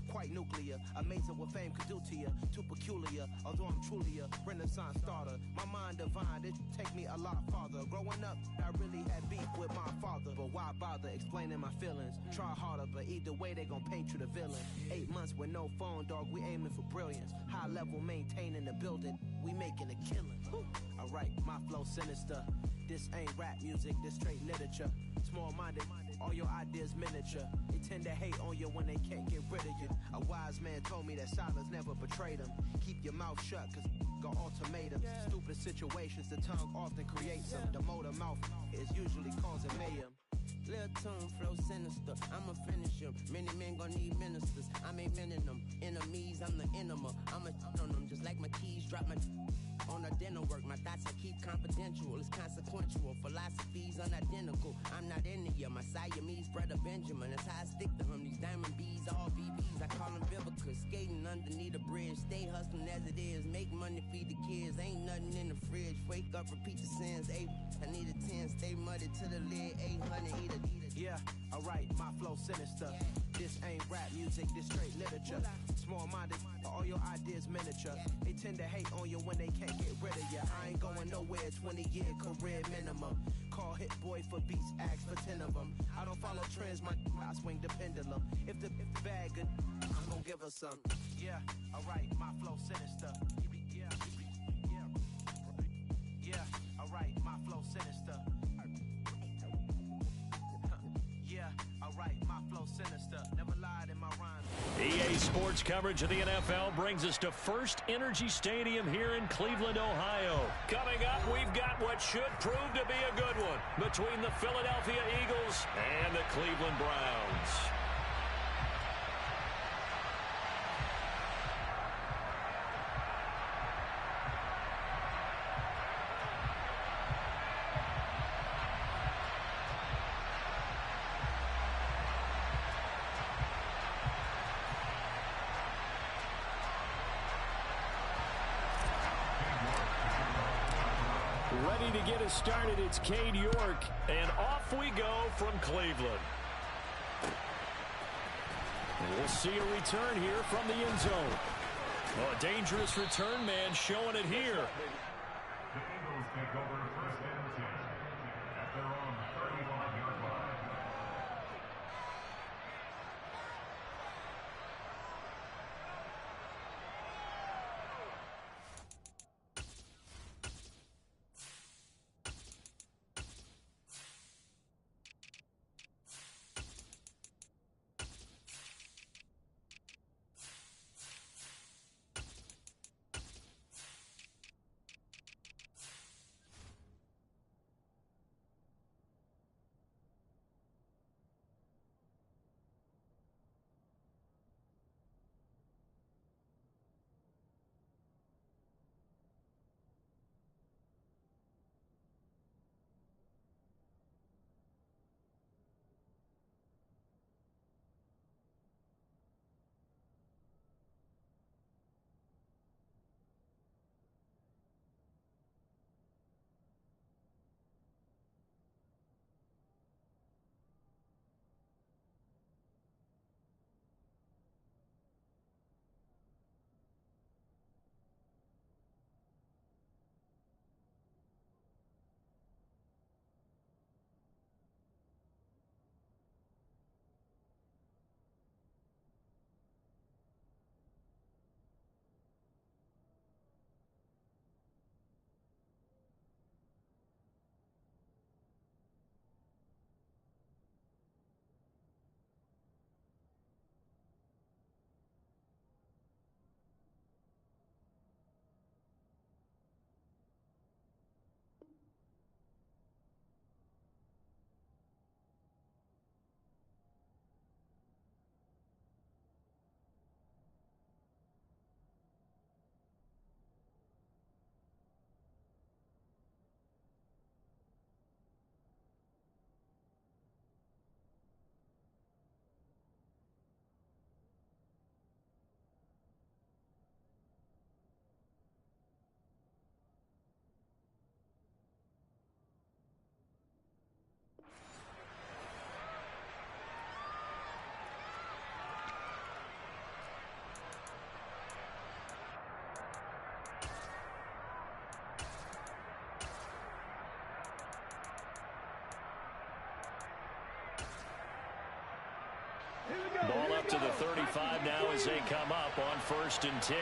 Quite nuclear, amazing what fame could do to you. Too peculiar, although I'm truly a renaissance starter. My mind divine, it take me a lot farther. Growing up, I really had beef with my father. But why bother explaining my feelings? Try harder, but either way they gon' paint you the villain. 8 months with no phone, dog, we aiming for brilliance. High level maintaining the building, we making a killing. Alright, my flow sinister. This ain't rap music, this straight literature. Small-minded, all your ideas miniature. They tend to hate on you when they can't get rid of you. A wise man told me that silence never betrayed him. Keep your mouth shut, cause got ultimatums. Stupid situations, the tongue often creates them. The motor mouth is usually causing mayhem.
Lil' tune, flow sinister, I'ma finish him. Many men gon' need ministers, I'm aiming them. Enemies, I'm the enema, I'ma on them. Just like my keys, drop my on the dinner work. My thoughts I keep confidential, it's consequential. Philosophies unidentical, I'm not into you. My Siamese brother Benjamin, that's how I stick to him. These diamond bees, all BBs, I call them Vivica. Skating underneath the bridge, stay hustling as it is. Make money, feed the kids, ain't nothing in the fridge. wake up, repeat the sins. 8, I need a 10, stay muddy to the lid. 800, eat a.
Yeah, alright, my flow sinister. This ain't rap music, this straight literature. Small-minded, all your ideas miniature. They tend to hate on you when they can't get rid of you. I ain't going nowhere, 20-year career minimum. Call Hit Boy for beats, ask for 10 of them. I don't follow trends, I swing the pendulum. If the bag good, I'm gonna give her some. Yeah, alright, my flow sinister. Yeah, alright, my flow sinister. Yeah, alright, my flow sinister. Never lied in my rhymes.
EA Sports coverage of the NFL brings us to First Energy Stadium here in Cleveland, Ohio. Coming up, we've got what should prove to be a good one between the Philadelphia Eagles and the Cleveland Browns. Ready to get us started, it's Cade York, and off we go from Cleveland. And we'll see a return here from the end zone. Oh, a dangerous return man showing it here.
The Eagles take over first and 10 at their own 31-yard line.
Ball up to the 35 now as they come up on 1st and 10.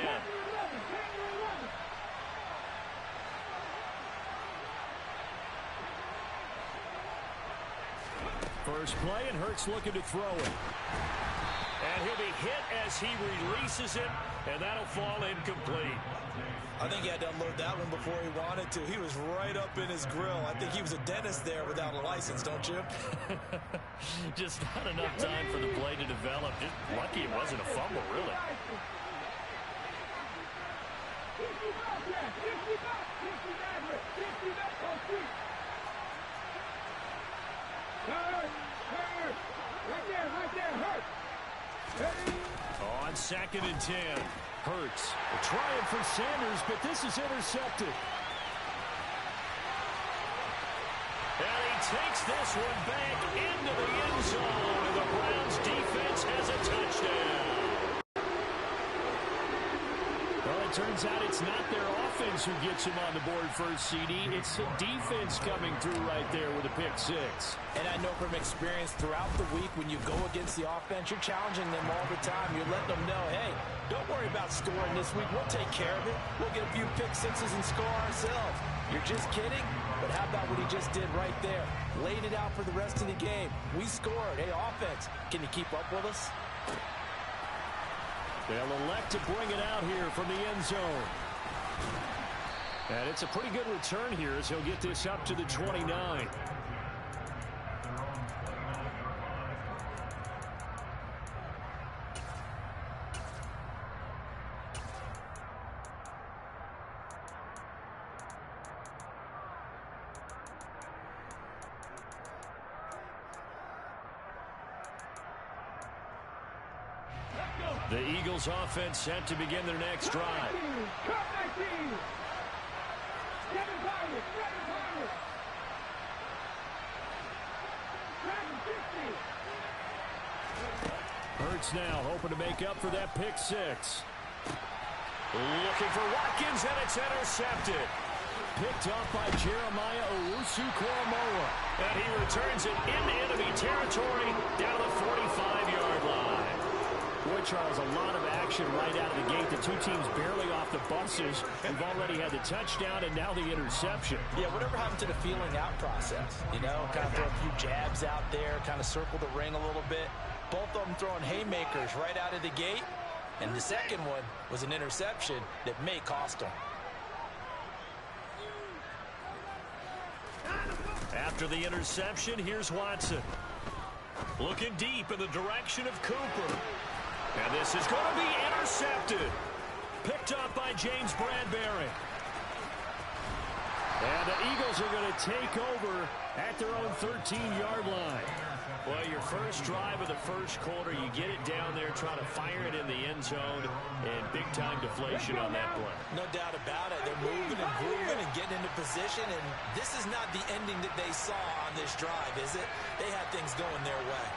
First play, and Hurts looking to throw it. And he'll be hit as he releases it, and that'll fall incomplete.
I think he had to unload that one before he wanted to. He was right up in his grill. I think he was a dentist there without a license, don't you?
Just not enough time for the play to develop. Just lucky it wasn't a fumble, really. On 2nd and 10. Hurts trying for Sanders, but this is intercepted. And he takes this one back into the end zone, and the Browns defense has a touchdown. Well, it turns out it's not their offense who gets them on the board first, CD. It's the defense coming through right there with a pick six.
And I know from experience throughout the week when you go against the offense, you're challenging them all the time. You're letting them know, hey, don't worry about scoring this week. We'll take care of it. We'll get a few pick sixes and score ourselves. You're just kidding? But how about what he just did right there? Laid it out for the rest of the game. We scored. Hey, offense, can you keep up with us?
They'll elect to bring it out here from the end zone. And it's a pretty good return here as he'll get this up to the 29. The Eagles offense set to begin their next drive. Hurts now, hoping to make up for that pick six. Looking for Watkins, and it's intercepted. Picked off by Jeremiah Owusu-Koramoah. And he returns it into enemy territory down the 45-yard line. Boy, Charles, a lot of action right out of the gate. The two teams barely off the buses. We've already had the touchdown and now the interception.
Yeah, whatever happened to the feeling out process? You know, kind of throw a few jabs out there, kind of circle the ring a little bit. Both of them throwing haymakers right out of the gate. And the second one was an interception that may cost them.
After the interception, here's Watson. Looking deep in the direction of Cooper. And this is going to be intercepted. Picked up by James Bradbury. And the Eagles are going to take over at their own 13-yard line. Well, your first drive of the first quarter, you get it down there, trying to fire it in the end zone, and big-time deflation on that play.
No doubt about it. They're moving and grooving and getting into position, and this is not the ending that they saw on this drive, is it? They had things going their way.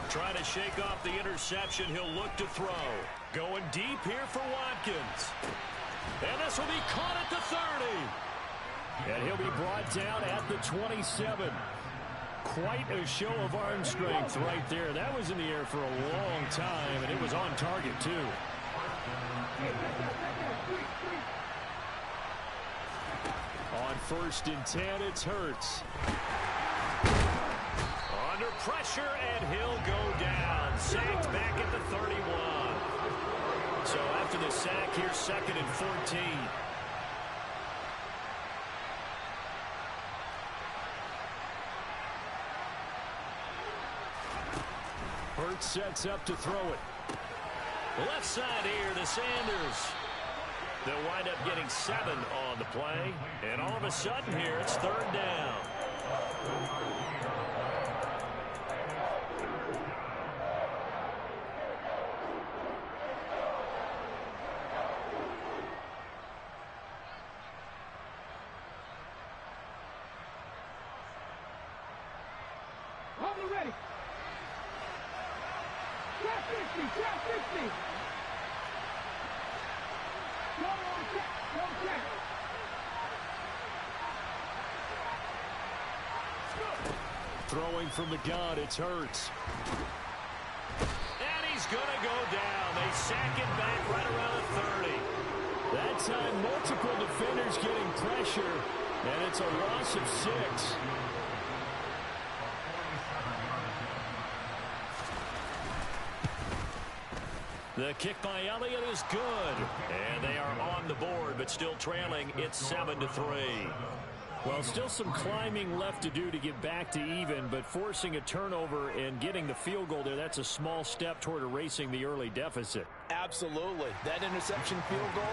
Trying to shake off the interception. He'll look to throw. Going deep here for Watkins. And this will be caught at the 30. And he'll be brought down at the 27. Quite a show of arm strength right there. That was in the air for a long time, and it was on target, too. On 1st and 10, it's Hurts. Under pressure, and he'll go down. Sacked back at the 31. So after the sack, here's 2nd and 14. Hurts sets up to throw it. Left side here to Sanders. They'll wind up getting 7 on the play. And all of a sudden here, it's 3rd down.
Ready. Trap 50, trap 50. Go check.
Throwing from the gun, it's Hurts. And he's going to go down. They sack him back right around the 30. That time, multiple defenders getting pressure, and it's a loss of 6. The kick by Elliott is good. And they are on the board, but still trailing. It's 7-3. Well, still some climbing left to do to get back to even, but forcing a turnover and getting the field goal there, that's a small step toward erasing the early deficit.
Absolutely. That interception field goal,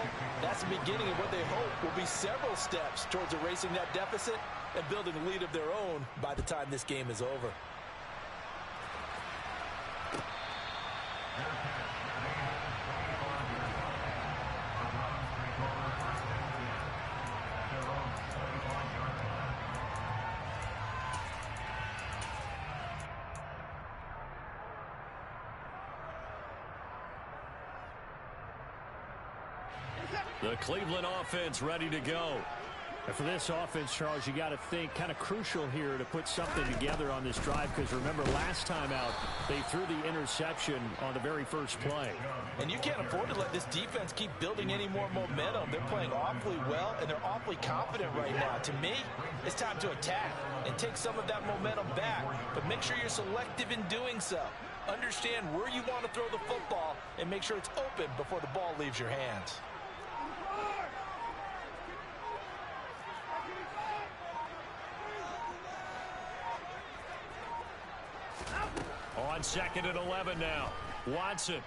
that's the beginning of what they hope will be several steps towards erasing that deficit and building a lead of their own by the time this game is over.
The Cleveland offense ready to go.
And for this offense, Charles, you got to think kind of crucial here to put something together on this drive, because remember last time out they threw the interception on the very first play.
And you can't afford to let this defense keep building any more momentum. They're playing awfully well, and they're awfully confident right now. To me, it's time to attack and take some of that momentum back, but make sure you're selective in doing so. Understand where you want to throw the football and make sure it's open before the ball leaves your hands.
On 2nd and 11 now. Watson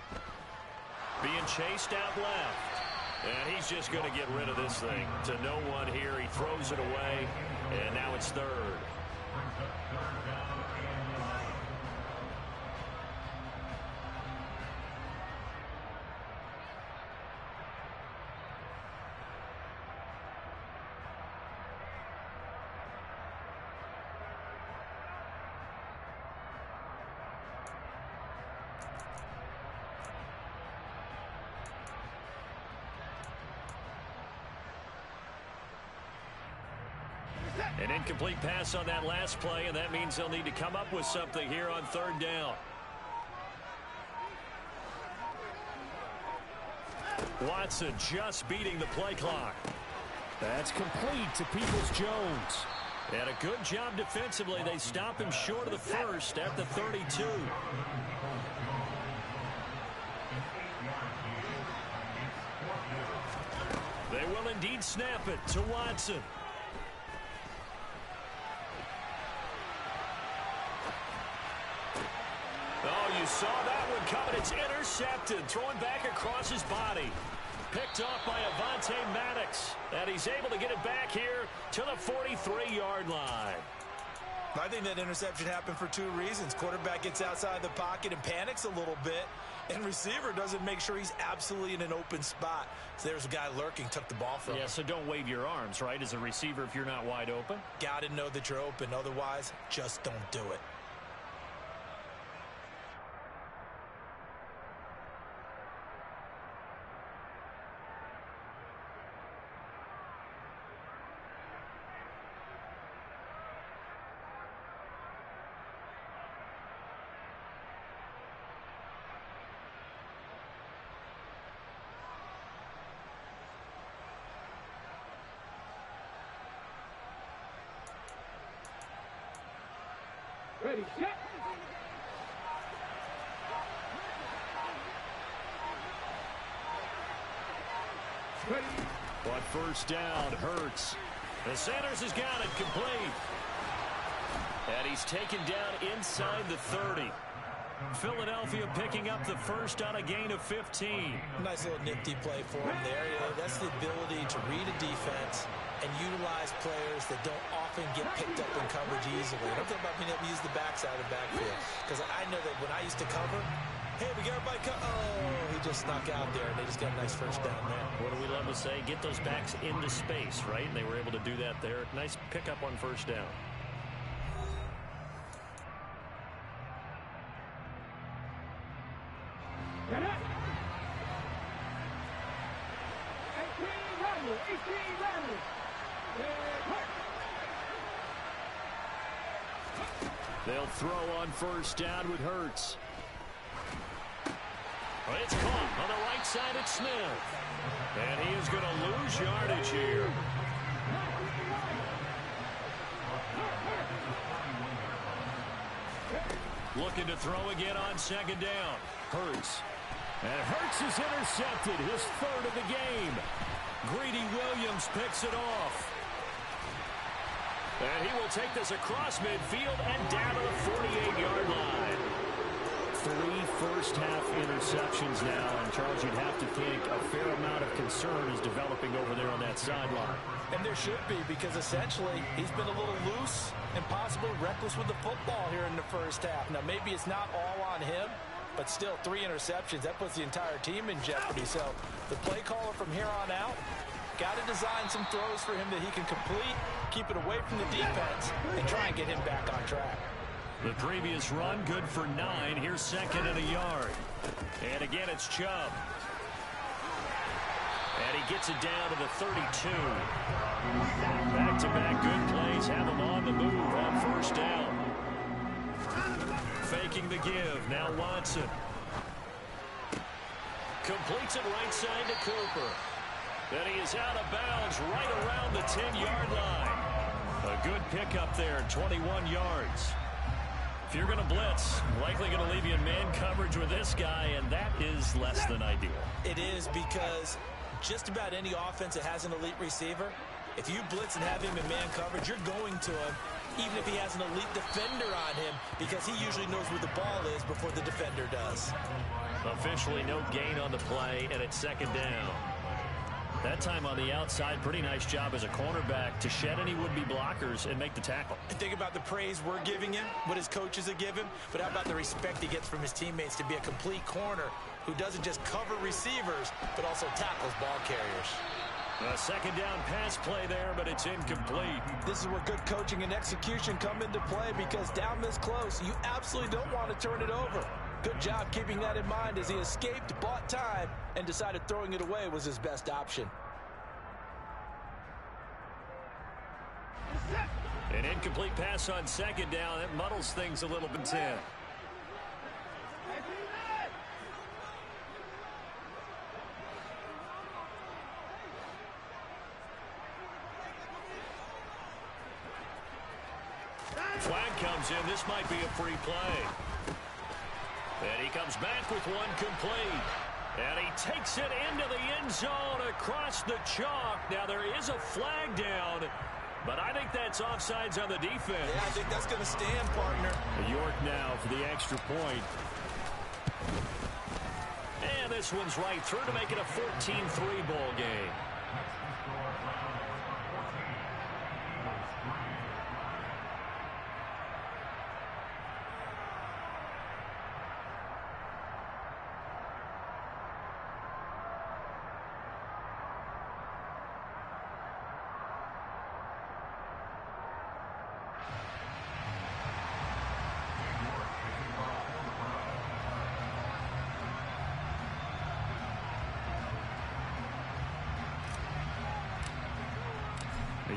being chased out left. And he's just going to get rid of this thing to no one here. He throws it away, and now it's 3rd. An incomplete pass on that last play, and that means they'll need to come up with something here on 3rd down. Watson just beating the play clock.
That's complete to Peoples-Jones.
And a good job defensively. They stop him short of the first at the 32. They will indeed snap it to Watson. Oh, you saw that one coming. It's intercepted. Throwing back across his body. Picked off by Avonte Maddox. And he's able to get it back here to the 43-yard line.
I think that interception happened for 2 reasons. Quarterback gets outside the pocket and panics a little bit. And receiver doesn't make sure he's absolutely in an open spot. So there's a guy lurking, took the ball from him.
Yeah, so don't wave your arms, right, as a receiver if you're not wide open.
Got to know that you're open. Otherwise, just don't do it.
Ready, set. Ready.
But first down hurts. The Sanders has got it complete. And he's taken down inside the 30. Philadelphia picking up the first on a gain of 15.
Nice little nifty play for him there. You know, that's the ability to read a defense and utilize players that don't often get picked up in coverage easily. I'm talking about being able to use the backside of the backfield. Because I know that when I used to cover, hey, we got everybody oh, he just snuck out there, and they just got a nice first down there.
What do we love to say? Get those backs into space, right? And they were able to do that there. Nice pickup on first down.
Get it. 18 Randall. 18 Randall.
They'll throw on first down with Hurts. Well, it's caught on the right side at Smith. And he is going to lose yardage here. Looking to throw again on 2nd down. Hurts.
And Hurts is intercepted, his 3rd of the game.
Greedy Williams picks it off. And he will take this across midfield and down to the 48-yard line.
3 first-half interceptions now, and Charles, you'd have to think a fair amount of concern is developing over there on that sideline.
And there should be, because essentially he's been a little loose and possibly reckless with the football here in the first half. Now, maybe it's not all on him, but still 3 interceptions. That puts the entire team in jeopardy. So the play caller from here on out got to design some throws for him that he can complete, keep it away from the defense, and try and get him back on track.
The previous run, good for 9. Here's 2nd and a yard. And again, it's Chubb. And he gets it down to the 32. Back-to-back good plays have him on the move on first down. Faking the give. Now Watson. Completes it right side to Cooper. Then he is out of bounds right around the 10-yard line. A good pickup there, 21 yards. If you're going to blitz, likely going to leave you in man coverage with this guy, and that is less than ideal.
It is, because just about any offense that has an elite receiver, if you blitz and have him in man coverage, you're going to him, even if he has an elite defender on him, because he usually knows where the ball is before the defender does.
Officially no gain on the play, and it's second down. That time on the outside, pretty nice job as a cornerback to shed any would-be blockers and make the tackle.
And think about the praise we're giving him, what his coaches have given him, but how about the respect he gets from his teammates to be a complete corner who doesn't just cover receivers, but also tackles ball carriers.
A second down pass play there, but it's incomplete.
This is where good coaching and execution come into play, because down this close, you absolutely don't want to turn it over. Good job keeping that in mind as he escaped, bought time, and decided throwing it away was his best option.
An incomplete pass on second down. That muddles things a little bit. 10. Flag comes in. This might be a free play. And he comes back with one complete. And he takes it into the end zone across the chalk. Now there is a flag down, but I think that's offsides on the defense.
Yeah, I think that's going to stand, partner.
York now for the extra point. And this one's right through to make it a 14-3 ball game.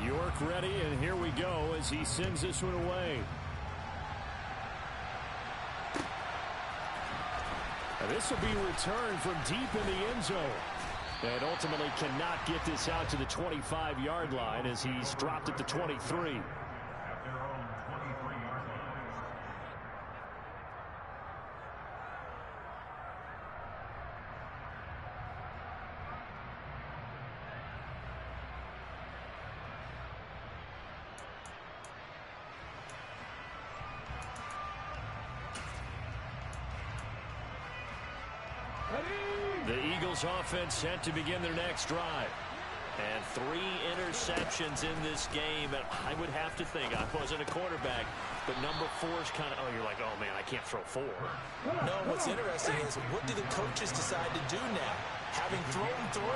York ready, and here we go as he sends this one away. And this will be returned from deep in the end zone. And ultimately cannot get this out to the 25-yard line as he's dropped at the 23. The Eagles offense set to begin their next drive. And 3 interceptions in this game. And I would have to think, I wasn't a quarterback, but number 4 is kind of, oh, you're like, oh, man, I can't throw 4.
No, what's interesting is, what do the coaches decide to do now? Having thrown 3,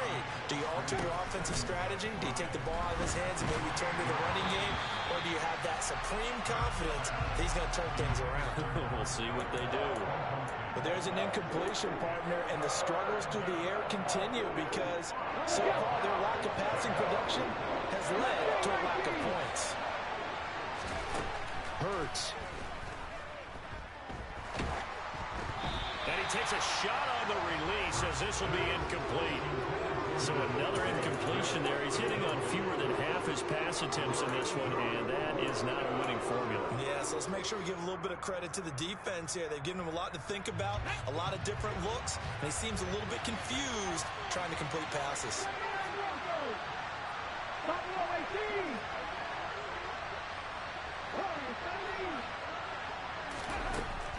do you alter your offensive strategy? Do you take the ball out of his hands and maybe turn to the running game? Or do you have that supreme confidence that he's going to turn things around?
We'll see what they do.
But there's an incompletion, partner, and the struggles through the air continue because so far their lack of passing production has led to a lack of points.
Hurts. And he takes a shot on the release as this will be incomplete. So another incompletion there. He's hitting on fewer than half his pass attempts in this one, and that is not a winning formula.
Yeah, so let's make sure we give a little bit of credit to the defense here. They've given him a lot to think about, a lot of different looks, and he seems a little bit confused trying to complete passes.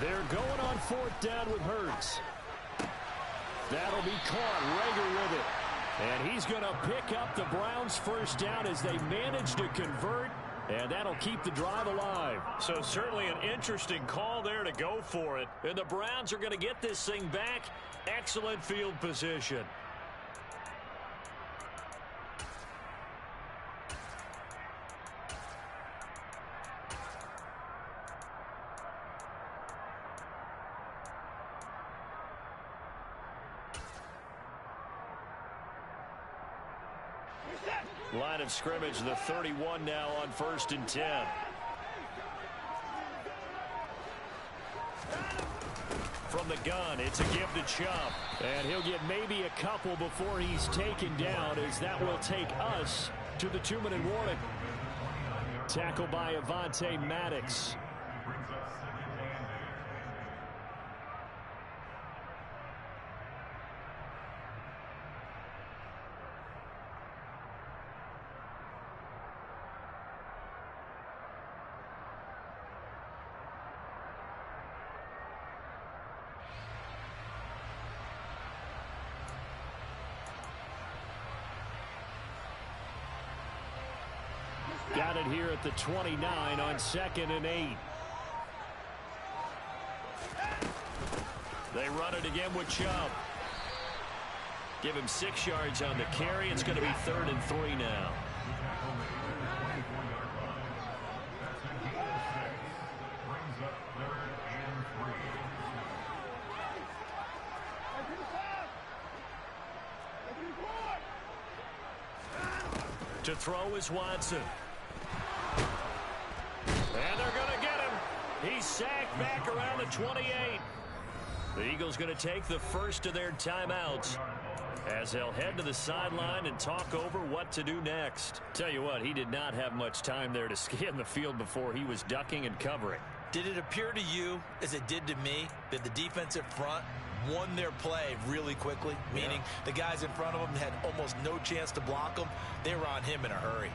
They're going on 4th down with Hurts. That'll be caught. Rager with it. And he's going to pick up the Browns' first down as they manage to convert, and that'll keep the drive alive. So certainly an interesting call there to go for it. And the Browns are going to get this thing back. Excellent field position. Line of scrimmage, the 31 now on 1st and 10. From the gun, it's a give to Chubb. And he'll get maybe a couple before he's taken down, as that will take us to the 2-minute warning. Tackled by Avonte Maddox. Got it here at the 29 on 2nd and 8. They run it again with Chubb. Give him 6 yards on the carry. It's going to be 3rd and 3 now. To throw is Watson. And they're going to get him. He's sacked back around the 28. The Eagles going to take the first of their timeouts as they'll head to the sideline and talk over what to do next. Tell you what, he did not have much time there to scan the field before he was ducking and covering.
Did it appear to you, as it did to me, that the defensive front won their play really quickly? Meaning the guys in front of them had almost no chance to block them. They were on him in a hurry.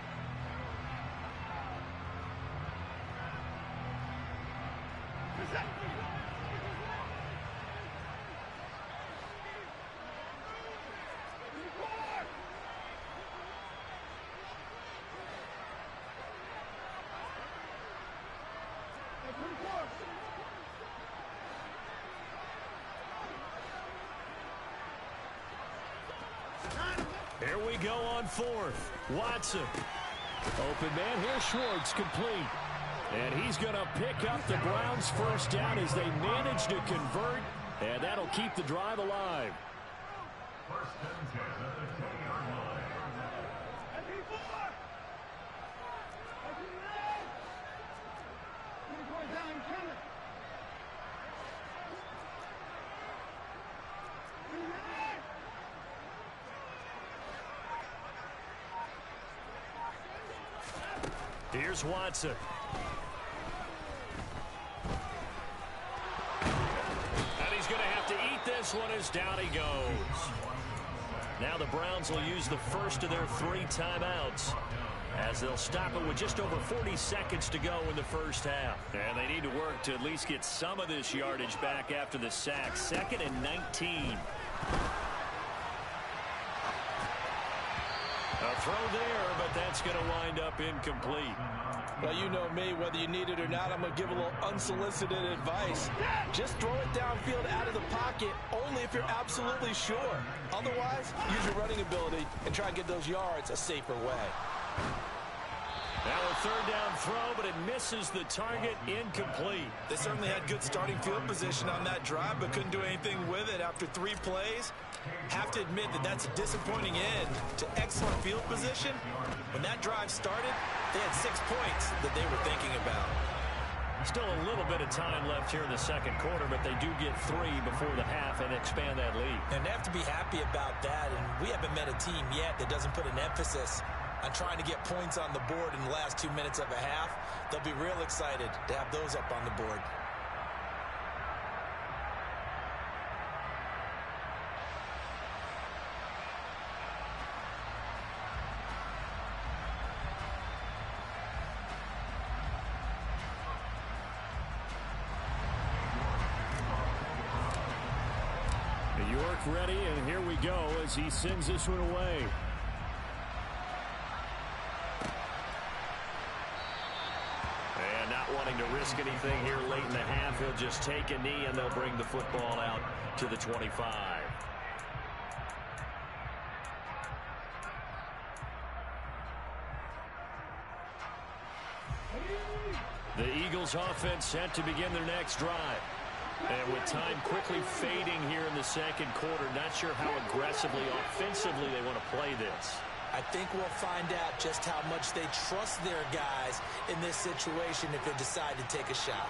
Here we go on 4th. Watson. Open man here. Schwartz complete. And he's going to pick up the Browns' first down as they manage to convert. And that'll keep the drive alive.
First and 10 at the 10-yard line.
Here's Watson. And he's going to have to eat this one as down he goes. Now the Browns will use the first of their 3 timeouts as they'll stop it with just over 40 seconds to go in the first half. And they need to work to at least get some of this yardage back after the sack. 2nd and 19. A throw there, but that's going to wind up incomplete.
Well, you know me, whether you need it or not, I'm going to give a little unsolicited advice. Just throw it downfield out of the pocket only if you're absolutely sure. Otherwise, use your running ability and try and get those yards a safer way.
Now a 3rd down throw, but it misses the target, incomplete.
They certainly had good starting field position on that drive, but couldn't do anything with it after 3 plays. Have to admit that that's a disappointing end to excellent field position. When that drive started, they had 6 points that they were thinking about.
Still a little bit of time left here in the second quarter, but they do get 3 before the half and expand that lead.
And they have to be happy about that, and we haven't met a team yet that doesn't put an emphasis on trying to get points on the board in the last 2 minutes of a half. They'll be real excited to have those up on the board.
York ready, and here we go as he sends this one away. And not wanting to risk anything here late in the half, he'll just take a knee, and they'll bring the football out to the 25. The Eagles offense set to begin their next drive. And with time quickly fading here in the second quarter, not sure how aggressively, offensively they want to play this.
I think we'll find out just how much they trust their guys in this situation if they decide to take a shot.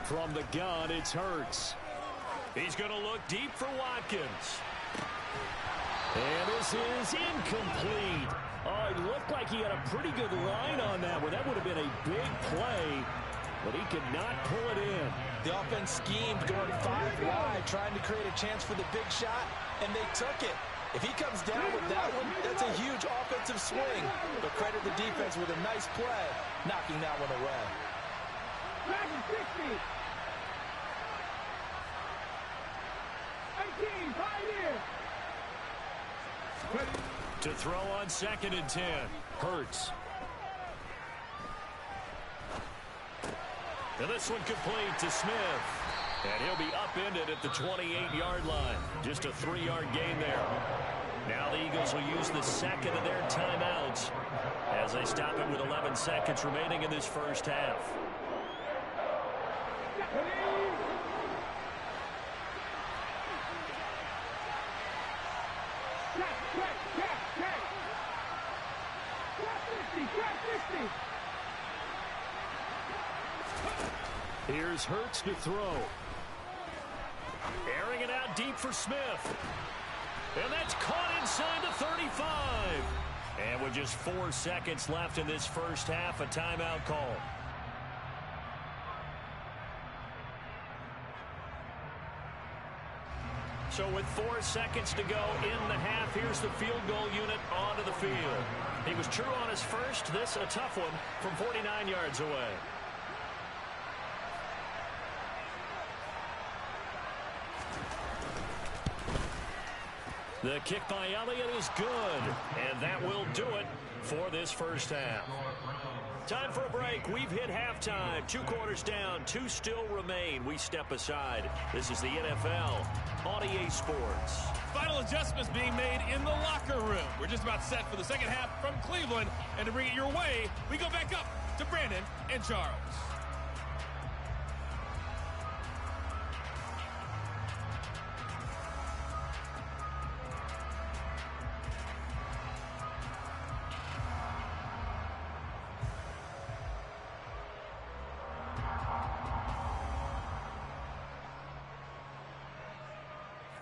From the gun, it's Hurts. He's going to look deep for Watkins. And this is incomplete. Oh, it looked like he had a pretty good line on that one. That would have been a big play, but he could not pull it in.
The offense schemed going 5 wide, trying to create a chance for the big shot, and they took it. If he comes down with that one, that's a huge offensive swing. But credit the defense with a nice play, knocking that one away.
To throw on 2nd and 10. Hurts. And this one complete to Smith. And he'll be upended at the 28-yard line. Just a 3-yard gain there. Now the Eagles will use the second of their timeouts as they stop it with 11 seconds remaining in this first half. Here's Hurts to throw. Airing it out deep for Smith. And that's caught inside the 35. And with just 4 seconds left in this first half, a timeout call. So with 4 seconds to go in the half, here's the field goal unit onto the field. He was true on his first. This a tough one from 49 yards away. The kick by Elliott is good, and that will do it for this first half. Time for a break. We've hit halftime. 2 quarters down, 2 still remain. We step aside. This is the NFL on EA Sports.
Final adjustments being made in the locker room. We're just about set for the second half from Cleveland, and to bring it your way, we go back up to Brandon and Charles.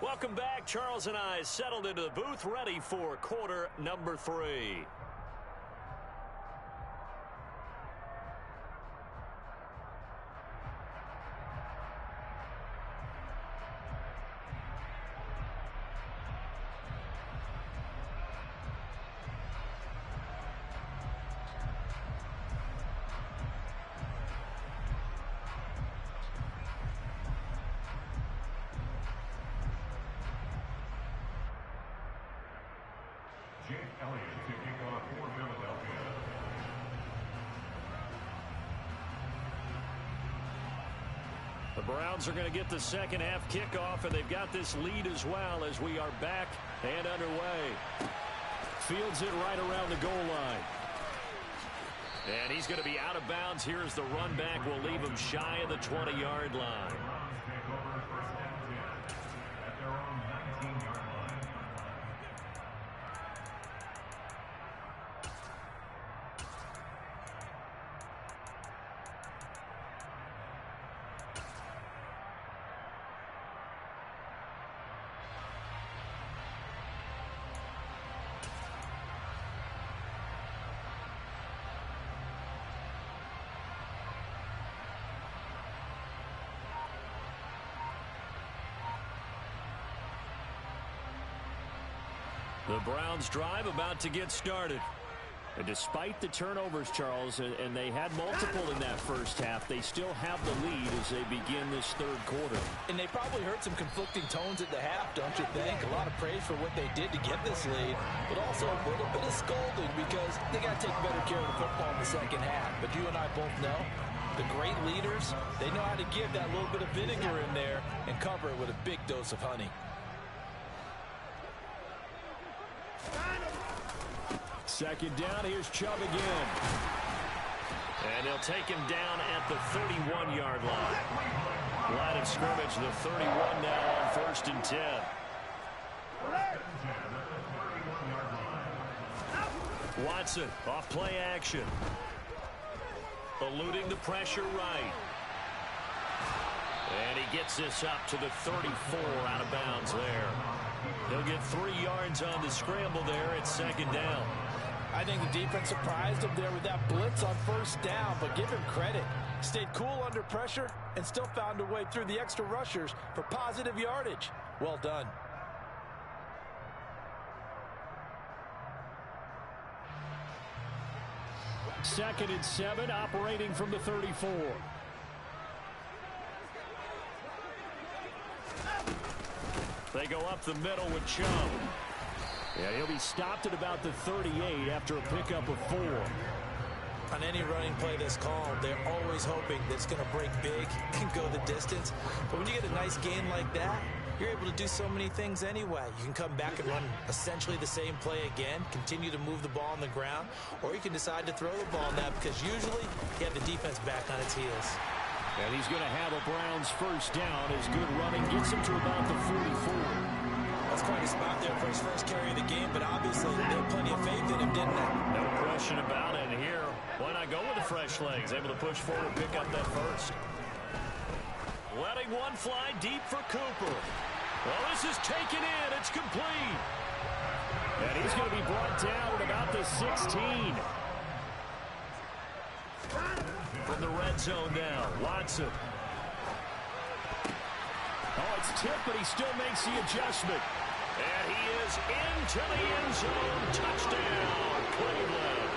Welcome back. Charles and I settled into the booth, ready for quarter number 3. The Browns are going to get the second half kickoff, and they've got this lead as well as we are back and underway. Fields it right around the goal line. And he's going to be out of bounds here as the run back will leave him shy of the 20-yard line. The Browns drive about to get started. And despite the turnovers, Charles, and they had multiple in that first half, they still have the lead as they begin this third quarter.
And they probably heard some conflicting tones at the half, don't you think? A lot of praise for what they did to get this lead, but also a little bit of scolding because they got to take better care of the football in the second half. But you and I both know the great leaders, they know how to give that little bit of vinegar in there and cover it with a big dose of honey.
Second down, here's Chubb again. And
And they'll take him down at the 31-yard line. Line of scrimmage, the 31 now on 1st and 10. Watson off play action. Eluding the pressure right. And he gets this up to the 34 out of bounds there. He'll get 3 yards on the scramble there at 2nd down.
I think the defense surprised him there with that blitz on 1st down, but give him credit. Stayed cool under pressure and still found a way through the extra rushers for positive yardage. Well done.
Second and 7, operating from the 34. They go up the middle with Chubb. Yeah, he'll be stopped at about the 38 after a pickup of 4.
On any running play that's called, they're always hoping that it's going to break big and go the distance. But when you get a nice gain like that, you're able to do so many things anyway. You can come back and run essentially the same play again, continue to move the ball on the ground, or you can decide to throw the ball now because usually you have the defense back on its heels.
And he's going to have a Browns 1st down as good running gets him to about the 44.
That's quite a spot there for his first carry of the game, but obviously they had plenty of faith in him, didn't they?
No question about it. And here, why not go with the fresh legs? Able to push forward, pick up that first. Letting one fly deep for Cooper. Well, this is taken in. It's complete. And he's going to be brought down at about the 16. From the red zone now, Watson. Oh, it's tipped, but he still makes the adjustment. And he is into the end zone. Touchdown, Cleveland.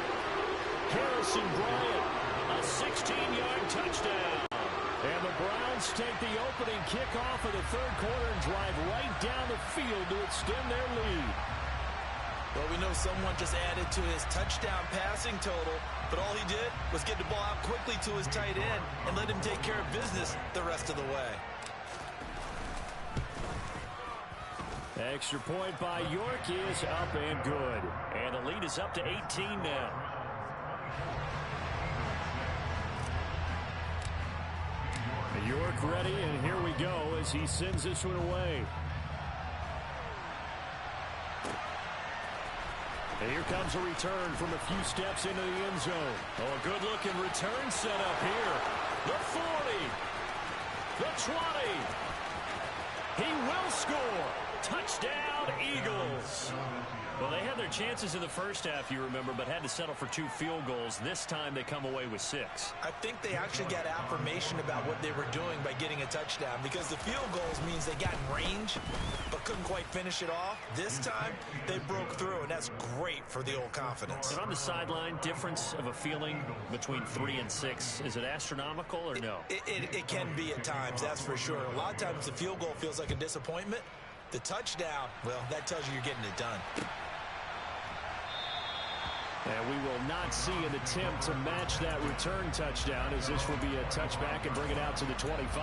Harrison Bryant, a 16-yard touchdown. And the Browns take the opening kickoff of the 3rd quarter and drive right down the field to extend their lead.
Well, we know someone just added to his touchdown passing total, but all he did was get the ball out quickly to his tight end and let him take care of business the rest of the way.
Extra point by York is up and good. And the lead is up to 18 now. York ready, and here we go as he sends this one away. And here comes a return from a few steps into the end zone. Oh, a good-looking return set up here. The 40. The 20. He will score. Touchdown, Eagles. Well, they had their chances in the first half, you remember, but had to settle for 2 field goals. This time they come away with 6.
I think they actually got affirmation about what they were doing by getting a touchdown because the field goals means they got in range but couldn't quite finish it off. This time they broke through, and that's great for the old confidence.
And on the sideline, difference of a feeling between 3 and 6, is it astronomical or no?
It can be at times, that's for sure. A lot of times the field goal feels like a disappointment. The touchdown, well, that tells you you're getting it done.
And we will not see an attempt to match that return touchdown, as this will be a touchback and bring it out to the 25.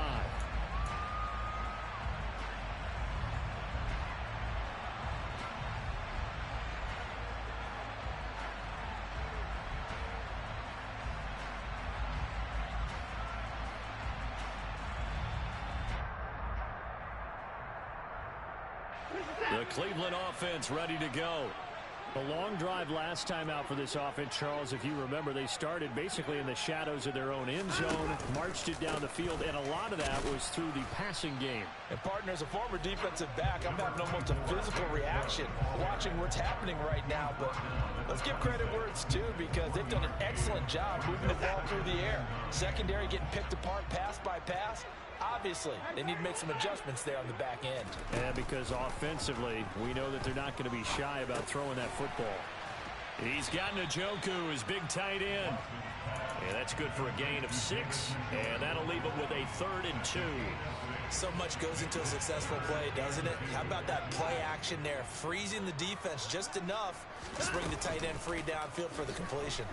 The Cleveland offense ready to go. A long drive last time out for this offense, Charles. If you remember, they started basically in the shadows of their own end zone, marched it down the field, and a lot of that was through the passing game.
And partner, as a former defensive back, I'm having almost a physical reaction watching what's happening right now. But let's give credit where it's due because they've done an excellent job moving the ball through the air. Secondary getting picked apart pass by pass. Obviously, they need to make some adjustments there on the back end.
Yeah, because offensively, we know that they're not going to be shy about throwing that football. He's got Njoku, his big tight end. And that's good for a gain of 6, and that'll leave him with a 3rd and 2.
So much goes into a successful play, doesn't it? How about that play action there? Freezing the defense just enough to bring the tight end free downfield for the completion.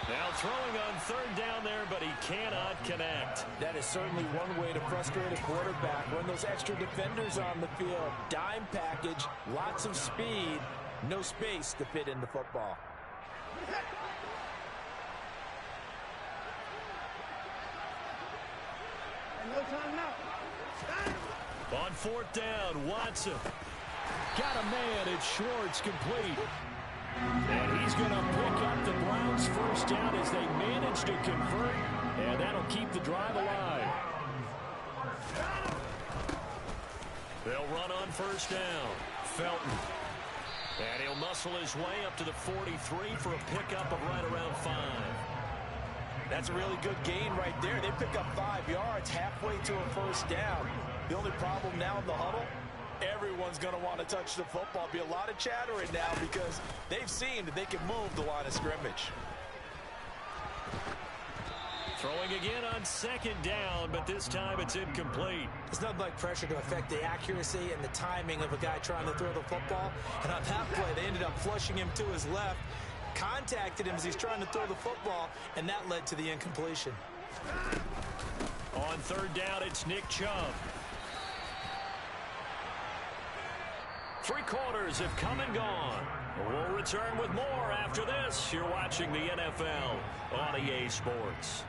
Now throwing on 3rd down there, but he cannot connect.
That is certainly one way to frustrate a quarterback. Run those extra defenders on the field. Dime package, lots of speed, no space to fit in the football.
On fourth down, Watson. Got a man. It's Schwartz, complete. And he's going to pick up the Browns' first down as they manage to convert. And that'll keep the drive alive. They'll run on first down. Felton. And he'll muscle his way up to the 43 for a pickup of right around 5.
That's a really good gain right there. They pick up 5 yards halfway to a first down. The only problem now in the huddle, everyone's going to want to touch the football. Be a lot of chattering now because they've seen that they can move the line of scrimmage.
Throwing again on second down, but this time it's incomplete.
It's nothing like pressure to affect the accuracy and the timing of a guy trying to throw the football. And on that play, they ended up flushing him to his left, contacted him as he's trying to throw the football, and that led to the incompletion.
On third down, it's Nick Chubb. 3 quarters have come and gone. We'll return with more after this. You're watching the NFL on EA Sports.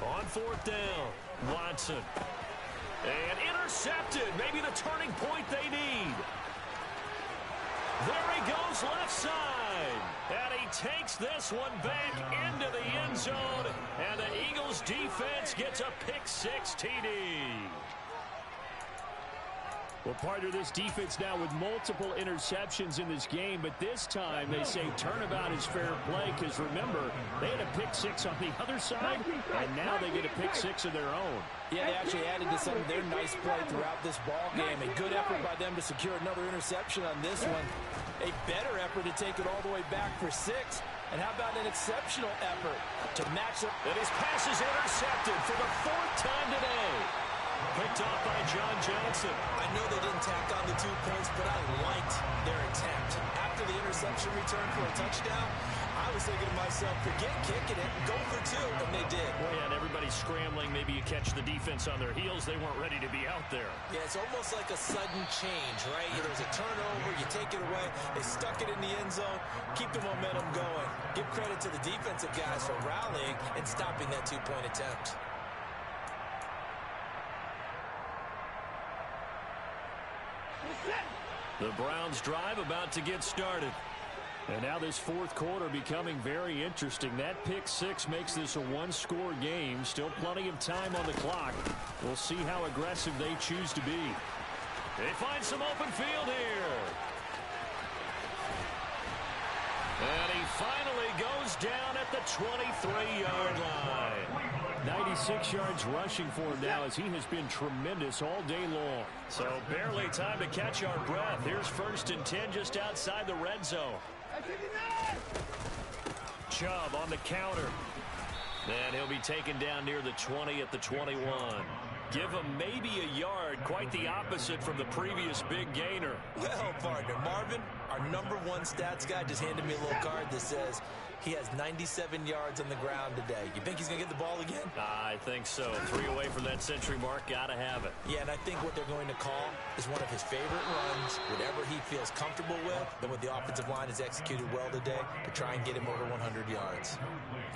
On fourth down, Watson. And intercepted. Maybe the turning point they need. There he goes left side. And he takes this one back into the end zone. And the Eagles defense gets a pick-6 TD. Well, partner, this defense now with multiple interceptions in this game, but this time they say turnabout is fair play because, remember, they had a pick-6 on the other side, and now they get a pick-6 of their own.
Yeah, they actually added to some of their nice play throughout this ball game. A good effort by them to secure another interception on this one. A better effort to take it all the way back for 6. And how about an exceptional effort to match up?
And his pass is intercepted for the 4th time today. Picked off by John Johnson.
I know they didn't tack on the 2 points, but I liked their attempt. After the interception return for a touchdown, I was thinking to myself, forget kicking it, go for 2, and they did.
Well, yeah, and everybody's scrambling. Maybe you catch the defense on their heels. They weren't ready to be out there.
Yeah, it's almost like a sudden change, right? There's a turnover, you take it away, they stuck it in the end zone, keep the momentum going. Give credit to the defensive guys for rallying and stopping that 2-point attempt.
The Browns drive about to get started. And now this 4th quarter becoming very interesting. That pick-6 makes this a 1-score game. Still plenty of time on the clock. We'll see how aggressive they choose to be. They find some open field here. And he finally goes down at the 23-yard line. 96 yards rushing for him now as he has been tremendous all day long. So barely time to catch our breath. Here's 1st and 10 just outside the red zone. Chubb on the counter. And he'll be taken down near the 20 at the 21. Give him maybe a yard, quite the opposite from the previous big gainer.
Well, partner, Marvin, our #1 stats guy just handed me a little card that says he has 97 yards on the ground today. You think he's going to get the ball again?
I think so. 3 away from that century mark. Got to have it.
Yeah, and I think what they're going to call is one of his favorite runs, whatever he feels comfortable with, then what the offensive line has executed well today to try and get him over 100 yards.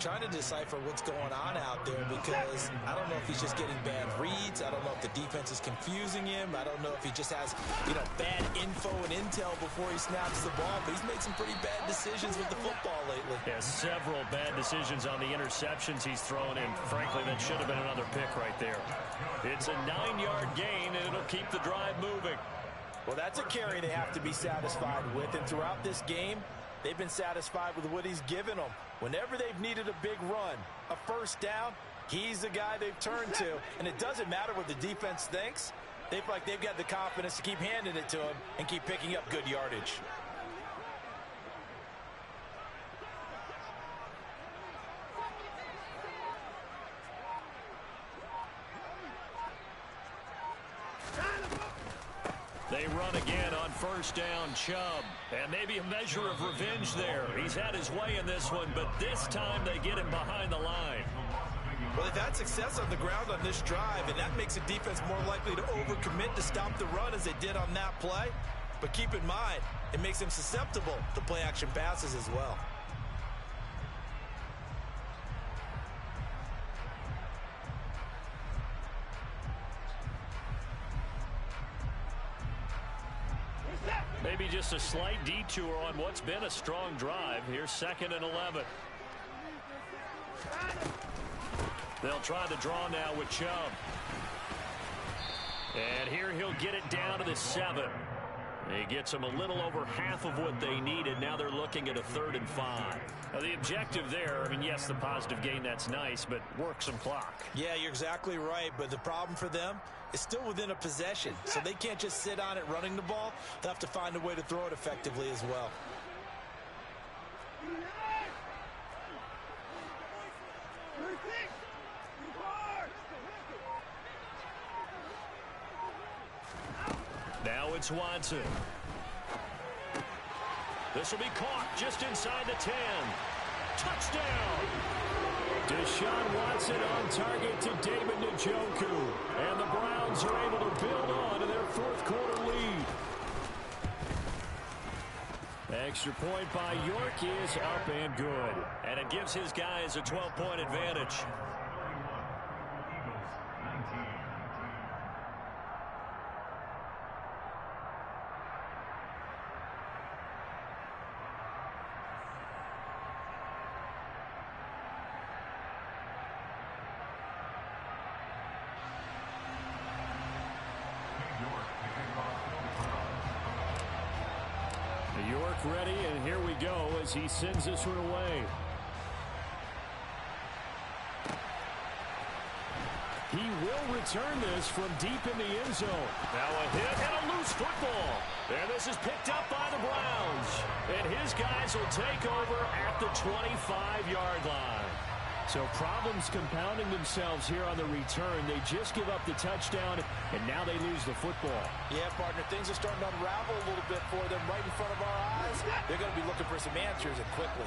Trying to decipher what's going on out there because I don't know if he's just getting bad reads. I don't know if the defense is confusing him. I don't know if he just has, bad info and intel before he snaps the ball, but he's made some pretty bad decisions with the football lately.
Yeah, several bad decisions on the interceptions he's thrown in. Frankly, that should have been another pick right there. It's a 9-yard gain, and it'll keep the drive moving.
Well, that's a carry they have to be satisfied with, and throughout this game, they've been satisfied with what he's given them. Whenever they've needed a big run, a first down, he's the guy they've turned to. And it doesn't matter what the defense thinks. They feel like they've got the confidence to keep handing it to him and keep picking up good yardage.
They run again on first down, Chubb. And maybe a measure of revenge there. He's had his way in this one, but this time they get him behind the line.
Well, they've had success on the ground on this drive, and that makes the defense more likely to overcommit to stop the run as they did on that play. But keep in mind, it makes them susceptible to play-action passes as well.
Maybe just a slight detour on what's been a strong drive. Here's 2nd and 11. They'll try the draw now with Chubb. And here he'll get it down to the 7. He gets them a little over half of what they needed. Now they're looking at a 3rd and 5. Now the objective there, I mean, yes, the positive gain, that's nice, but work some clock.
Yeah, you're exactly right, but the problem for them is still within a possession, so they can't just sit on it running the ball. They'll have to find a way to throw it effectively as well.
Now it's Watson. This will be caught just inside the 10. Touchdown! Deshaun Watson on target to David Njoku. And the Browns are able to build on to their 4th quarter lead. Extra point by York is up and good. And it gives his guys a 12-point advantage. York ready, and here we go as he sends this one away. He will return this from deep in the end zone. Now a hit and a loose football. And this is picked up by the Browns. And his guys will take over at the 25-yard line. So problems compounding themselves here on the return. They just give up the touchdown, and now they lose the football.
Yeah, partner, things are starting to unravel a little bit for them right in front of our eyes. They're going to be looking for some answers, and quickly.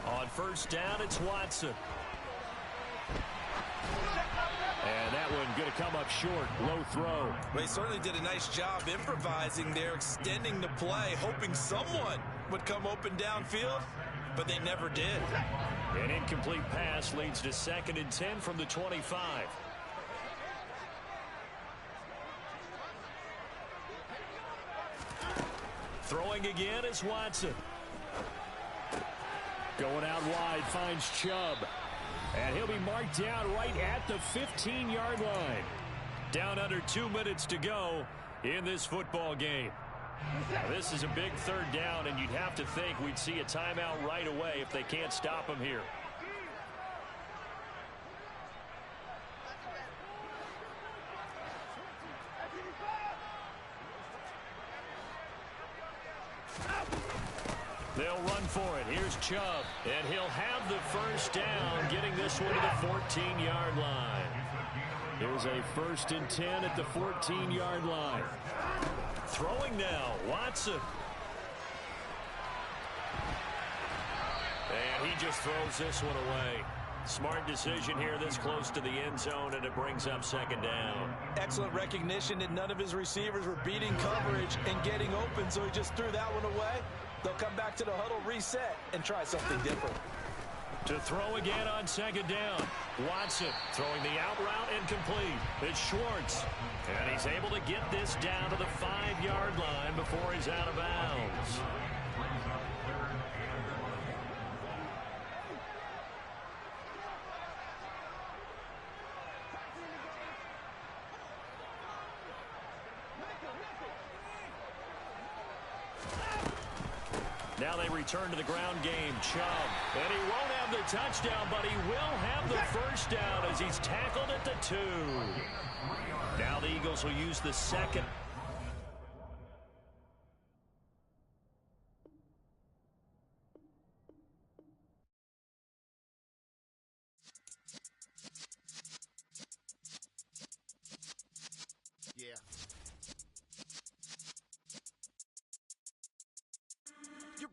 On first down, it's Watson. And that one going to come up short. Low throw.
They certainly did a nice job improvising there, extending the play, hoping someone would come open downfield, but they never did.
An incomplete pass leads to 2nd and 10 from the 25. Throwing again is Watson. Going out wide, finds Chubb. And he'll be marked down right at the 15-yard line. Down under 2 minutes to go in this football game. Now, this is a big 3rd down, and you'd have to think we'd see a timeout right away if they can't stop him here. They'll run for it. Here's Chubb, and he'll have the first down, getting this one to the 14-yard line. Here's a 1st and 10 at the 14-yard line. Throwing now, Watson. And he just throws this one away. Smart decision here this close to the end zone, and it brings up 2nd down.
Excellent recognition that none of his receivers were beating coverage and getting open, so he just threw that one away. They'll come back to the huddle, reset, and try something different.
To throw again on 2nd down. Watson throwing the out route incomplete. It's Schwartz. And he's able to get this down to the 5-yard line before he's out of bounds. Now they return to the ground game. Chubb. And he won't have the touchdown, but he will have the first down as he's tackled at the 2. Now the Eagles will use the 2nd.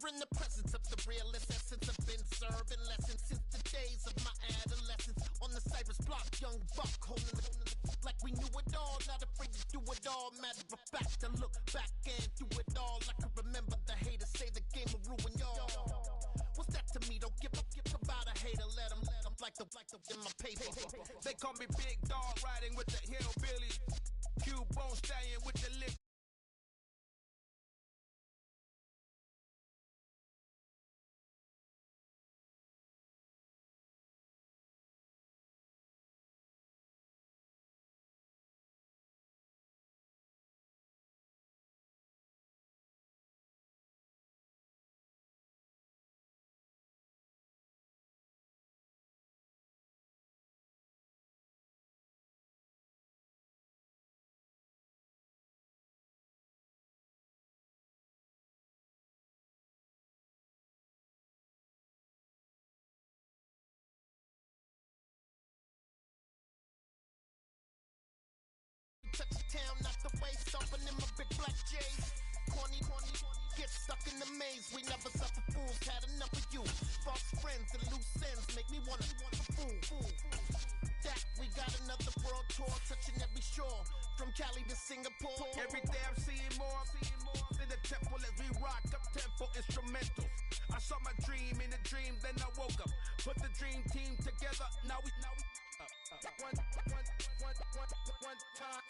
in the presence of the realest essence. I've been serving lessons since the days of my adolescence. On the Cypress block, young buck holding it like we knew it all. Not afraid to do it all. Matter of fact, I look back and do it all. I can remember the haters say the game will ruin y'all. What's that to me? Don't give about a hater. Let them like the in my paper.
They call me Big Dog, riding with the hillbillies. Q-Bone Stallion with the lick.
Touch the town, not the way, stomping in my big black J's. Corny, get stuck in the maze. We never suffer fools, had enough of you. False friends and loose ends make me wanna fool. That we got another world tour, touching every shore, from Cali to Singapore.
Every day I'm seeing more in the temple as we rock up tempo instrumentals. I saw my dream in a dream, then I woke up. Put the dream team together, now we one time.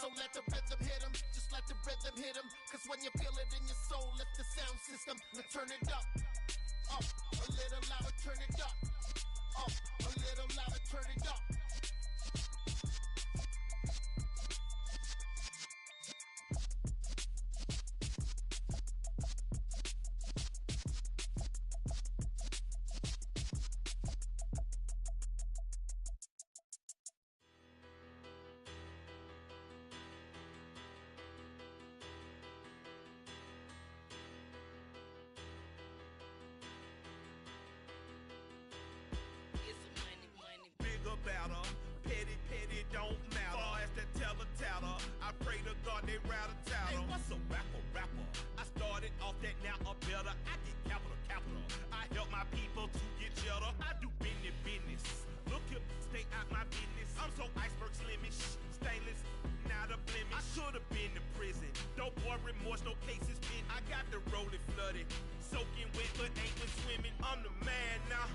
So let the rhythm hit 'em, just let the rhythm hit 'em. Cause when you feel it in your soul, lift the sound system and turn it up. Up, a little louder, turn it up. Up, a little louder, turn it up.
About her, petty, don't matter. Far as that teller, I pray to God they rattle tattle. Hey, what's a rapper? I started off that, now a better. I get capital. I help my people to get cheddar. I do business. Look here, stay out my business. I'm so iceberg slimish, stainless, not a blemish. I should've been to prison. No boy remorse, no cases pinned. I got the rolling flooded, soaking wet, but ain't been swimming. I'm the man now.